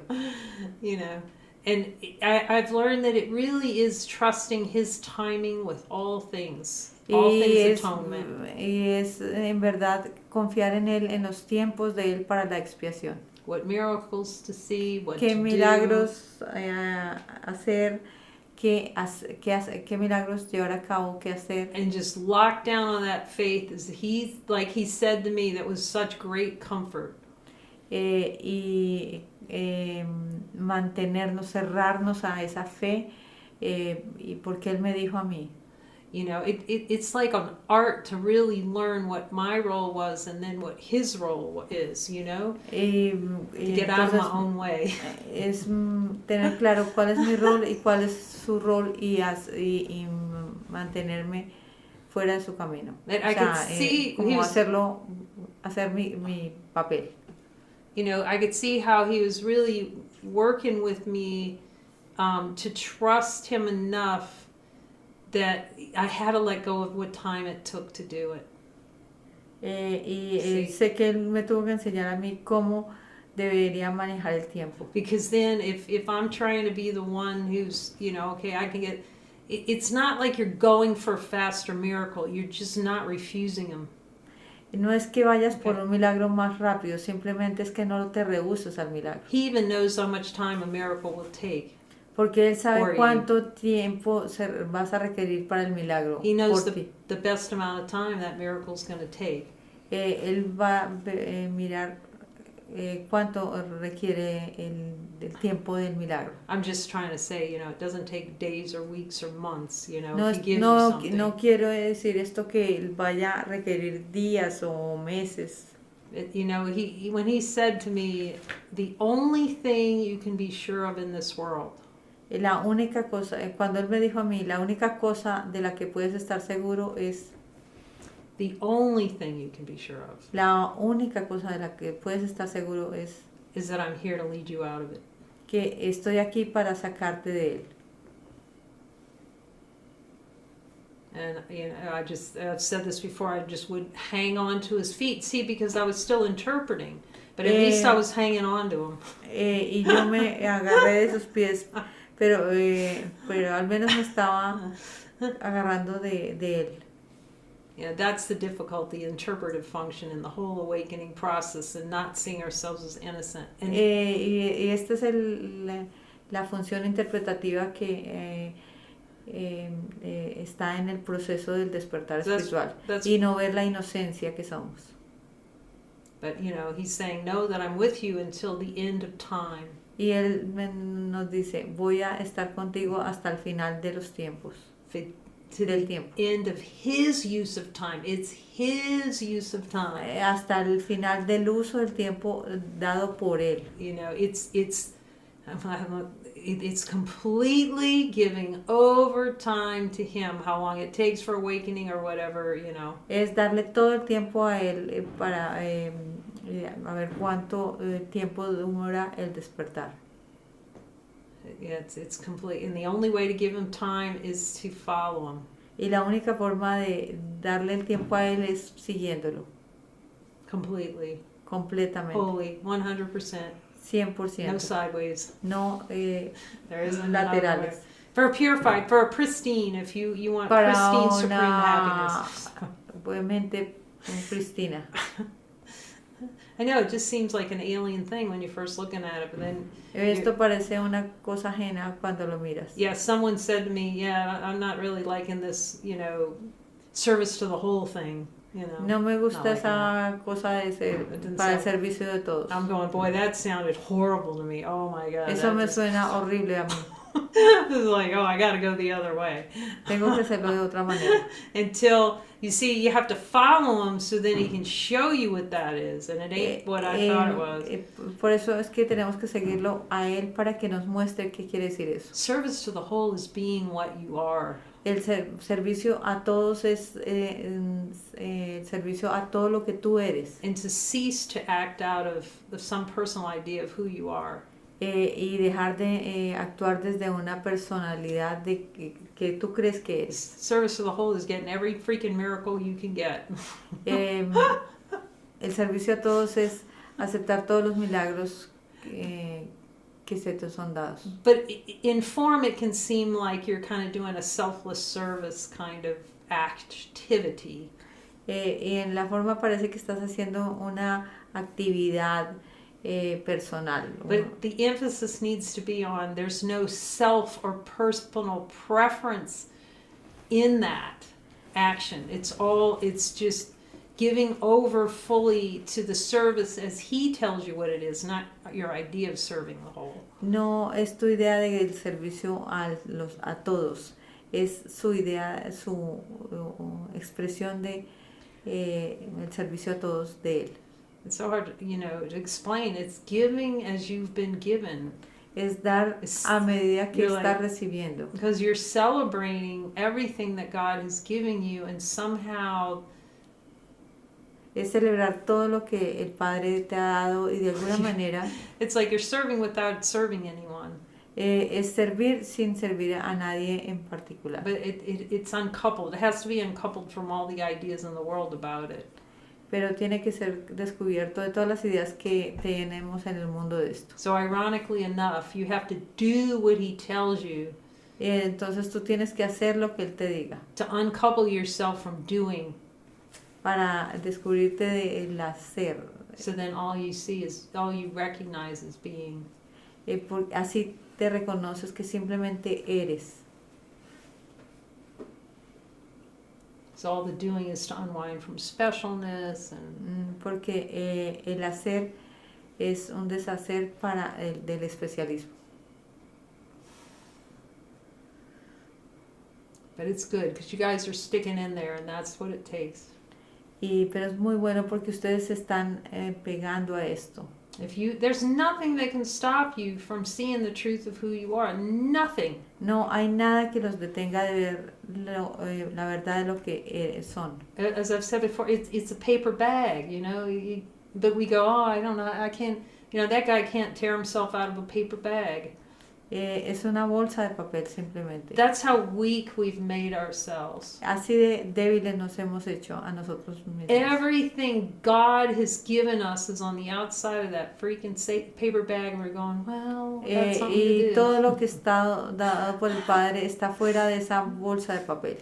And I've learned that it really is trusting his timing with all things atonement. Y es en verdad confiar en Él, en los tiempos de Él para la expiación. What miracles to see, what Qué to milagros hacer, qué milagros llevar a cabo, qué hacer. And just lock down on that faith, as he said to me, that was such great comfort. Mantenernos, cerrarnos a esa fe, y porque Él me dijo a mí. It's like an art to really learn what my role was and then what his role is, to get out of my own way. Es tener claro cuál es mi rol y cuál es su rol y mantenerme fuera de su camino. Como hacer mi papel. I could see how he was really working with me to trust him enough that I had to let go of what time it took to do it. Sé que Él me tuvo que enseñar a mí cómo debería manejar el tiempo. Because then if I'm trying to be the one who's, okay, I can get... It's not like you're going for a faster miracle. You're just not refusing him. No es que vayas por un milagro más rápido, simplemente es que no te rehúses al milagro. He even knows how much time a miracle will take. Porque Él sabe cuánto tiempo vas a requerir para el milagro. He knows the best amount of time that miracle is going to take. Él va a mirar cuánto requiere el tiempo del milagro. I'm just trying to say, it doesn't take days or weeks or months, No, if he gives you something. No quiero decir esto que Él vaya a requerir días o meses. When he said to me, the only thing you can be sure of in this world. La única cosa, cuando Él me dijo a mí, la única cosa de la que puedes estar seguro es... The only thing you can be sure of. La única cosa de la que puedes estar seguro es... Is that I'm here to lead you out of it. Que estoy aquí para sacarte de él. And I've said this before, I just would hang on to his feet, because I was still interpreting, but at least I was hanging on to him. Y yo me agarré de sus pies, pero al menos me estaba agarrando de él. That's the difficulty, interpretive function in the whole awakening process, and not seeing ourselves as innocent. Y esta es la función interpretativa que está en el proceso del despertar espiritual, y no ver la inocencia que somos. But he's saying, know that I'm with you until the end of time. Y él nos dice, voy a estar contigo hasta el final de los tiempos. To the end of his use of time. It's his use of time. Hasta el final del uso del tiempo dado por él. It's completely giving over time to him, how long it takes for awakening or whatever, Es darle todo el tiempo a él para a ver cuánto tiempo demora el despertar. It's complete, and the only way to give him time is to follow him. Y la única forma de darle el tiempo a él es siguiéndolo. Completely. Completamente. Wholly, 100%. 100%. No sideways. No there isn't laterales. For a purified, for a pristine, if you want pristine supreme happiness. Obviamente pristina. I know it just seems like an alien thing when you're first looking at it, but then Esto parece una cosa ajena cuando lo miras. yeah, someone said to me, yeah, I'm not really liking this, you know, service to the whole thing, you know. No me gusta Not liking that. esa cosa de ser It didn't para el sound- servicio de todos. I'm going, boy, that sounded horrible to me. Oh my God. Eso that me just- suena horrible a mí. It was like, oh, I got to go the other way. Tengo que hacerlo de otra manera. Until you see, you have to follow him so then he can show you what that is, and it ain't what I thought it was. Por eso es que tenemos que seguirlo a él para que nos muestre qué quiere decir eso. Service to the whole is being what you are. El servicio a todos es el servicio a todo lo que tú eres. And to cease to act out of some personal idea of who you are. Y dejar de actuar desde una personalidad de que tú crees que eres. Service to the whole is getting every freaking miracle you can get. El servicio a todos es aceptar todos los milagros que se te son dados. But in form, it can seem like you're kind of doing a selfless service kind of activity. Y en la forma parece que estás haciendo una actividad personal. But the emphasis needs to be on there's no self or personal preference in that action. It's just giving over fully to the service as he tells you what it is, not your idea of serving the whole. No es tu idea del servicio a todos, es su idea, su expresión de el servicio a todos de él. It's hard, to explain. It's giving as you've been given. Es dar a medida que You're estás like- recibiendo. Because you're celebrating everything that God has given you, and somehow Es celebrar todo lo que el Padre te ha dado y de alguna manera it's like you're serving without serving anyone. es servir sin servir a nadie en particular. But it's uncoupled. It has to be uncoupled from all the ideas in the world about it. Pero tiene que ser descubierto de todas las ideas que tenemos en el mundo de esto. So ironically enough, you have to do what he tells you Entonces tú tienes que hacer lo que Él te diga to uncouple yourself from doing. para descubrirte del hacer. So then all you recognize is being. Así te reconoces que simplemente eres. So all the doing is to unwind from specialness and Porque el hacer es un deshacer del especialismo. but it's good because you guys are sticking in there and that's what it takes. Pero es muy bueno porque ustedes se están pegando a esto. There's nothing that can stop you from seeing the truth of who you are. Nothing. No hay nada que los detenga de ver la verdad de lo que son. As I've said before, it's a paper bag, but we go, oh, I don't know, I can't, that guy can't tear himself out of a paper bag. Es una bolsa de papel simplemente. That's how weak we've made ourselves. Así de débiles nos hemos hecho a nosotros mismos. Everything God has given us is on the outside of that freaking paper bag, and we're going, well, that's something to Y do. todo lo que está dado por el Padre está fuera de esa bolsa de papel.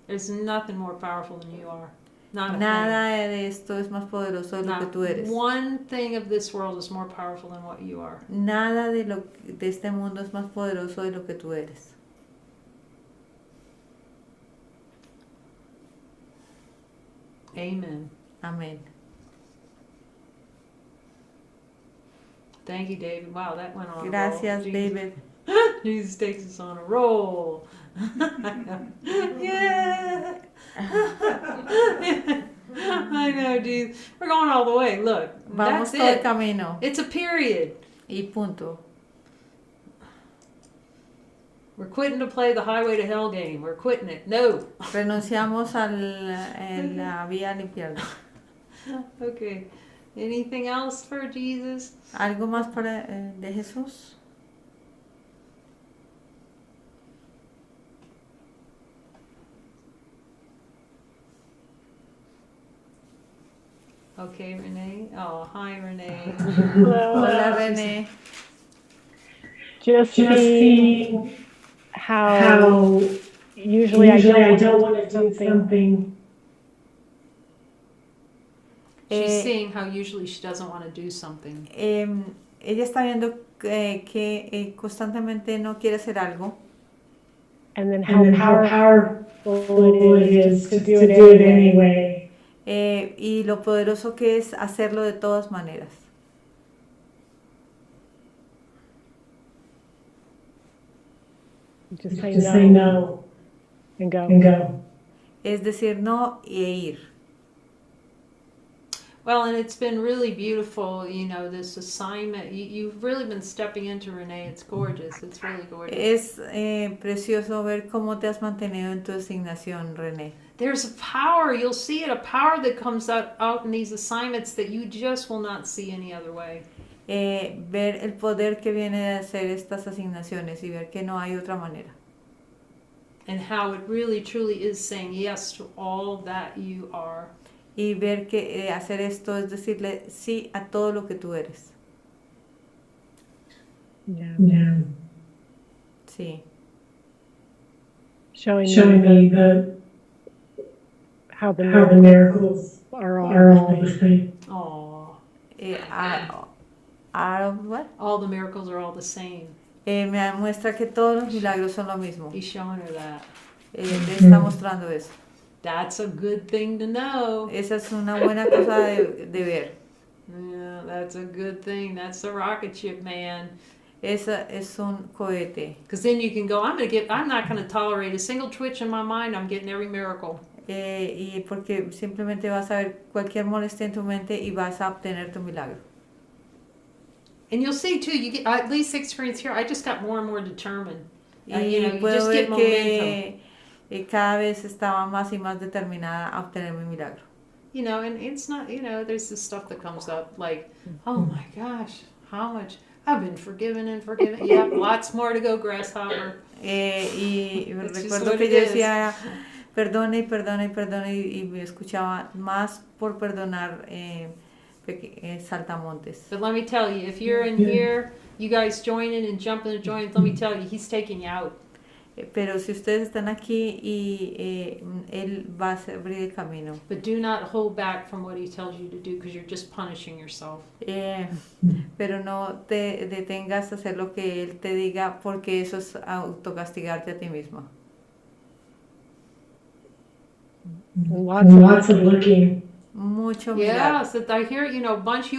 There's nothing more powerful than you are. Not a thing. Nada de esto es más poderoso de lo que Not tú eres. one thing of this world is more powerful than what you are. Nada de este mundo es más poderoso de lo que tú eres. Amen. Amén. Thank you, David. Wow, that went on. Gracias, a roll. David. Jesus takes us on a roll. Yeah. I know, dude. We're going all the way. Look, Vamos that's todo el it. camino. It's a period. Y punto. We're quitting to play the highway to hell game. We're quitting it. No. Renunciamos a la vía al infierno. Okay. Anything else for Jesus? ¿Algo más de Jesús? Okay, Renee. Oh, hi, Renee. Hola, René. Just seeing how usually I don't want to do something She's Eh, seeing how usually she doesn't want to do something. Ella está viendo que constantemente no quiere hacer algo. and then And then how powerful it is to do it anyway. Y lo poderoso que es hacerlo de todas maneras. Just Just say no and go. and go. Es decir no e ir. Well, and it's been really beautiful, this assignment. You've really been stepping into, Renee. It's gorgeous. It's really gorgeous. Es precioso ver cómo te has mantenido en tu asignación, René. There's a power, you'll see it, a power that comes out in these assignments that you just will not see any other way. Ver el poder que viene de hacer estas asignaciones y ver que no hay otra manera. And how it really truly is saying yes to all that you are. Y ver que hacer esto es decirle sí a todo lo que tú eres. Yeah. Sí. Showing me how the how the miracles are all the same. Oh, What? all the miracles are all the same. Me muestra que todos los milagros son lo mismo. He's showing her that. Le está mostrando eso. That's a good thing to know. Esa es una buena cosa de ver. Yeah, that's a good thing. That's the rocket ship, man. Esa es un cohete. Because then you can go, I'm not going to tolerate a single twitch in my mind. I'm getting every miracle. Y porque simplemente vas a ver cualquier molestia en tu mente y vas a obtener tu milagro. And you'll see too, you get at least experience here. I just got more and more determined. Y You puedo just get ver momentum. que cada vez estaba más y más determinada a obtener mi milagro. And it's not, there's this stuff that comes up like, oh my gosh, how much I've been forgiven and forgiven. Yeah, lots more to go, grasshopper. Y It's just recuerdo what que it yo is. decía, perdone y perdone y perdone, y me escuchaba más por perdonar saltamontes. But let me tell you, if you're in here, you guys joining and jumping and joining, let me tell you, he's taking you out. Pero si ustedes están aquí y él va a abrir el camino. But do not hold back from what he tells you to do because you're just punishing yourself. Pero no te detengas a hacer lo que él te diga porque eso es autocastigarte a ti misma. Lots of looking. Mucho mirar. Yes, that I hear, bunch of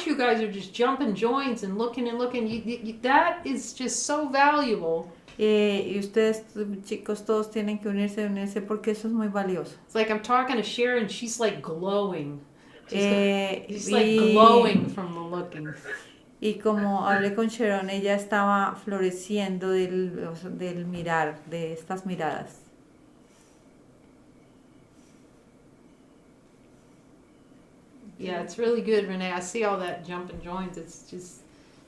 you guys are just jumping joins and looking and looking. That is just so valuable. Y ustedes, chicos, todos tienen que unirse porque eso es muy valioso. It's like I'm talking to Sharon, she's like glowing. She's like Y- glowing from the looking. Y como hablé con Sharon, ella estaba floreciendo del mirar, de estas miradas. Yeah, it's really good, Renee. I see all that jumping joins. It's just,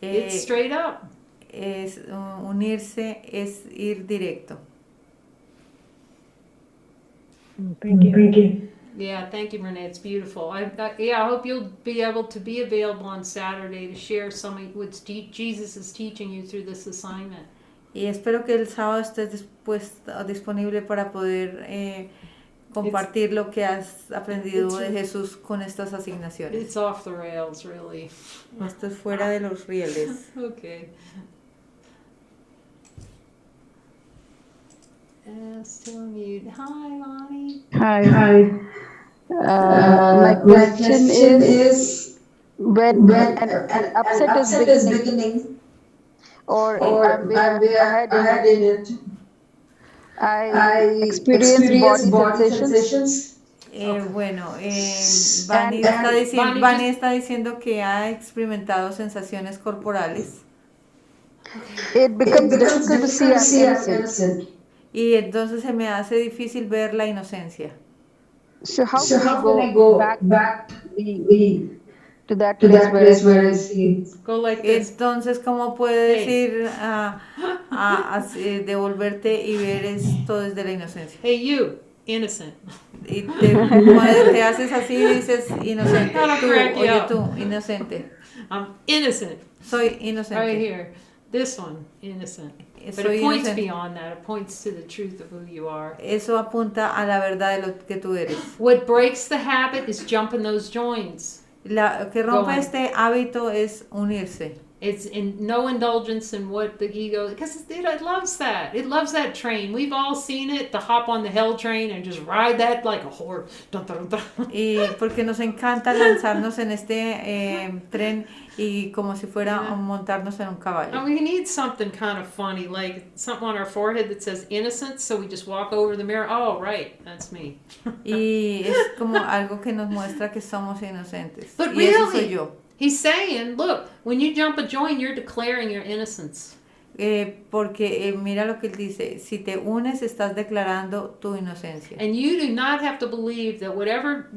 Eh, it's straight up. Es unirse, es ir directo. Thank you. Yeah, thank you, Renee. It's beautiful. I hope you'll be able to be available on Saturday to share some of what Jesus is teaching you through this assignment. Y espero que el sábado estés disponible para poder compartir lo que has aprendido de Jesús con estas asignaciones. It's off the rails, really. Esto es fuera de los rieles. Okay. Still mute. Hi, Lonnie. Hi. My question is when an upset is beginning or I'm ahead in it, I experience body sensations. Bueno, Vani está diciendo que ha experimentado sensaciones corporales. It becomes difficult to see I'm innocent. Y entonces se me hace difícil ver la inocencia. So how can I go back to that place where I see it? Go like this. Entonces, ¿cómo puedes ir a devolverte y ver esto desde la inocencia? Hey, you, innocent. Y cuando te haces así dices inocente. Gotta Tú, crack you oye up. tú, inocente. I'm innocent. Soy inocente. Right here. This one, innocent. But Soy it points inocente. beyond that. It points to the truth of who you are. Eso apunta a la verdad de lo que tú eres. What breaks the habit is jumping those joins. Lo que rompe Going. este hábito es unirse. It's in no indulgence in what the ego, because it loves that. It loves that train. We've all seen it, to hop on the hell train and just ride that like a horse. Dun, dun, dun. Y porque nos encanta lanzarnos en este tren y como si fuera Yeah. montarnos en un caballo. And we need something kind of funny, like something on our forehead that says innocence, so we just walk over the mirror. Oh, right, that's me. Y es como algo que nos muestra que somos inocentes. But Y eso soy really, yo. he's saying, look, when you jump a join, you're declaring your innocence. Porque mira lo que él dice, si te unes estás declarando tu inocencia. And you do not have to believe that whatever,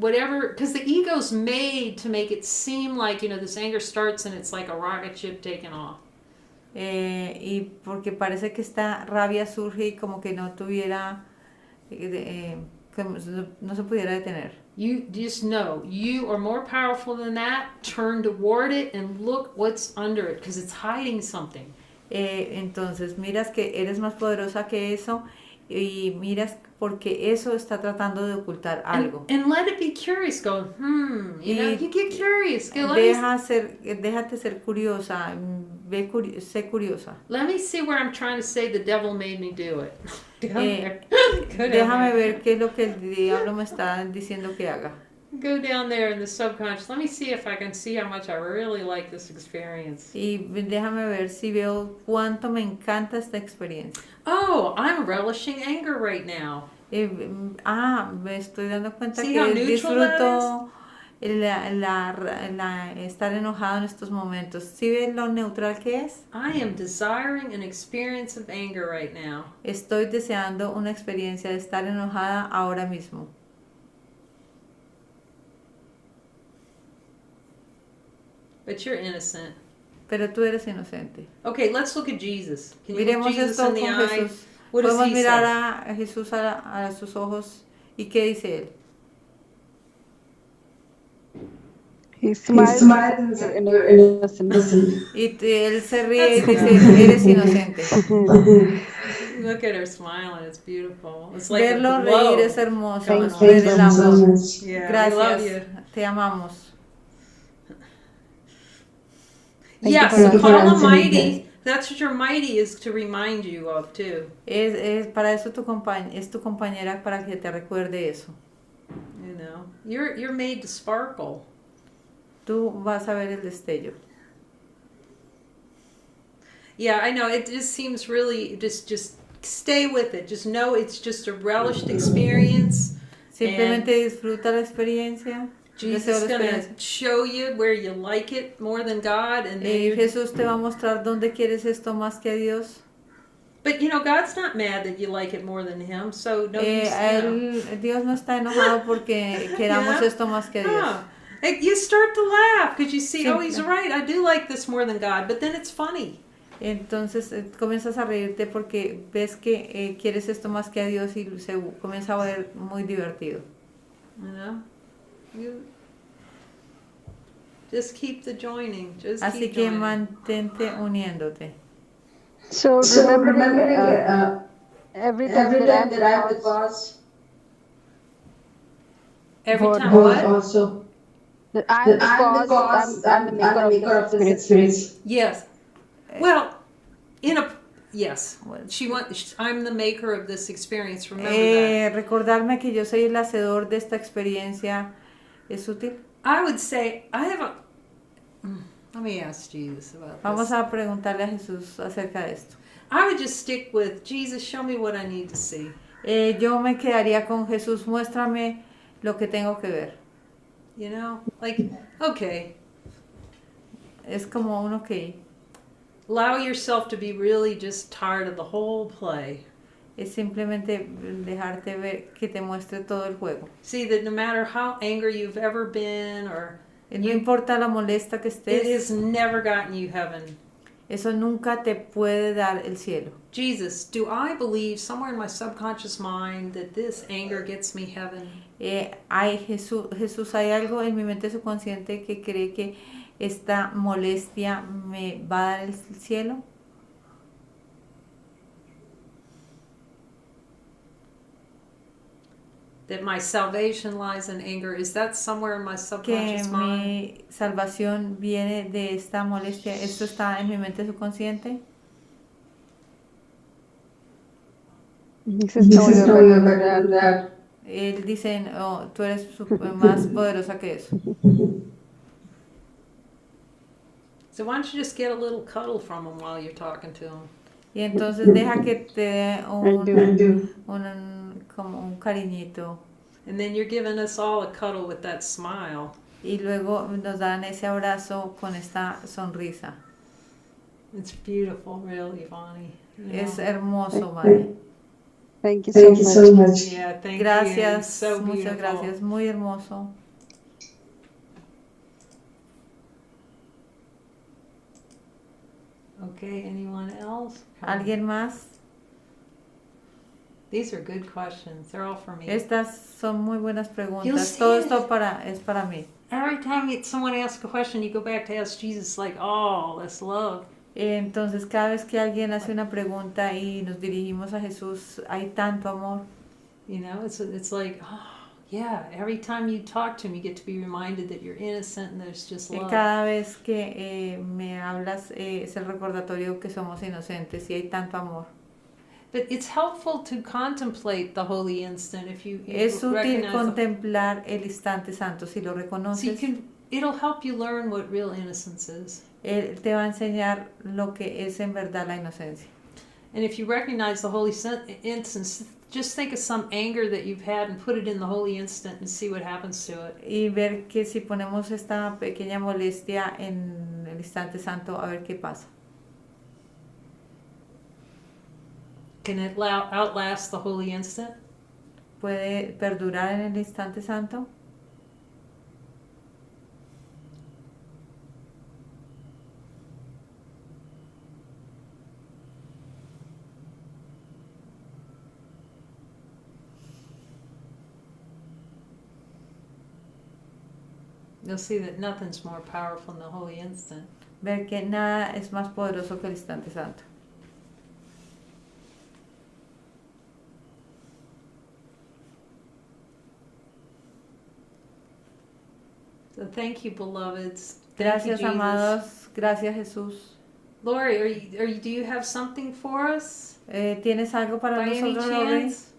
because the ego's made to make it seem like, this anger starts and it's like a rocket ship taking off. Y porque parece que esta rabia surge y como que no tuviera, como no se pudiera detener. You just know you are more powerful than that. Turn toward it and look what's under it, because it's hiding something. Entonces miras que eres más poderosa que eso y miras porque eso está tratando de ocultar algo. And let it be curious. Go, you get curious. Go, Déjate ser curiosa, sé curiosa. let me see where I'm trying to say the devil made me do it. Déjame ver qué es lo que el diablo me está diciendo que haga. Go down there in the subconscious. Let me see if I can see how much I really like this experience. Y déjame ver si veo cuánto me encanta esta experiencia. Oh, I'm relishing anger right now. Me estoy dando cuenta See how que neutral that disfruto estar enojado en estos momentos. ¿Sí ves lo neutral que es? I am desiring an experience of anger right now. Estoy deseando una experiencia de estar enojada ahora mismo. But you're innocent. Pero tú eres inocente. Okay, let's look at Jesus. Can you look Miremos Jesus esto in the con eye? Jesús. What does Podemos he mirar say? a Jesús a sus ojos. ¿Y qué dice él? He smiles and says, innocent. Y él se ríe y dice, eres inocente. Look at her smiling. It's beautiful. It's like Verlo a glow. reír es hermoso. Thank Ver el amor. Yeah, we love you. Gracias. Te amamos. Thank Yes, you for call him answering mighty. That's what your mighty is to remind you of too. Para eso es tu compañera para que te recuerde eso. You're made to sparkle. Tú vas a ver el destello. Yeah, I know. It just seems really just stay with it. Just know it's just a relished experience. Simplemente disfruta la experiencia. Jesus Deseo is la going experiencia. to show you where you like it more than God, and then Jesús te va a mostrar dónde quieres esto más que a Dios. But God's not mad that you like it more than Him. So don't Dios no está enojado porque queramos Yeah. esto más que a Dios. No. You start to laugh because you see, Sí. oh, he's right. I do like this more than God. But then it's funny. Entonces comienzas a reírte porque ves que quieres esto más que a Dios y se comienza a ver muy divertido. You just keep the joining. Just Así keep que joining. mantente uniéndote. So remembering every time that I'm the cause, Every What- time what? what? that I'm the cause, I'm the maker of this experience. Yes. Well, yes. Well, I'm the maker of this experience. Remember that. Recordarme que yo soy el hacedor de esta experiencia es útil. I would say I have a. Let me ask Jesus about Vamos this. a preguntarle a Jesús acerca de esto. I would just stick with Jesus. Show me what I need to see. Yo me quedaría con Jesús, muéstrame lo que tengo que ver. Okay. Es como un ok. Allow yourself to be really just tired of the whole play. Es simplemente dejarte ver, que te muestre todo el juego. See that no matter how angry you've ever been, or No importa la molesta que it estés, has never gotten you heaven. eso nunca te puede dar el cielo. Jesus, do I believe somewhere in my subconscious mind that this anger gets me heaven? Jesús, hay algo en mi mente subconsciente que cree que esta molestia me va a dar el cielo. that my salvation lies in anger. Is that somewhere in my que subconscious mind? mi salvación viene de esta molestia. ¿Esto está en mi mente subconsciente? This is no, you're better than that. Él dice, oh, tú eres más poderosa que eso. So why don't you just get a little cuddle from him while you're talking to him? Y entonces deja que te dé como un cariñito. And then you're giving us all a cuddle with that smile. Y luego nos dan ese abrazo con esta sonrisa. It's beautiful, really, Bonnie. Es hermoso, Mari. Thank you so much. Yeah, thank you. Gracias, So muchas beautiful. gracias. Muy hermoso. Okay, anyone else? ¿Alguien más? These are good questions. They're all for me. Estas son muy buenas You'll preguntas. see Todo it. esto es para mí. Every time someone asks a question, you go back to ask Jesus, like, oh, that's love. Entonces, cada vez que alguien hace una pregunta y nos dirigimos a Jesús, hay tanto amor. You know, it's like, oh, yeah, every time you talk to him, you get to be reminded that you're innocent and there's just love. Cada vez que me hablas, es el recordatorio que somos inocentes y hay tanto amor. But it's helpful to contemplate the holy instant if you Es útil recognize contemplar el instante santo si lo so you reconoces. it'll help you learn what real innocence is. Él te va a enseñar lo que es en verdad la inocencia. And if you recognize the holy instance, just think of some anger that you've had and put it in the holy instant and see what happens to it. Y ver que si ponemos esta pequeña molestia en el instante santo, a ver qué pasa. Can it outlast the holy instant? ¿Puede perdurar en el instante santo? You'll see that nothing's more powerful than the holy instant. Ver que nada es más poderoso que el instante santo. So thank you, beloveds. Thank Gracias, you, Jesus. amados. Gracias, Jesús. Lori, do you have something for us? ¿Tienes algo para By any nosotros, Lori? chance?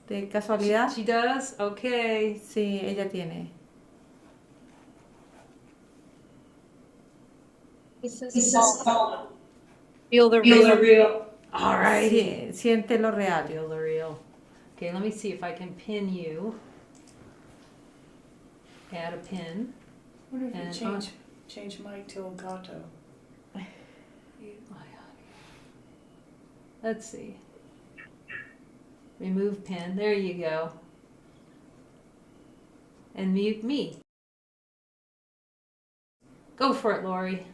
¿De casualidad? She does? Okay. Sí, ella tiene. Feel the real. All right. Sí, siente lo real. Feel the real. Okay, let me see if I can pin you. Add a pin. What if And, you change Mike to Elgato? Let's see. Remove pin. There you go. And mute me. Go for it, Lori.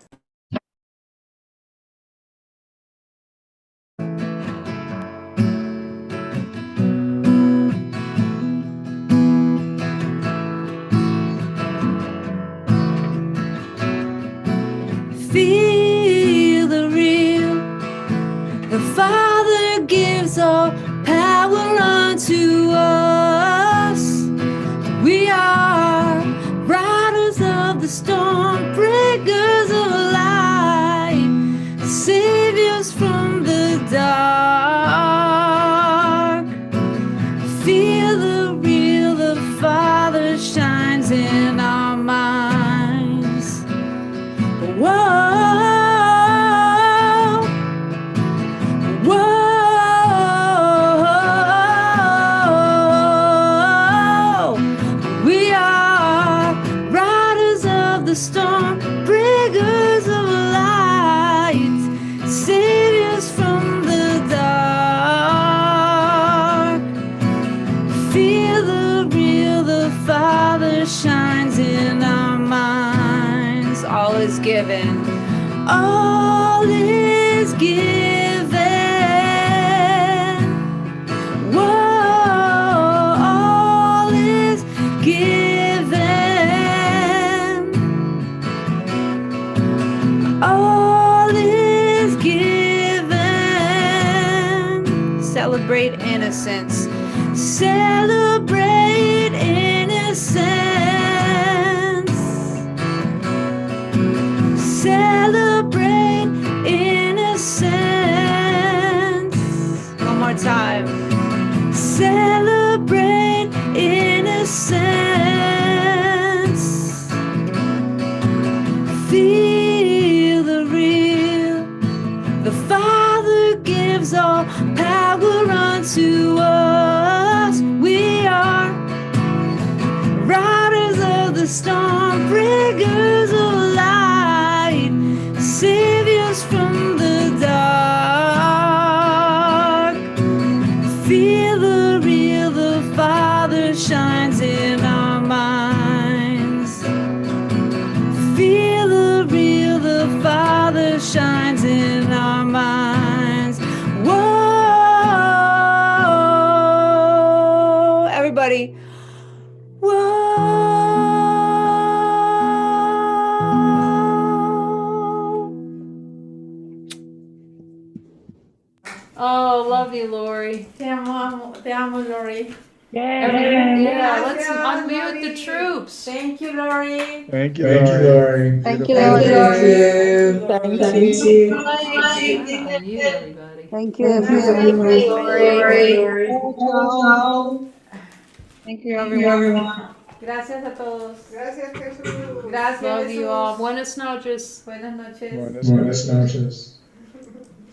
Feel the real. The Father gives all power unto us. We are riders of the storm, breakers of light, saviors from the dark. Feel the real. The Father shines in our minds. Whoa. The storm, breakers of light, saviors from the dark. Feel the real. The Father shines in our minds. All is given. All is given. Whoa, all is given. All is given. Celebrate innocence. Celebrate innocence. Celebrate innocence. One more time. Celebrate innocence. Feel the real. The Father gives all power unto us. We are riders of the storm, bringers of light, saviors from the dark. Feel the real, the Father shines in our minds. Feel the real, the Father shines in our minds. Whoa, everybody. Whoa. Oh, love you, Lori. Te amo, Lori. Yay. Yeah, let's Gracias, unmute Lori. the troops. Thank you, Lori. Thank you, Thank you, Lori. Thank you, Beautiful. Lori. Thank you. Unmute everybody. Thank you, Thank you, everyone. Lori. Thank you, everyone. Gracias a todos. Gracias, Jesús. Gracias, Love you all. Jesús. Buenas noches. Buenas noches. Buenas Buenas noches.